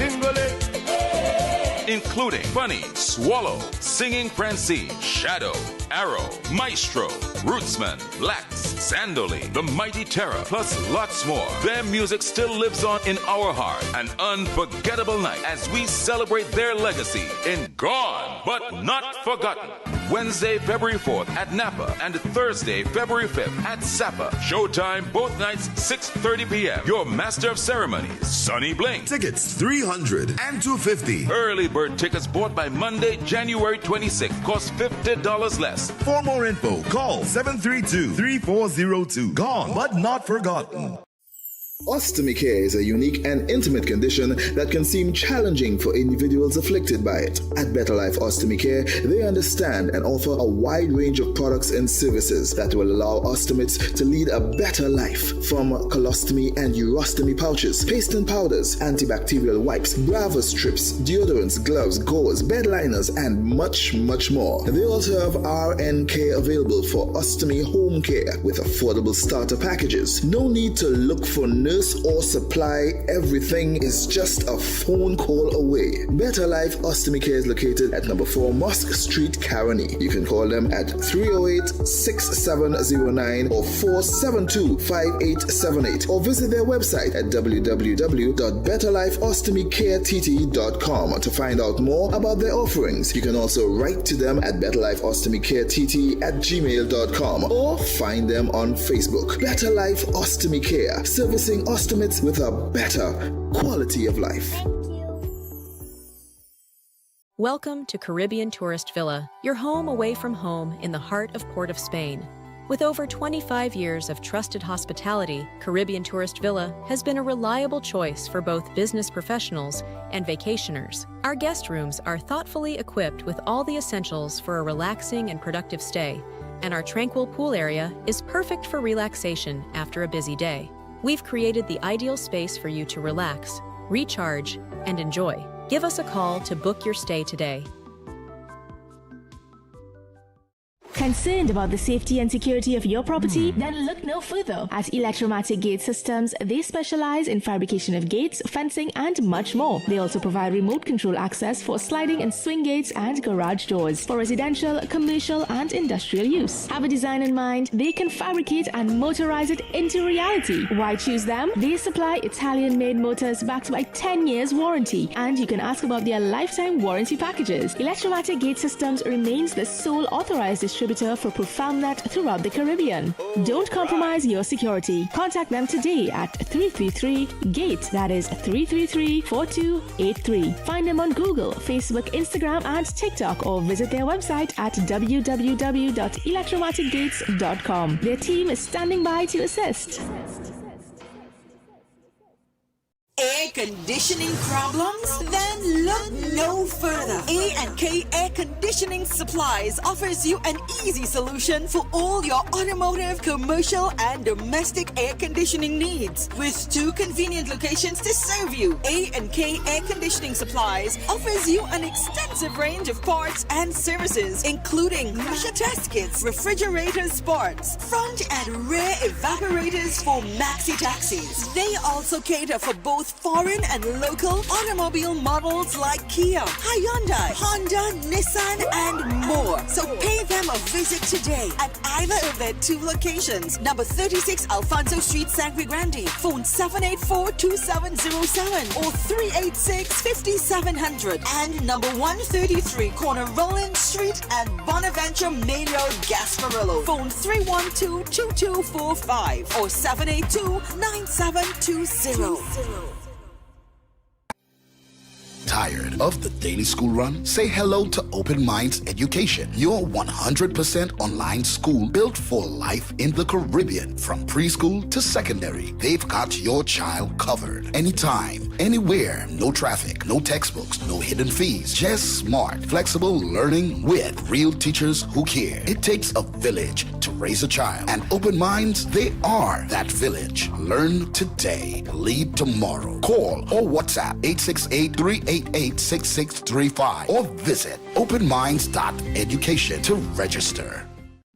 Including Bunny, Swallow, Singing Francine, Shadow, Arrow, Maestro, Rootsman, Lax, Sandoli, The Mighty Terror, plus lots more. Their music still lives on in our heart. An unforgettable night as we celebrate their legacy in Gone, but Not Forgotten. Wednesday, February 4th at Napa and Thursday, February 5th at Sapa. Showtime both nights, 6:30 p.m. Your master of ceremonies, Sonny Bling. Tickets $300 and $250. Early bird tickets bought by Monday, January 26th cost $50 less. For more info, call 732-3402. Gone, but not forgotten. Ostomy care is a unique and intimate condition that can seem challenging for individuals afflicted by it. At Better Life Ostomy Care, they understand and offer a wide range of products and services that will allow ostomates to lead a better life. From colostomy and urostomy pouches, paste and powders, antibacterial wipes, Brava strips, deodorants, gloves, gauze, bed liners, and much, much more. They also have RN care available for ostomy home care with affordable starter packages. No need to look for nurse or supply. Everything is just a phone call away. Better Life Ostomy Care is located at number 4 Mosque Street, Caroni. You can call them at 308-6709 or 472-5878 or visit their website at www.betterlifeostomycareTT.com to find out more about their offerings. You can also write to them at betterlifeostomycareTT@gmail.com or find them on Facebook. Better Life Ostomy Care, servicing ostomates with a better quality of life. Welcome to Caribbean Tourist Villa, your home away from home in the heart of Port of Spain. With over 25 years of trusted hospitality, Caribbean Tourist Villa has been a reliable choice for both business professionals and vacationers. Our guest rooms are thoughtfully equipped with all the essentials for a relaxing and productive stay, and our tranquil pool area is perfect for relaxation after a busy day. We've created the ideal space for you to relax, recharge, and enjoy. Give us a call to book your stay today. Concerned about the safety and security of your property? Then look no further. At Electromatic Gate Systems, they specialize in fabrication of gates, fencing, and much more. They also provide remote control access for sliding and swing gates and garage doors for residential, commercial, and industrial use. Have a design in mind? They can fabricate and motorize it into reality. Why choose them? They supply Italian-made motors backed by 10 years warranty, and you can ask about their lifetime warranty packages. Electromatic Gate Systems remains the sole authorized distributor for ProfoundNet throughout the Caribbean. Don't compromise your security. Contact them today at 333-GATE. That is 333-4283. Find them on Google, Facebook, Instagram, and TikTok, or visit their website at www.electromaticgates.com. Their team is standing by to assist. Hey, conditioning problems? Then look no further. A&K Air Conditioning Supplies offers you an easy solution for all your automotive, commercial, and domestic air conditioning needs. With 2 convenient locations to serve you, A&K Air Conditioning Supplies offers you an extensive range of parts and services, including pressure test kits, refrigerators parts, front and rear evaporators for maxi taxis. They also cater for both foreign and local automobile models like Kia, Hyundai, Honda, Nissan, and more. So pay them a visit today at either of their 2 locations. Number 36 Alfonso Street, Sangre Grande. Phone 784-2707 or 386-5700. And number 133 corner Roland Street and Bonaventure Main Road, Gasparillo. Phone 312-2245 or 782-9720. Tired of the daily school run? Say hello to Open Minds Education, your 100% online school built for life in the Caribbean. From preschool to secondary, they've got your child covered. Anytime, anywhere, no traffic, no textbooks, no hidden fees. Just smart, flexible learning with real teachers who care. It takes a village to raise a child, and Open Minds, they are that village. Learn today, lead tomorrow. Call or WhatsApp 868-388-6635 or visit openminds.education to register.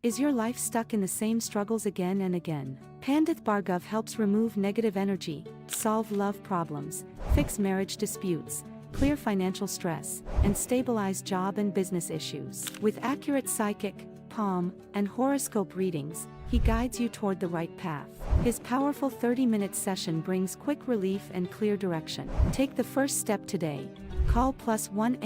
Is your life stuck in the same struggles again and again? Pandith Bhargav helps remove negative energy, solve love problems, fix marriage disputes, clear financial stress, and stabilize job and business issues. With accurate psychic, palm, and horoscope readings, he guides you toward the right path. His powerful 30-minute session brings quick relief and clear direction. Take the first step today. Call +1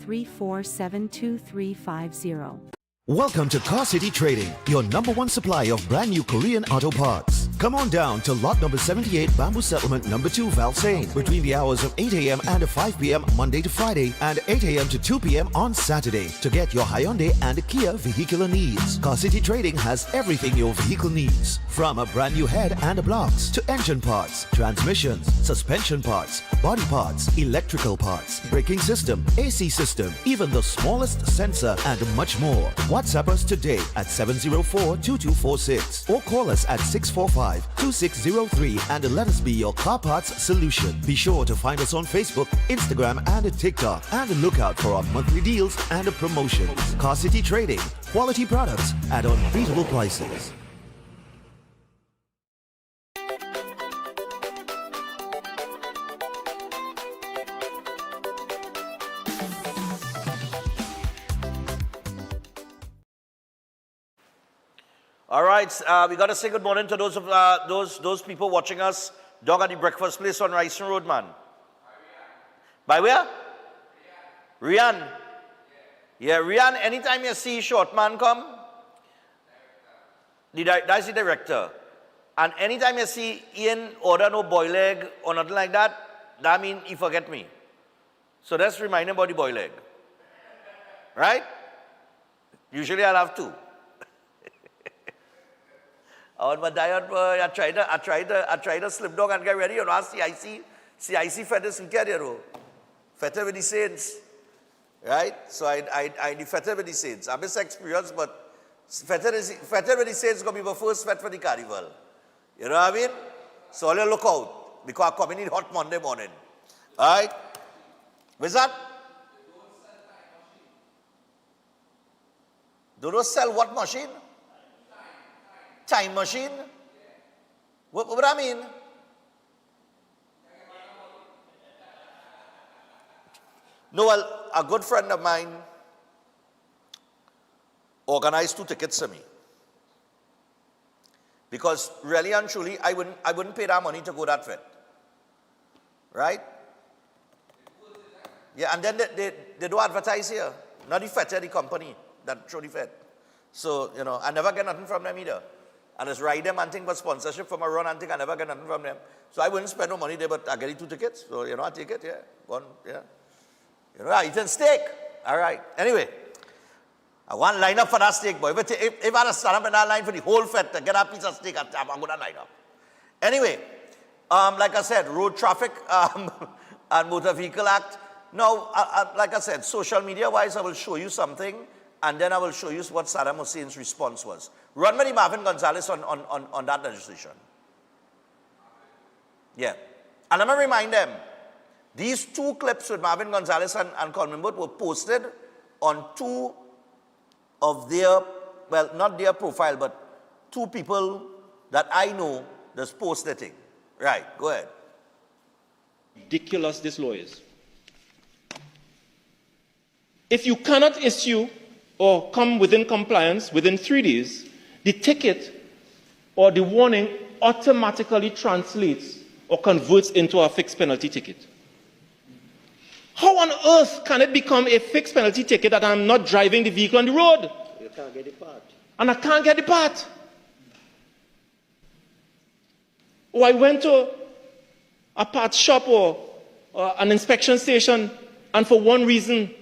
868-347-2350. Welcome to Car City Trading, your #1 supplier of brand new Korean auto parts. Come on down to lot number 78, Bamboo Settlement number 2, Valsain, between the hours of 8 a.m. and 5 p.m. Monday to Friday, and 8 a.m. to 2 p.m. on Saturday to get your Hyundai and Kia vehicular needs. Car City Trading has everything your vehicle needs, from a brand new head and blocks to engine parts, transmissions, suspension parts, body parts, electrical parts, braking system, AC system, even the smallest sensor, and much more. WhatsApp us today at 704-2246 or call us at 645-2603 and let us be your car parts solution. Be sure to find us on Facebook, Instagram, and TikTok, and look out for our monthly deals and promotions. Car City Trading, quality products at unbeatable prices. All right, we got to say good morning to those of those people watching us down at the breakfast place on Rice Road, man. By where? Rian. Yeah, Rian. Anytime you see short man come, that's the director. And anytime you see Ian order no boil egg or nothing like that, that means he forget me. So let's remind him about the boil egg, right? Usually I'll have 2. On my diet, I tried to slip down and get ready. You know, CIC fetters in carrier. Fetter with the Saints. Right? So I the fetter with the Saints. I'm just experienced, but fetter with the Saints is going to be my first fet for the carnival. You know what I mean? So I'll look out, because I'm coming in hot Monday morning. All right? What's that? Do those sell what machine? Time machine? What I mean? No, well, a good friend of mine organized 2 tickets for me. Because really and truly, I wouldn't pay that money to go that fit. Right? Yeah, and then they do advertise here. Not the Fete, the company that throw the Fete. So, you know, I never get nothing from them either. And it's ride them and think for sponsorship from a run and think I never get nothing from them. So I wouldn't spend no money there, but I get 2 tickets. So, you know, I take it, yeah. One, yeah. You know, I eat steak. All right. Anyway, I want to line up for that steak, boy. If I had to stand up in that line for the whole Fete to get a piece of steak, I'm going to line up. Anyway, Like I said, Road Traffic and Motor Vehicle Act. Now, like I said, social media-wise, I will show you something, and then I will show you what Saddam Hussein's response was. Run me Marvin Gonzalez on that legislation. Yeah. And let me remind them, these two clips with Marvin Gonzalez and Colin Booth were posted on two of their, well, not their profile, but two people that I know that's posted it. Right, go ahead. Ridiculous this law is. If you cannot issue or come within compliance within 3 days, the ticket or the warning automatically translates or converts into a fixed penalty ticket. How on earth can it become a fixed penalty ticket that I'm not driving the vehicle on the road? You can't get the part. And I can't get the part. Or I went to a parts shop or an inspection station, and for one reason,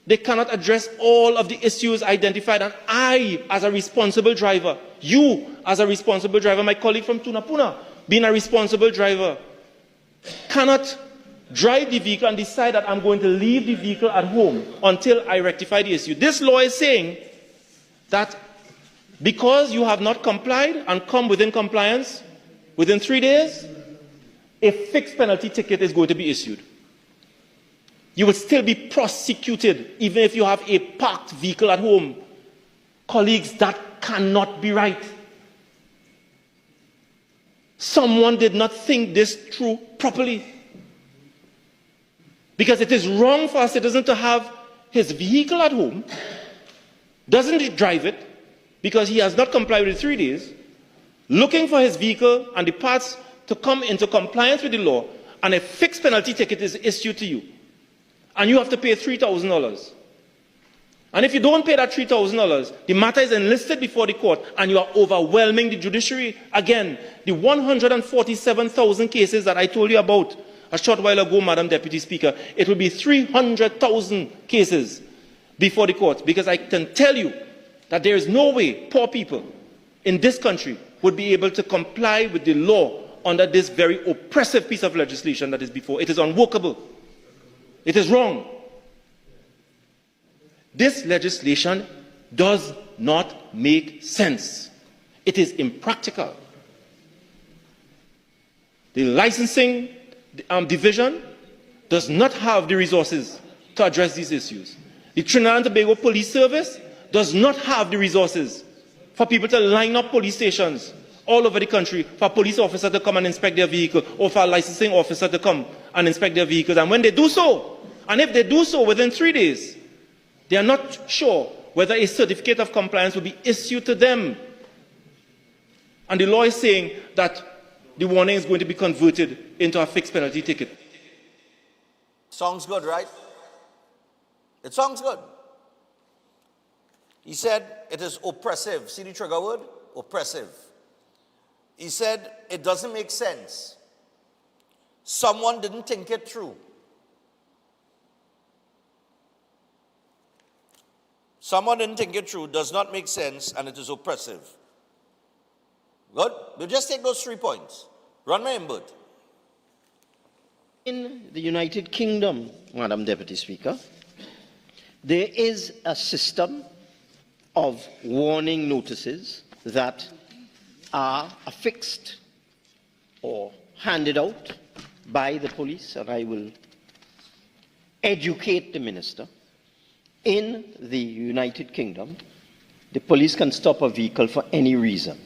they cannot address all of the issues identified. And I, as a responsible driver, you, as a responsible driver, my colleague from Tunapuna, being a responsible driver, cannot drive the vehicle and decide that I'm going to leave the vehicle at home until I rectify the issue. This law is saying that because you have not complied and come within compliance within 3 days, a fixed penalty ticket is going to be issued. You will still be prosecuted even if you have a parked vehicle at home. Colleagues, that cannot be right. Someone did not think this through properly. Because it is wrong for a citizen to have his vehicle at home, doesn't drive it because he has not complied with 3 days, looking for his vehicle and the parts to come into compliance with the law, and a fixed penalty ticket is issued to you. And you have to pay $3,000. And if you don't pay that $3,000, the matter is enlisted before the court and you are overwhelming the judiciary. Again, the 147,000 cases that I told you about a short while ago, Madam Deputy Speaker, it will be 300,000 cases before the court, because I can tell you that there is no way poor people in this country would be able to comply with the law under this very oppressive piece of legislation that is before. It is unworkable. It is wrong. This legislation does not make sense. It is impractical. The licensing division does not have the resources to address these issues. The Trinidad and Tobago Police Service does not have the resources for people to line up police stations all over the country for a police officer to come and inspect their vehicle, or for a licensing officer to come and inspect their vehicles. And when they do so, and if they do so within 3 days, they are not sure whether a certificate of compliance will be issued to them. And the law is saying that the warning is going to be converted into a fixed penalty ticket. Sounds good, right? It sounds good. He said it is oppressive. See the trigger word? Oppressive. He said it doesn't make sense. Someone didn't think it through. Someone didn't think it through, does not make sense, and it is oppressive. Good? We'll just take those 3 points. Run my input. In the United Kingdom, Madam Deputy Speaker, there is a system of warning notices that are affixed or handed out by the police, and I will educate the Minister. In the United Kingdom, the police can stop a vehicle for any reason.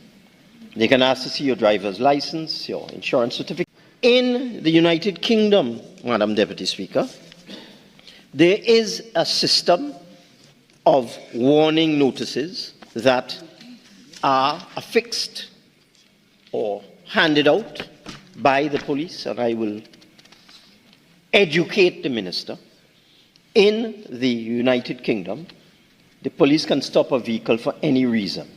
They can ask to see your driver's license, your insurance certificate. In the United Kingdom, Madam Deputy Speaker, there is a system of warning notices that are affixed or handed out by the police, and I will educate the Minister. In the United Kingdom, the police can stop a vehicle for any reason.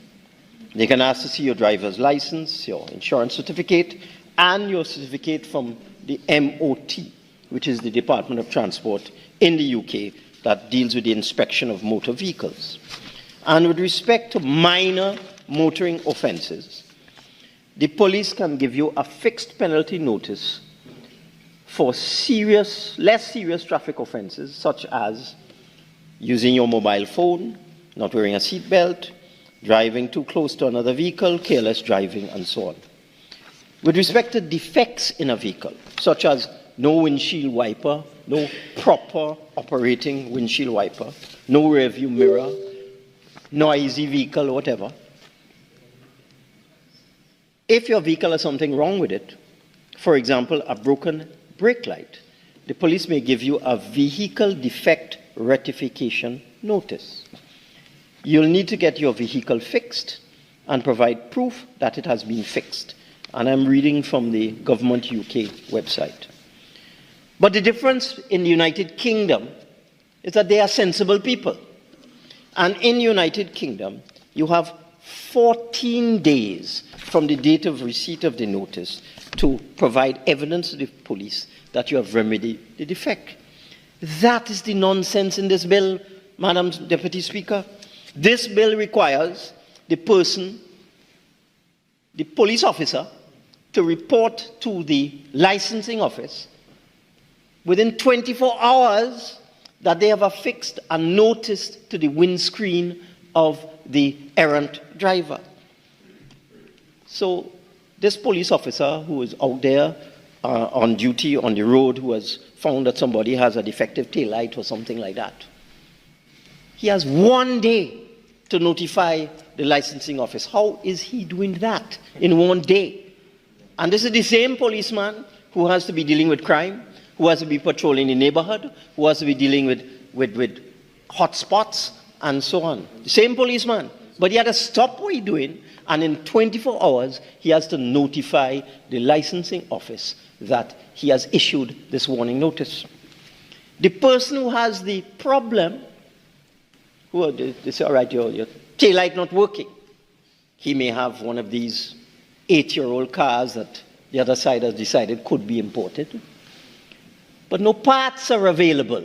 They can ask to see your driver's license, your insurance certificate, and your certificate from the MOT, which is the Department of Transport in the UK that deals with the inspection of motor vehicles. And with respect to minor motoring offences, the police can give you a fixed penalty notice for less serious traffic offenses, such as using your mobile phone, not wearing a seatbelt, driving too close to another vehicle, careless driving, and so on. With respect to defects in a vehicle, such as no windshield wiper, no proper operating windshield wiper, no rear view mirror, noisy vehicle, whatever, if your vehicle has something wrong with it, for example, a broken brake light, the police may give you a vehicle defect rectification notice. You'll need to get your vehicle fixed and provide proof that it has been fixed. And I'm reading from the Government UK website. But the difference in the United Kingdom is that they are sensible people. And in the United Kingdom, you have 14 days from the date of receipt of the notice to provide evidence to the police that you have remedied the defect. That is the nonsense in this bill, Madam Deputy Speaker. This bill requires the person, the police officer, to report to the licensing office within 24 hours that they have affixed a notice to the windscreen of the errant driver. So this police officer who is out there on duty on the road, who has found that somebody has a defective taillight or something like that, he has 1 day to notify the licensing office. How is he doing that in 1 day? And this is the same policeman who has to be dealing with crime, who has to be patrolling the neighborhood, who has to be dealing with hot spots and so on. The same policeman. But he had to stop what he's doing, and in 24 hours, he has to notify the licensing office that he has issued this warning notice. The person who has the problem, they say, all right, your taillight not working. He may have one of these 8-year-old cars that the other side has decided could be imported, but no parts are available.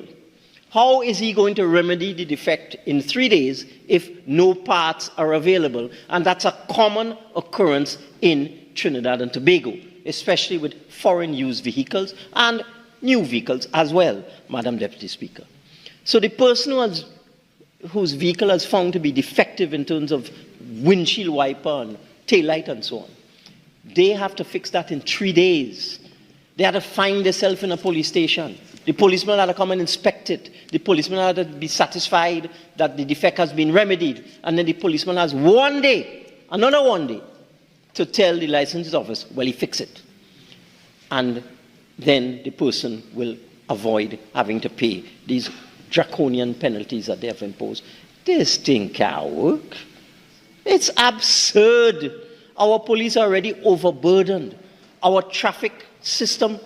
How is he going to remedy the defect in 3 days if no parts are available? And that's a common occurrence in Trinidad and Tobago, especially with foreign used vehicles and new vehicles as well, Madam Deputy Speaker. So the person whose vehicle has found to be defective in terms of windshield wiper and taillight and so on, they have to fix that in 3 days. They had to find themselves in a police station. The policeman had to come and inspect it. The policeman had to be satisfied that the defect has been remedied. And then the policeman has 1 day, another 1 day, to tell the licensing office, well, he fixed it. And then the person will avoid having to pay these draconian penalties that they have imposed. This thing can't work. It's absurd. Our police are already overburdened. Our traffic system,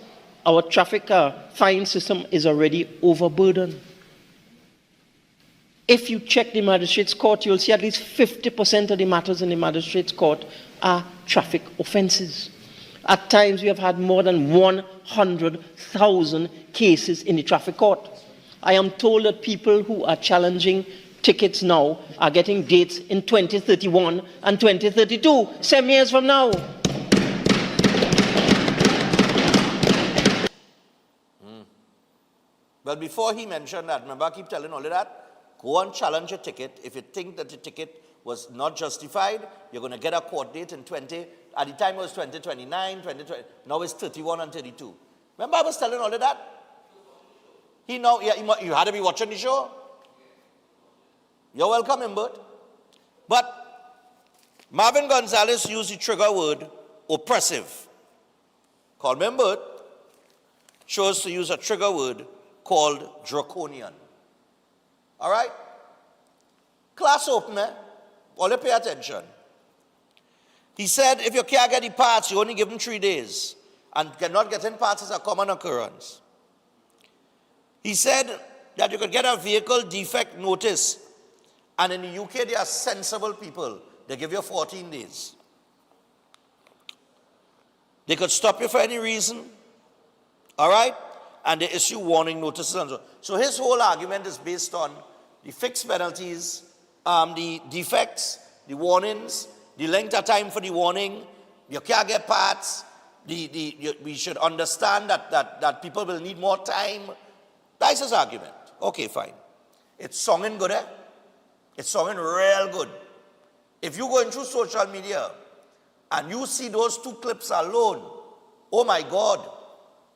our traffic fine system is already overburdened. If you check the magistrate's court, you'll see at least 50% of the matters in the magistrate's court are traffic offenses. At times, we have had more than 100,000 cases in the traffic court. I am told that people who are challenging tickets now are getting dates in 2031 and 2032, 7 years from now. Well, before he mentioned that, remember I keep telling all of that, go and challenge a ticket. If you think that the ticket was not justified, you're going to get a court date in at the time it was 2029, 2020, now it's 31 and 32. Remember I was telling all of that? You had to be watching the show. You're welcome, Imbert. But Marvin Gonzalez used the trigger word oppressive. Called me Imbert, chose to use a trigger word called draconian. All right? Class open, eh? All you pay attention. He said if you can't get the parts, you only give them 3 days. And not getting parts is a common occurrence. He said that you could get a vehicle defect notice. And in the UK, they are sensible people. They give you 14 days. They could stop you for any reason. All right? And they issue warning notices and so on. So his whole argument is based on the fixed penalties, the defects, the warnings, the length of time for the warning, You can't get parts. We should understand that people will need more time. That's his argument. Okay, fine. It's sounding good, eh? It's sounding real good. If you're going through social media and you see those 2 clips alone, oh my God,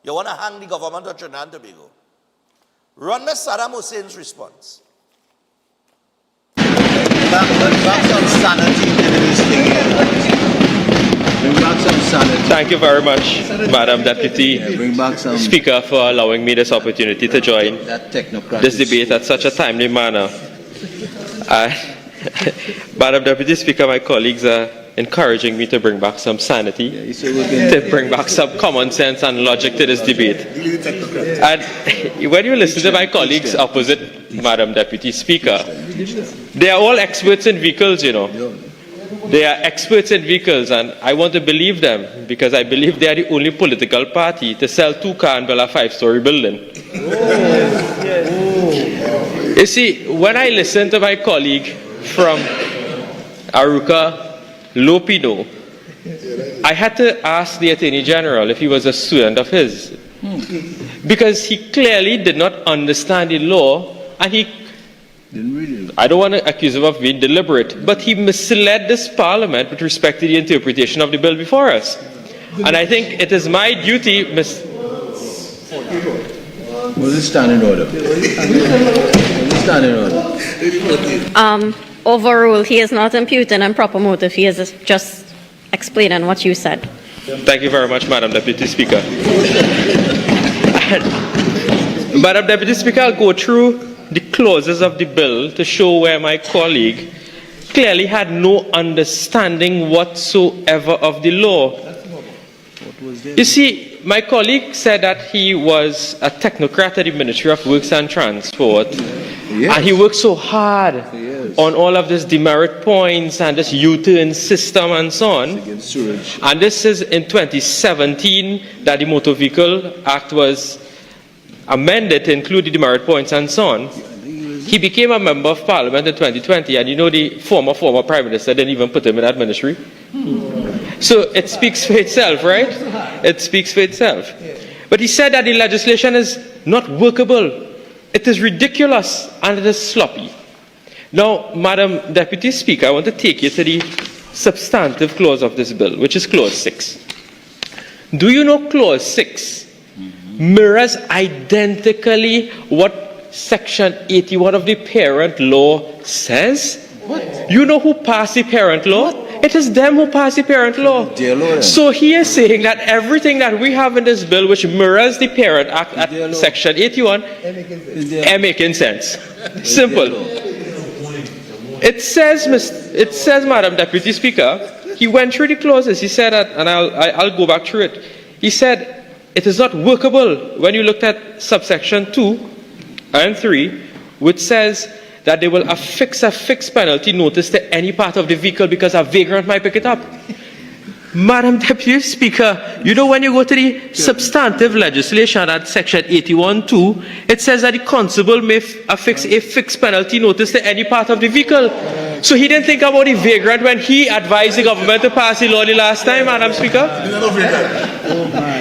you want to hang the government of Trinidad and Tobago. Run me Saddam Hussein's response. Thank you very much, Madam Deputy Speaker, for allowing me this opportunity to join this debate at such a timely manner. Madam Deputy Speaker, my colleagues are encouraging me to bring back some sanity, to bring back some common sense and logic to this debate. And when you listen to my colleagues opposite Madam Deputy Speaker, they are all experts in vehicles, you know. They are experts in vehicles, and I want to believe them because I believe they are the only political party to sell 2 cars and build a 5-story building. You see, when I listen to my colleague from Aruka, Lopino, I had to ask the Attorney General if he was a student of his, because he clearly did not understand the law, and I don't want to accuse him of being deliberate, but he misled this Parliament with respect to the interpretation of the bill before us. And I think it is my duty, Will it stand in order? Will it stand in order? Overrule. He is not imputing improper motive. He is just explaining what you said. Thank you very much, Madam Deputy Speaker. Madam Deputy Speaker, I'll go through the clauses of the bill to show where my colleague clearly had no understanding whatsoever of the law. You see, my colleague said that he was a technocrat at the Ministry of Works and Transport, and he worked so hard on all of this demerit points and this U-turn system and so on. And this is in 2017 that the Motor Vehicle Act was amended to include the demerit points and so on. He became a member of Parliament in 2020, and you know the former Prime Minister didn't even put him in that ministry. So it speaks for itself, right? It speaks for itself. But he said that the legislation is not workable. It is ridiculous and it is sloppy. Now, Madam Deputy Speaker, I want to take you to the substantive clause of this bill, which is Clause 6. Do you know Clause 6 mirrors identically what Section 81 of the Parent Law says? What? You know who passed the Parent Law? What? It is them who passed the Parent Law. So he is saying that everything that we have in this bill, which mirrors the Parent Act at Section 81, ain't making sense. Simple. It says, Madam Deputy Speaker, he went through the clauses. He said that, and I'll go back through it. He said it is not workable when you looked at subsection 2 and 3, which says that they will affix a fixed penalty notice to any part of the vehicle because a vagrant might pick it up. Madam Deputy Speaker, you know when you go to the substantive legislation at Section 81(2), it says that the constable may affix a fixed penalty notice to any part of the vehicle. So he didn't think about the vagrant when he advised the government to pass the law the last time, Madam Speaker.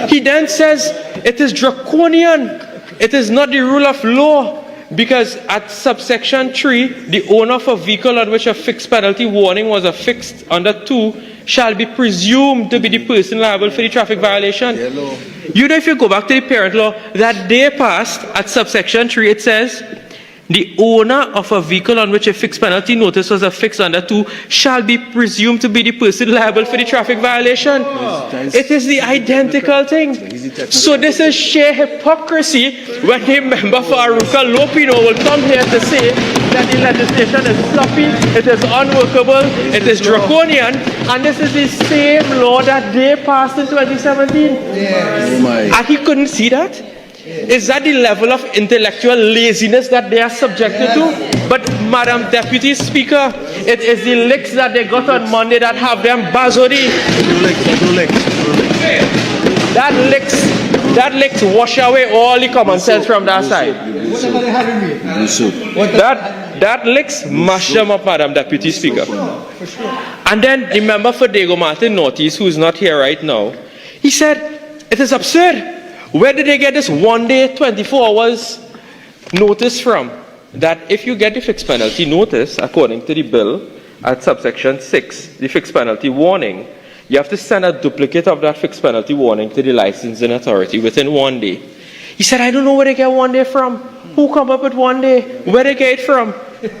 He then says it is draconian. It is not the rule of law. Because at subsection 3, the owner of a vehicle on which a fixed penalty warning was affixed under 2 shall be presumed to be the person liable for the traffic violation. You know, if you go back to the Parent Law that they passed at subsection 3, it says, the owner of a vehicle on which a fixed penalty notice was affixed under 2 shall be presumed to be the person liable for the traffic violation. It is the identical thing. So this is sheer hypocrisy when a member for Aruka Lopino will come here to say that the legislation is sloppy, it is unworkable, it is draconian, and this is the same law that they passed in 2017. And he couldn't see that? Is that the level of intellectual laziness that they are subjected to? But Madam Deputy Speaker, it is the licks that they got on Monday that have them buzzody. That licks wash away all the common sense from that side. That licks mash them up, Madam Deputy Speaker. And then the member for Diego Martin Northeast, who is not here right now, he said, it is absurd. Where did they get this 1 day, 24 hours notice from? That if you get the fixed penalty notice, according to the bill, at subsection 6, the fixed penalty warning, you have to send a duplicate of that fixed penalty warning to the licensing authority within 1 day. He said, I don't know where they get 1 day from. Who come up with 1 day? Where they get it from?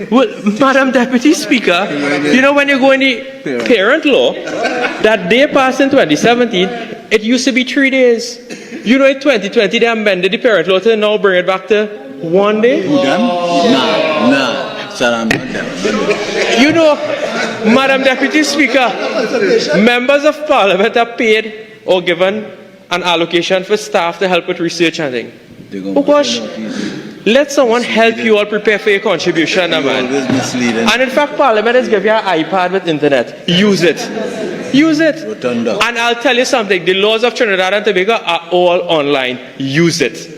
Well, Madam Deputy Speaker, you know when you go in the parent law, that they passed in 2017, it used to be 3 days. You know in 2020 they amended the parent law to now bring it back to 1 day? Nah. Sir, I'm not them. You know, Madam Deputy Speaker, members of Parliament are paid or given an allocation for staff to help with research and things. Oh gosh, let someone help you all prepare for your contribution, man. And in fact, Parliament has given you an iPad with internet. Use it. Use it. And I'll tell you something, the laws of Trinidad and Tobago are all online. Use it.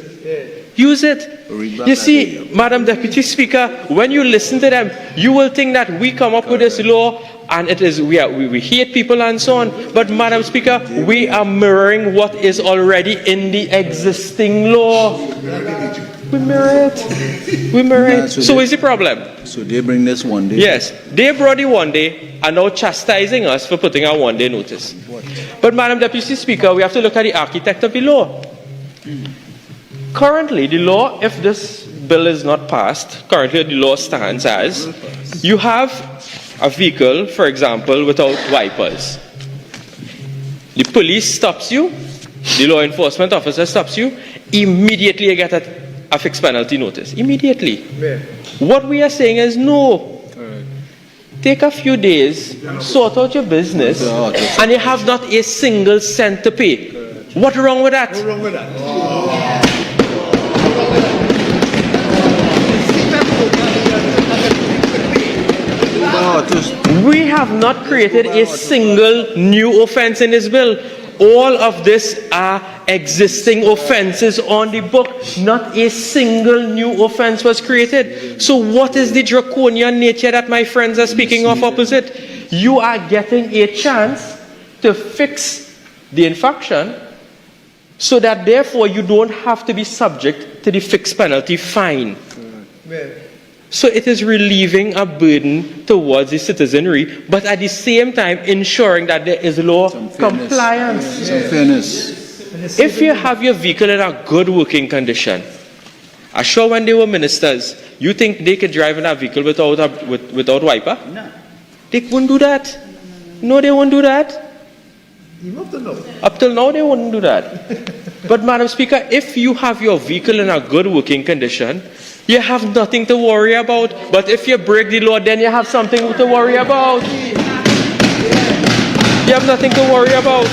Use it. You see, Madam Deputy Speaker, when you listen to them, you will think that we come up with this law and it is we hate people and so on. But Madam Speaker, we are mirroring what is already in the existing law. We mirror it. We mirror it. So what's the problem? So they bring this 1 day? Yes, they brought the 1 day and now chastising us for putting a 1 day notice. But Madam Deputy Speaker, we have to look at the architect of the law. Currently, the law, if this bill is not passed, currently the law stands as, you have a vehicle, for example, without wipers. The police stops you, the law enforcement officer stops you, immediately you get a fixed penalty notice. Immediately. Yeah. What we are saying is no. Take a few days, sort out your business, and you have not a single cent to pay. What's wrong with that? What's wrong with that? We have not created a single new offense in this bill. All of this are existing offenses on the book. Not a single new offense was created. So what is the draconian nature that my friends are speaking of opposite? You are getting a chance to fix the infraction so that therefore you don't have to be subject to the fixed penalty fine. So it is relieving a burden towards the citizenry, but at the same time ensuring that there is law compliance. Some fairness. If you have your vehicle in a good working condition, I'm sure when they were ministers, you think they could drive in a vehicle without wiper? No. They wouldn't do that. No, they won't do that. Up till now, they wouldn't do that. But Madam Speaker, if you have your vehicle in a good working condition, you have nothing to worry about. But if you break the law, then you have something to worry about. You have nothing to worry about.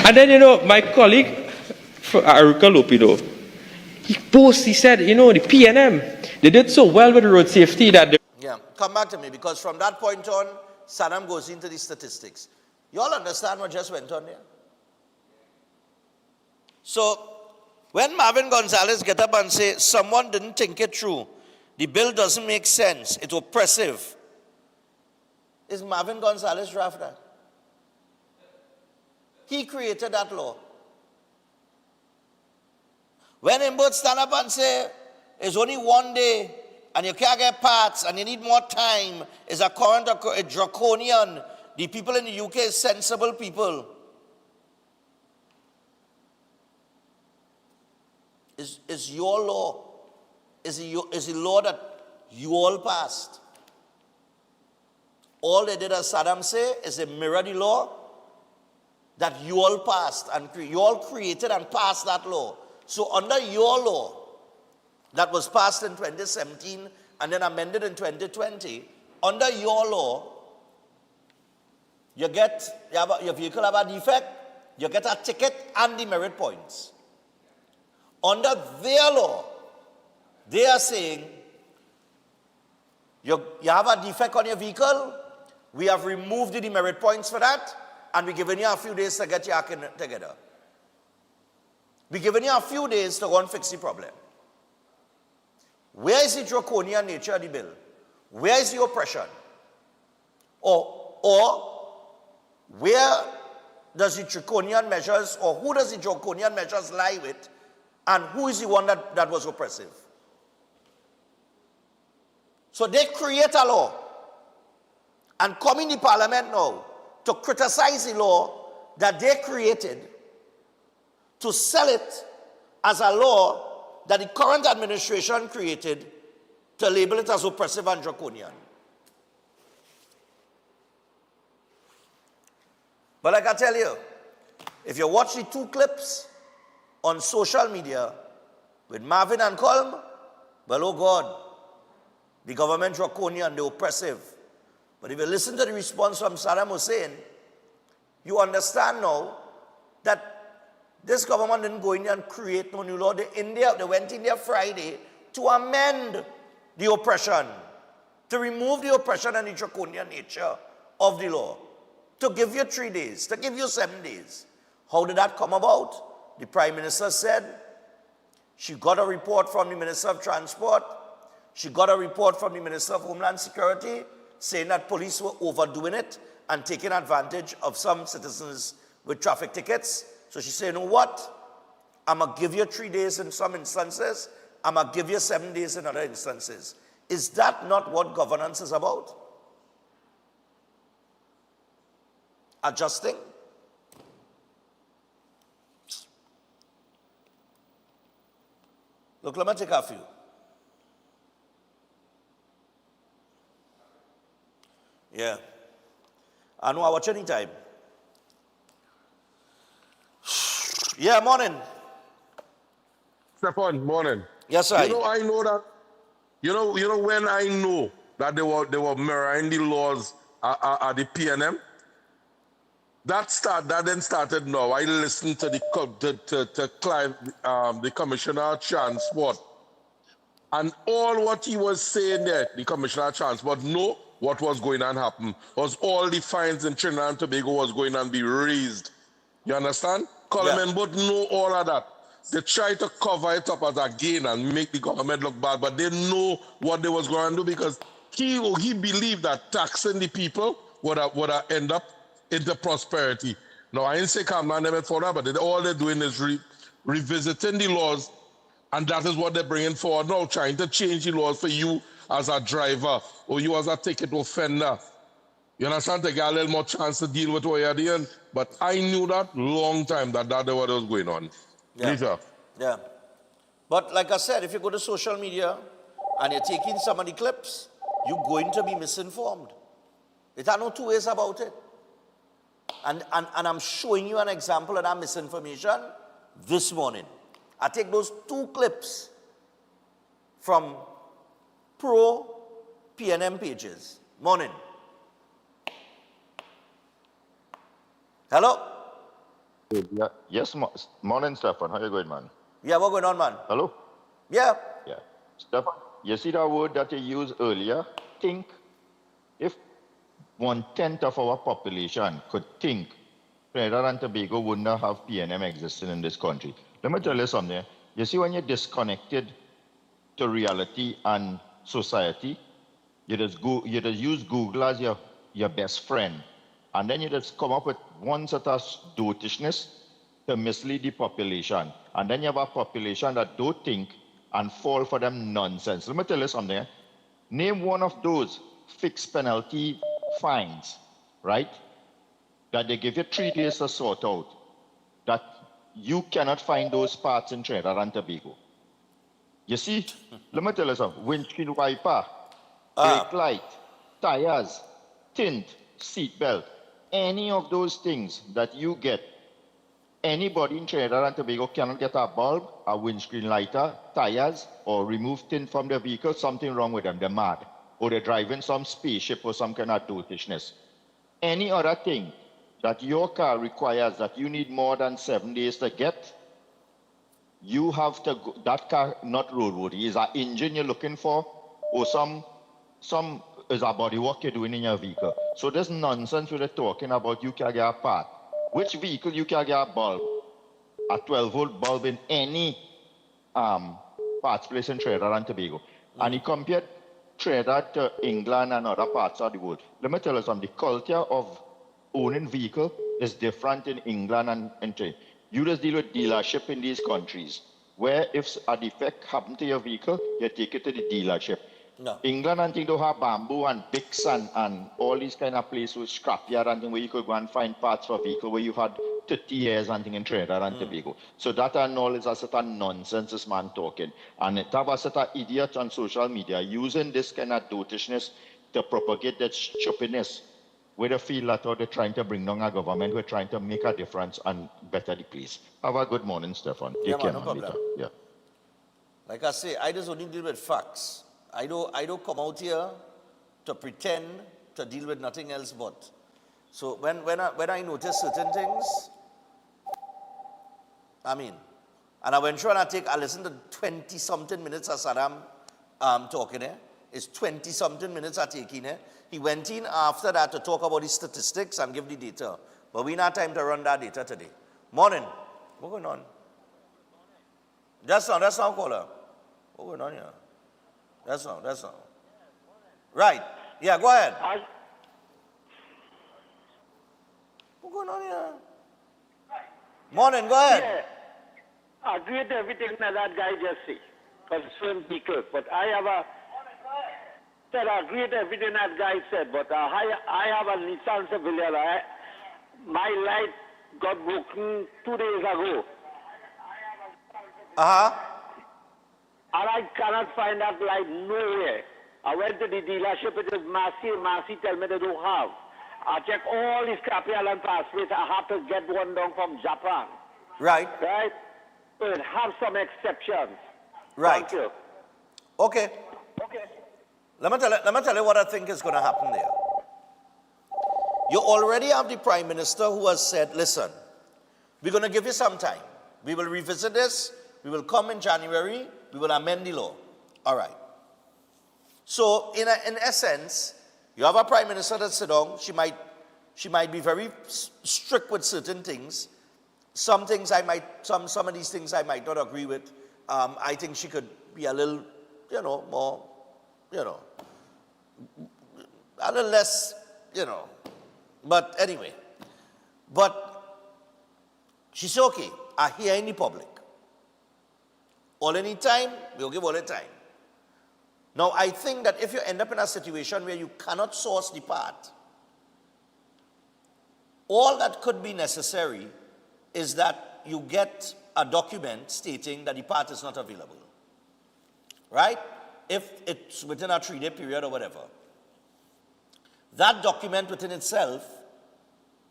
And then, you know, my colleague, Erica Lopido, he said, you know, the PNM, they did so well with road safety that... Yeah, come back to me, because from that point on, Saddam goes into the statistics. You all understand what just went on there? So, when Marvin Gonzalez get up and say, someone didn't think it through, the bill doesn't make sense, it's oppressive, is Marvin Gonzalez draft that? He created that law. When him both stand up and say, it's only 1 day, and you can't get parts, and you need more time, is a current, a draconian. The people in the UK is sensible people. Is your law, is the law that you all passed. All they did, as Saddam say, is they mirror the law that you all passed, and you all created and passed that law. So under your law, that was passed in 2017 and then amended in 2020, under your law, your vehicle have a defect, you get a ticket and the merit points. Under their law, they are saying, you have a defect on your vehicle, we have removed the demerit points for that, and we're giving you a few days to get your act together. We're giving you a few days to go and fix the problem. Where is the draconian nature of the bill? Where is the oppression? Or where does the draconian measures, or who does the draconian measures lie with, and who is the one that was oppressive? So they create a law and come in the parliament now to criticize the law that they created, to sell it as a law that the current administration created, to label it as oppressive and draconian. But like I tell you, if you watch the 2 clips on social media with Marvin and Colm, well, oh God, the government draconian, the oppressive. But if you listen to the response from Saddam Hussein, you understand now that this government didn't go in there and create no new law. They went in there Friday to amend the oppression, to remove the oppression and the draconian nature of the law, to give you 3 days, to give you 7 days. How did that come about? The Prime Minister said she got a report from the Minister of Transport, she got a report from the Minister of Homeland Security saying that police were overdoing it and taking advantage of some citizens with traffic tickets. So she said, you know what? I'm going to give you 3 days in some instances. I'm going to give you 7 days in other instances. Is that not what governance is about? Adjusting? Look, let me take a few. Yeah. I know I watch any time. Yeah, morning. Stefan, morning. Yes, sir. You know, I know that. You know when I know that they were mirroring the laws at the PNM. That then started now. I listened to the Commissioner of Transport, and all what he was saying there, the Commissioner of Transport know what was going on happen was all the fines in Trinidad and Tobago was going on be raised. You understand? Coleman both know all of that. They try to cover it up as a gain and make the government look bad, but they know what they was going to do because he believed that taxing the people would end up into prosperity. Now, I didn't say Kamlan them for that, but all they're doing is revisiting the laws, and that is what they're bringing forward now, trying to change the laws for you as a driver or you as a ticket offender. You understand? To get a little more chance to deal with what you're doing. But I knew that long time that was what was going on. Yeah. Lisa. Yeah. But like I said, if you go to social media and you're taking some of the clips, you're going to be misinformed. There are no 2 ways about it. And I'm showing you an example of that misinformation this morning. I take those 2 clips from pro-PNM pages. Morning. Hello? Yeah. Yes, morning, Stefan. How you going, man? Yeah, what's going on, man? Hello? Yeah. Yeah. Stefan, you see that word that you used earlier? Think. If 1/10 of our population could think, Trinidad and Tobago wouldn't have PNM existing in this country. Let me tell you something. You see, when you're disconnected to reality and society, you just use Google as your best friend. And then you just come up with one sort of dotishness to mislead the population. And then you have a population that don't think and fall for them nonsense. Let me tell you something. Name one of those fixed penalty fines, right? That they give you 3 days to sort out. That you cannot find those parts in Trinidad and Tobago. You see, let me tell you something. Windscreen wiper, brake light, tires, tint, seat belt, any of those things that you get, anybody in Trinidad and Tobago cannot get a bulb, a windscreen lighter, tires, or remove tint from their vehicle, something wrong with them, they're mad. Or they're driving some spaceship or some kind of dotishness. Any other thing that your car requires that you need more than 7 days to get, you have to go, that car not roadworthy. Is an engine you're looking for, or some is a bodywork you're doing in your vehicle. So this nonsense we're talking about, you can get a part. Which vehicle you can get a bulb? A 12-volt bulb in any parts place in Trinidad and Tobago. And he compared Trinidad to England and other parts of the world. Let me tell you something, the culture of owning vehicle is different in England and in Trinidad. You just deal with dealership in these countries, where if a defect happen to your vehicle, you take it to the dealership. No. England and things don't have bamboo and picks and all these kind of places with scrapyard and thing where you could go and find parts for vehicle where you've had 30 years and thing in Trinidad and Tobago. So that and all is a sort of nonsense this man talking. And it have a sort of idiot on social media using this kind of dotishness to propagate that stupidness where they feel that they're trying to bring down our government, we're trying to make a difference and better the place. Have a good morning, Stefan. Take care, no man, problem. later. Yeah. Like I say, I just only deal with facts. I don't come out here to pretend to deal with nothing else but. So when I notice certain things, I mean, and I went through and I listened to 20-something minutes of Saddam talking there. It's 20-something minutes I taking there. He went in after that to talk about the statistics and give the data. But we don't have time to run that data today. Morning. What's going on? That's not caller. What's going on here? That's not. Right. Yeah, go ahead. What's going on here? Morning, go ahead. Yeah. I agree with everything that guy just said concerning people, but I agree with everything that guy said, but I have a Nissan Civilian. My light got broken 2 days ago. And I cannot find that light nowhere. I went to the dealership, it is Massey tell me they don't have. I check all the scrappy island passports, I have to get one down from Japan. Right. Right? So it have some exceptions. Right. Thank you. Okay. Let me tell you what I think is going to happen there. You already have the Prime Minister who has said, listen, we're going to give you some time. We will revisit this. We will come in January. We will amend the law. All right. So, in essence, you have a Prime Minister that sit down. She might be very strict with certain things. Some things some of these things I might not agree with. I think she could be a little, more, a little less, But anyway, she said, okay, I hear in the public. All any time, we'll give all the time. Now, I think that if you end up in a situation where you cannot source the part, all that could be necessary is that you get a document stating that the part is not available. Right? If it's within a 3-day period or whatever. That document within itself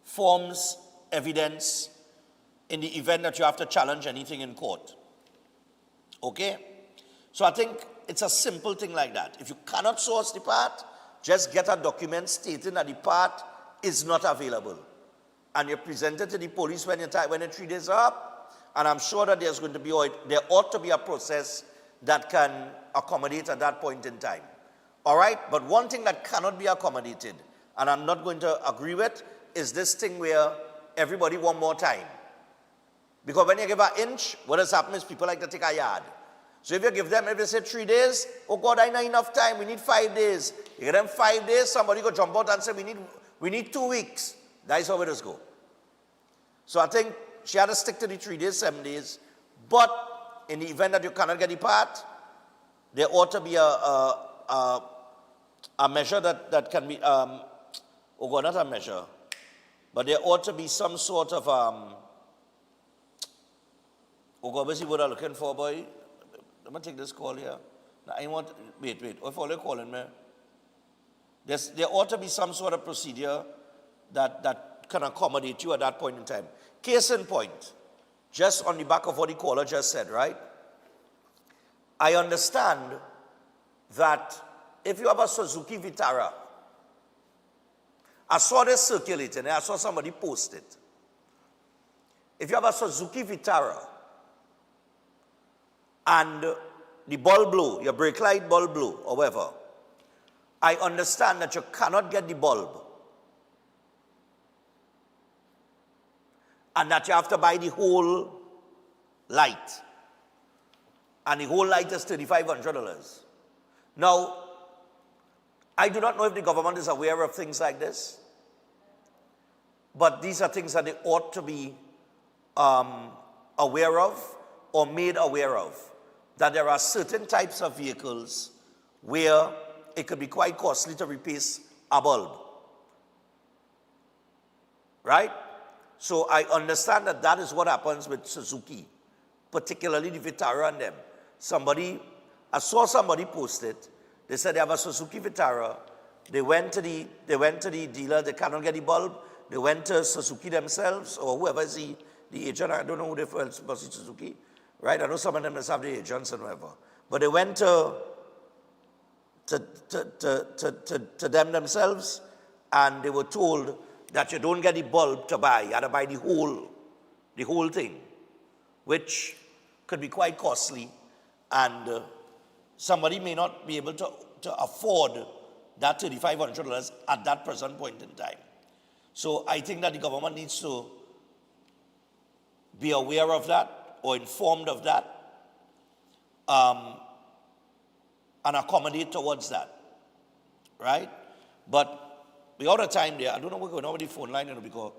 forms evidence in the event that you have to challenge anything in court. Okay? So I think it's a simple thing like that. If you cannot source the part, just get a document stating that the part is not available. And you present it to the police when the 3 days are up, and I'm sure that there ought to be a process that can accommodate at that point in time. All right? But one thing that cannot be accommodated, and I'm not going to agree with, is this thing where everybody want more time. Because when you give an inch, what has happened is people like to take a yard. So if they say 3 days, oh God, I know enough time, we need 5 days. You give them 5 days, somebody go jump out and say, we need 2 weeks. That is how it does go. So I think she had to stick to the 3 days, 7 days. But in the event that you cannot get the part, there ought to be a measure that can be, oh God, not a measure, but there ought to be some sort of, oh God, what's the word I'm looking for, boy? Let me take this call here. Wait, if all you're calling me, there ought to be some sort of procedure that can accommodate you at that point in time. Case in point, just on the back of what the caller just said, right? I understand that if you have a Suzuki Vitara, I saw this circulating, and I saw somebody post it. If you have a Suzuki Vitara, and the bulb blow, your brake light bulb blow, or whatever, I understand that you cannot get the bulb. And that you have to buy the whole light. and the whole light is $3,500. Now, I do not know if the government is aware of things like this, but these are things that they ought to be aware of or made aware of, that there are certain types of vehicles where it could be quite costly to replace a bulb, right? So I understand that that is what happens with Suzuki, particularly the Vitara and them. I saw somebody post it. They said they have a Suzuki Vitara. They went to the dealer. They cannot get the bulb. They went to Suzuki themselves, or whoever is the agent. I don't know who else must be Suzuki, right? I know some of them must have the agents and whatever. But they went to them themselves, and they were told that you don't get the bulb to buy. You have to buy the whole thing, which could be quite costly, and somebody may not be able to afford that $3,500 at that present point in time. So I think that the government needs to be aware of that or informed of that, and accommodate towards that, right? But the other time there, I don't know what's going on with the phone line, because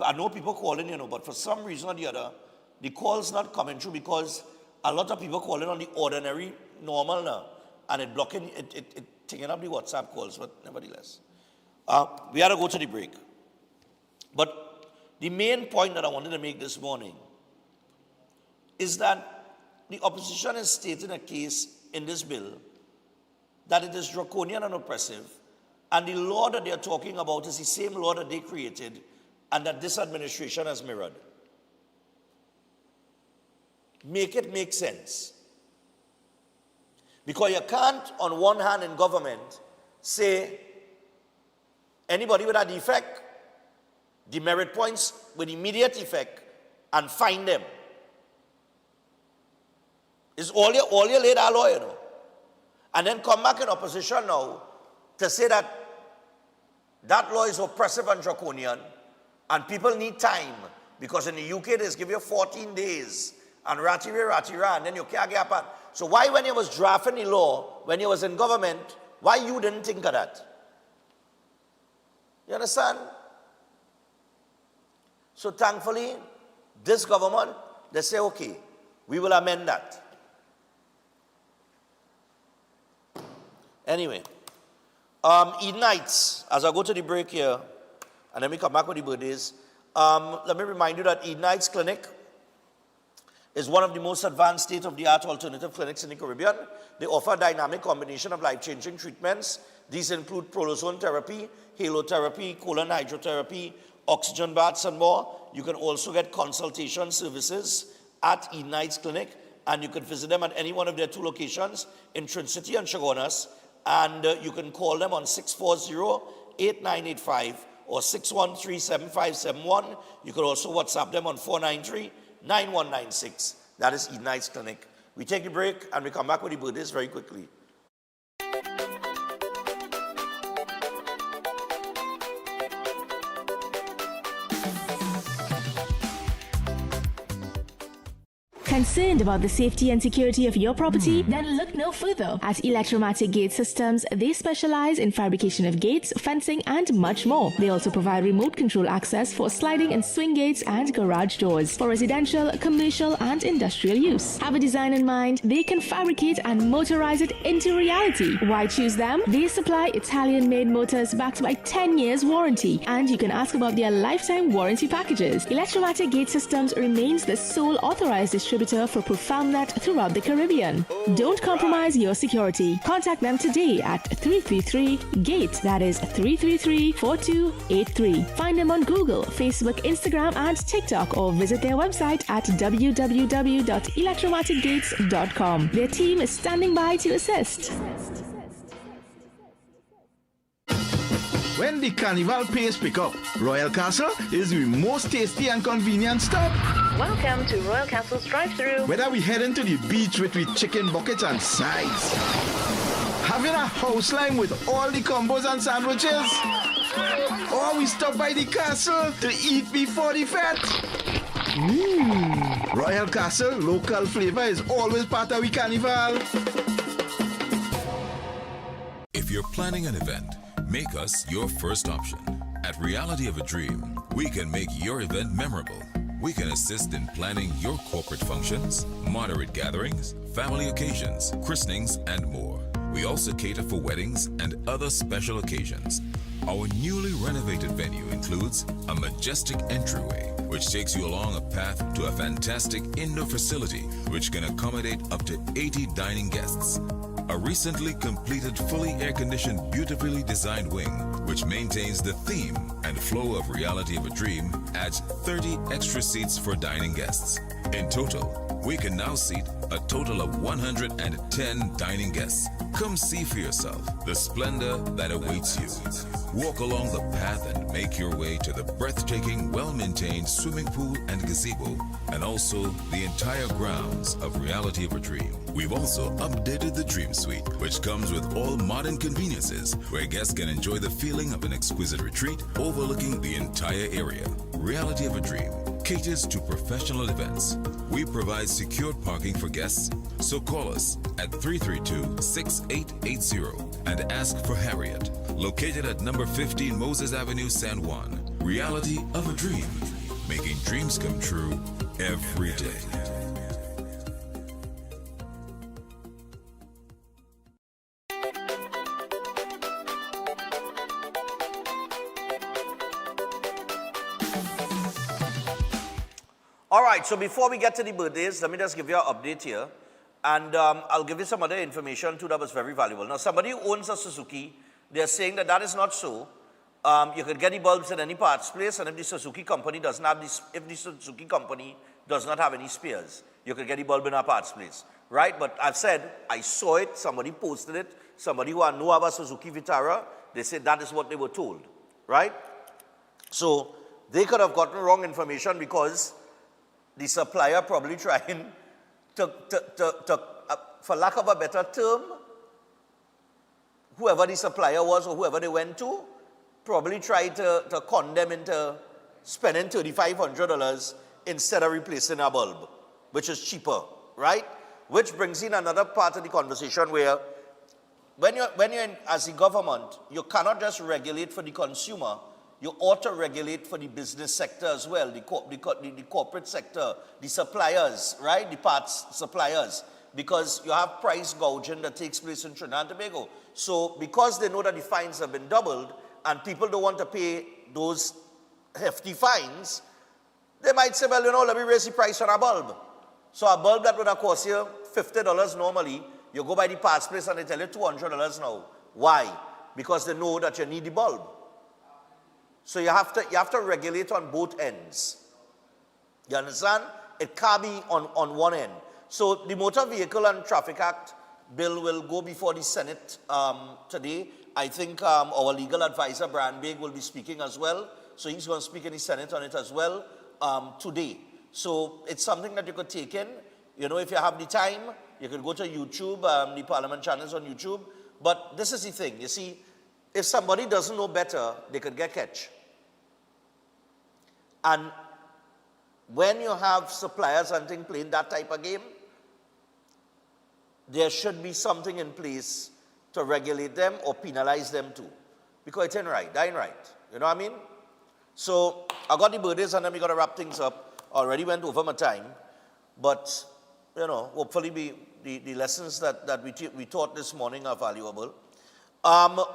I know people calling, but for some reason or the other, the call's not coming through because a lot of people calling on the ordinary, normal now, and it blocking, it taking up the WhatsApp calls, but nevertheless. We had to go to the break. But the main point that I wanted to make this morning is that the opposition is stating a case in this bill that it is draconian and oppressive, and the law that they are talking about is the same law that they created and that this administration has mirrored. Make it make sense. Because you can't, on one hand in government, say anybody with a defect, demerit points with immediate effect, and fine them. It's all you laid our law, And then come back in opposition now to say that that law is oppressive and draconian, and people need time, because in the UK they give you 14 days, and ratira, and then you can't get up. So why, when you was drafting the law, when you was in government, why you didn't think of that? You understand? So thankfully, this government, they say, okay, we will amend that. Anyway, Edenites, as I go to the break here, and then we come back with the birthdays, let me remind you that Edenites Clinic is one of the most advanced state-of-the-art alternative clinics in the Caribbean. They offer a dynamic combination of life-changing treatments. These include prolozone therapy, halotherapy, colon hydrotherapy, oxygen baths, and more. You can also get consultation services at Edenites Clinic, and you can visit them at any one of their 2 locations in Trincity and Chaguanas. And you can call them on 640-8985 or 613-7571. You can also WhatsApp them on 493-9196. That is Edenites Clinic. We take a break and we come back with the birthdays very quickly. Concerned about the safety and security of your property? Then look no further. At Electromatic Gate Systems, they specialize in fabrication of gates, fencing, and much more. They also provide remote control access for sliding and swing gates and garage doors for residential, commercial, and industrial use. Have a design in mind? They can fabricate and motorize it into reality. Why choose them? They supply Italian-made motors backed by 10 years warranty, and you can ask about their lifetime warranty packages. Electromatic Gate Systems remains the sole authorized distributor for ProfoundNet throughout the Caribbean. Don't compromise your security. Contact them today at 333-GATE. That is 333-4283. Find them on Google, Facebook, Instagram, and TikTok, or visit their website at www.electromaticgates.com. Their team is standing by to assist. When the carnival pace pick up, Royal Castle is the most tasty and convenient stop. Welcome to Royal Castle's drive-thru. Whether we heading to the beach with chicken buckets and sides, having a house line with all the combos and sandwiches, or we stop by the castle to eat before the fete. Royal Castle, local flavor is always part of the carnival. If you're planning an event, make us your first option. At Reality of a Dream, we can make your event memorable. We can assist in planning your corporate functions, moderate gatherings, family occasions, christenings, and more. We also cater for weddings and other special occasions. Our newly renovated venue includes a majestic entryway, which takes you along a path to a fantastic indoor facility which can accommodate up to 80 dining guests. A recently completed, fully air-conditioned, beautifully designed wing, which maintains the theme and flow of Reality of a Dream, adds 30 extra seats for dining guests. In total, we can now seat a total of 110 dining guests. Come see for yourself the splendor that awaits you. Walk along the path and make your way to the breathtaking, well-maintained swimming pool and gazebo, and also the entire grounds of Reality of a Dream. We've also updated the Dream Suite, which comes with all modern conveniences, where guests can enjoy the feeling of an exquisite retreat overlooking the entire area. Reality of a Dream caters to professional events. We provide secured parking for guests, so call us at 332-6880 and ask for Harriet, located at number 15 Moses Avenue, San Juan. Reality of a Dream, making dreams come true every day. All right, so before we get to the birthdays, let me just give you an update here. And I'll give you some other information too that was very valuable. Now, somebody who owns a Suzuki, they're saying that that is not so. You could get the bulbs in any parts place, and if the Suzuki company doesn't have this, if the Suzuki company does not have any spares, you could get the bulb in a parts place, right? But I've said, I saw it, somebody posted it, somebody who knew about Suzuki Vitara, they said that is what they were told, right? So they could have gotten wrong information because the supplier probably trying to for lack of a better term, whoever the supplier was or whoever they went to, probably tried to con them into spending $3,500 instead of replacing a bulb, which is cheaper, right? Which brings in another part of the conversation where when you're in, as a government, you cannot just regulate for the consumer, you ought to regulate for the business sector as well, the corporate sector, the suppliers, right? The parts suppliers, because you have price gouging that takes place in Trinidad and Tobago. So because they know that the fines have been doubled and people don't want to pay those hefty fines, they might say, well, you know, let me raise the price on a bulb. So a bulb that would have cost you $50 normally, you go by the parts place and they tell you $200 now. Why? Because they know that you need the bulb. So you have to regulate on both ends. You understand? It can't be on one end. So the Motor Vehicle and Traffic Act bill will go before the Senate today. I think our legal advisor, Brian Baig, will be speaking as well. So he's going to speak in the Senate on it as well today. So it's something that you could take in. You know, if you have the time, you could go to YouTube, the Parliament channels on YouTube. But this is the thing. You see, if somebody doesn't know better, they could get catch. And when you have suppliers hunting playing that type of game, there should be something in place to regulate them or penalize them too. Because it ain't right, that ain't right. You know what I mean? So I got the birthdays and then we got to wrap things up. Already went over my time. But, you know, hopefully the lessons that we taught this morning are valuable.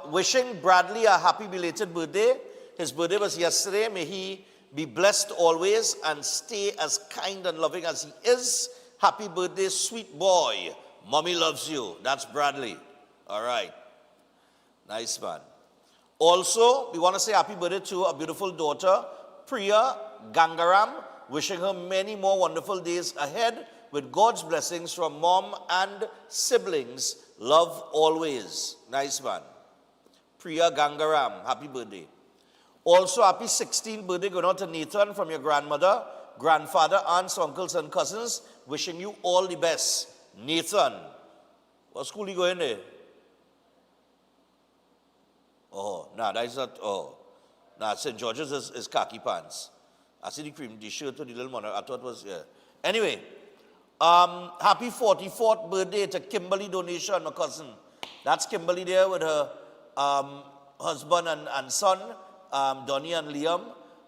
Wishing Bradley a happy belated birthday. His birthday was yesterday. May he be blessed always and stay as kind and loving as he is. Happy birthday, sweet boy. Mommy loves you. That's Bradley. All right. Nice man. Also, we want to say happy birthday to a beautiful daughter, Priya Gangaram. Wishing her many more wonderful days ahead with God's blessings from mom and siblings. Love always. Nice man. Priya Gangaram. Happy birthday. Also, happy 16th birthday going out to Nathan from your grandmother, grandfather, aunts, uncles, and cousins. Wishing you all the best. Nathan. What school you going there? Oh, nah, that is not, oh. Nah, St. George's is khaki pants. I see the shirt with the little monitor. I thought it was, yeah. Anyway, happy 44th birthday to Kimberly Donation, my cousin. That's Kimberly there with her husband and son, Donnie and Liam.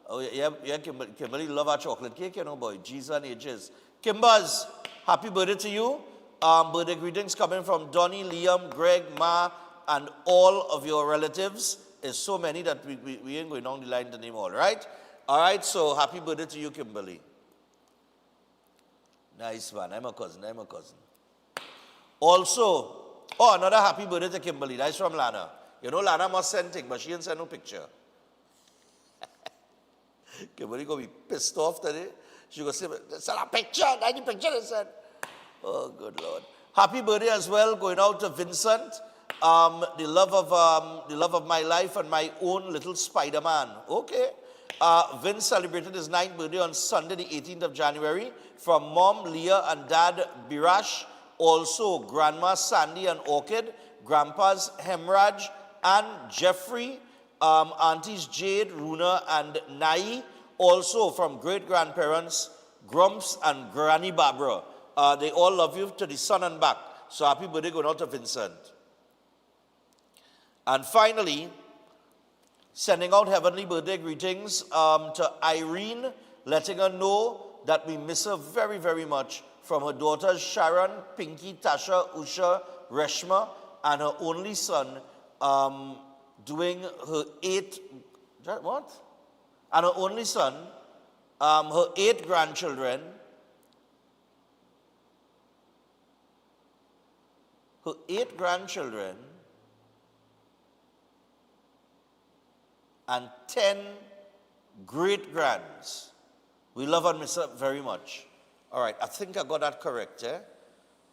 Oh, yeah, Kimberly love our chocolate cake, you know, boy. G's and H's. Kimbers, happy birthday to you. Birthday greetings coming from Donnie, Liam, Greg, Ma, and all of your relatives. There's so many that we ain't going down the line to name all, right? All right, so happy birthday to you, Kimberly. Nice man, I'm a cousin. Also, another happy birthday to Kimberly. That's from Lana. You know, Lana must send things, but she didn't send no picture. Kimberly gonna be pissed off today. She gonna say, send a picture, that's the picture they said. Oh, good Lord. Happy birthday as well, going out to Vincent. The love of my life and my own little Spider-Man. Okay. Vince celebrated his 9th birthday on Sunday, the 18th of January, from Mom, Leah, and Dad, Birash. Also, Grandma, Sandy, and Orchid. Grandpas, Hemraj, and Jeffrey. Aunties, Jade, Runa, and Nai. Also, from great-grandparents, Grumps and Granny Barbara. They all love you to the sun and back. So happy birthday going out to Vincent. And finally, sending out heavenly birthday greetings to Irene, letting her know that we miss her very, very much, from her daughters Sharon, Pinky, Tasha, Usha, Reshma, and her only son doing her 8th grandchildren. Her 8 grandchildren and 10 great-grands. We love and miss her very much. All right, I think I got that correct, eh?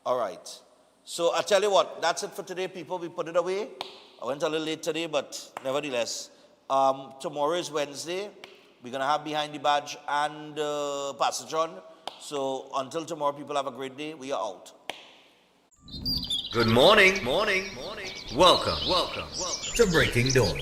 All right. So I tell you what, that's it for today, people. We put it away. I went a little late today, but nevertheless, tomorrow is Wednesday. We're going to have Behind the Badge and Pastor John. So until tomorrow, people, have a great day. We are out. Good morning. Welcome to Breaking Dawn.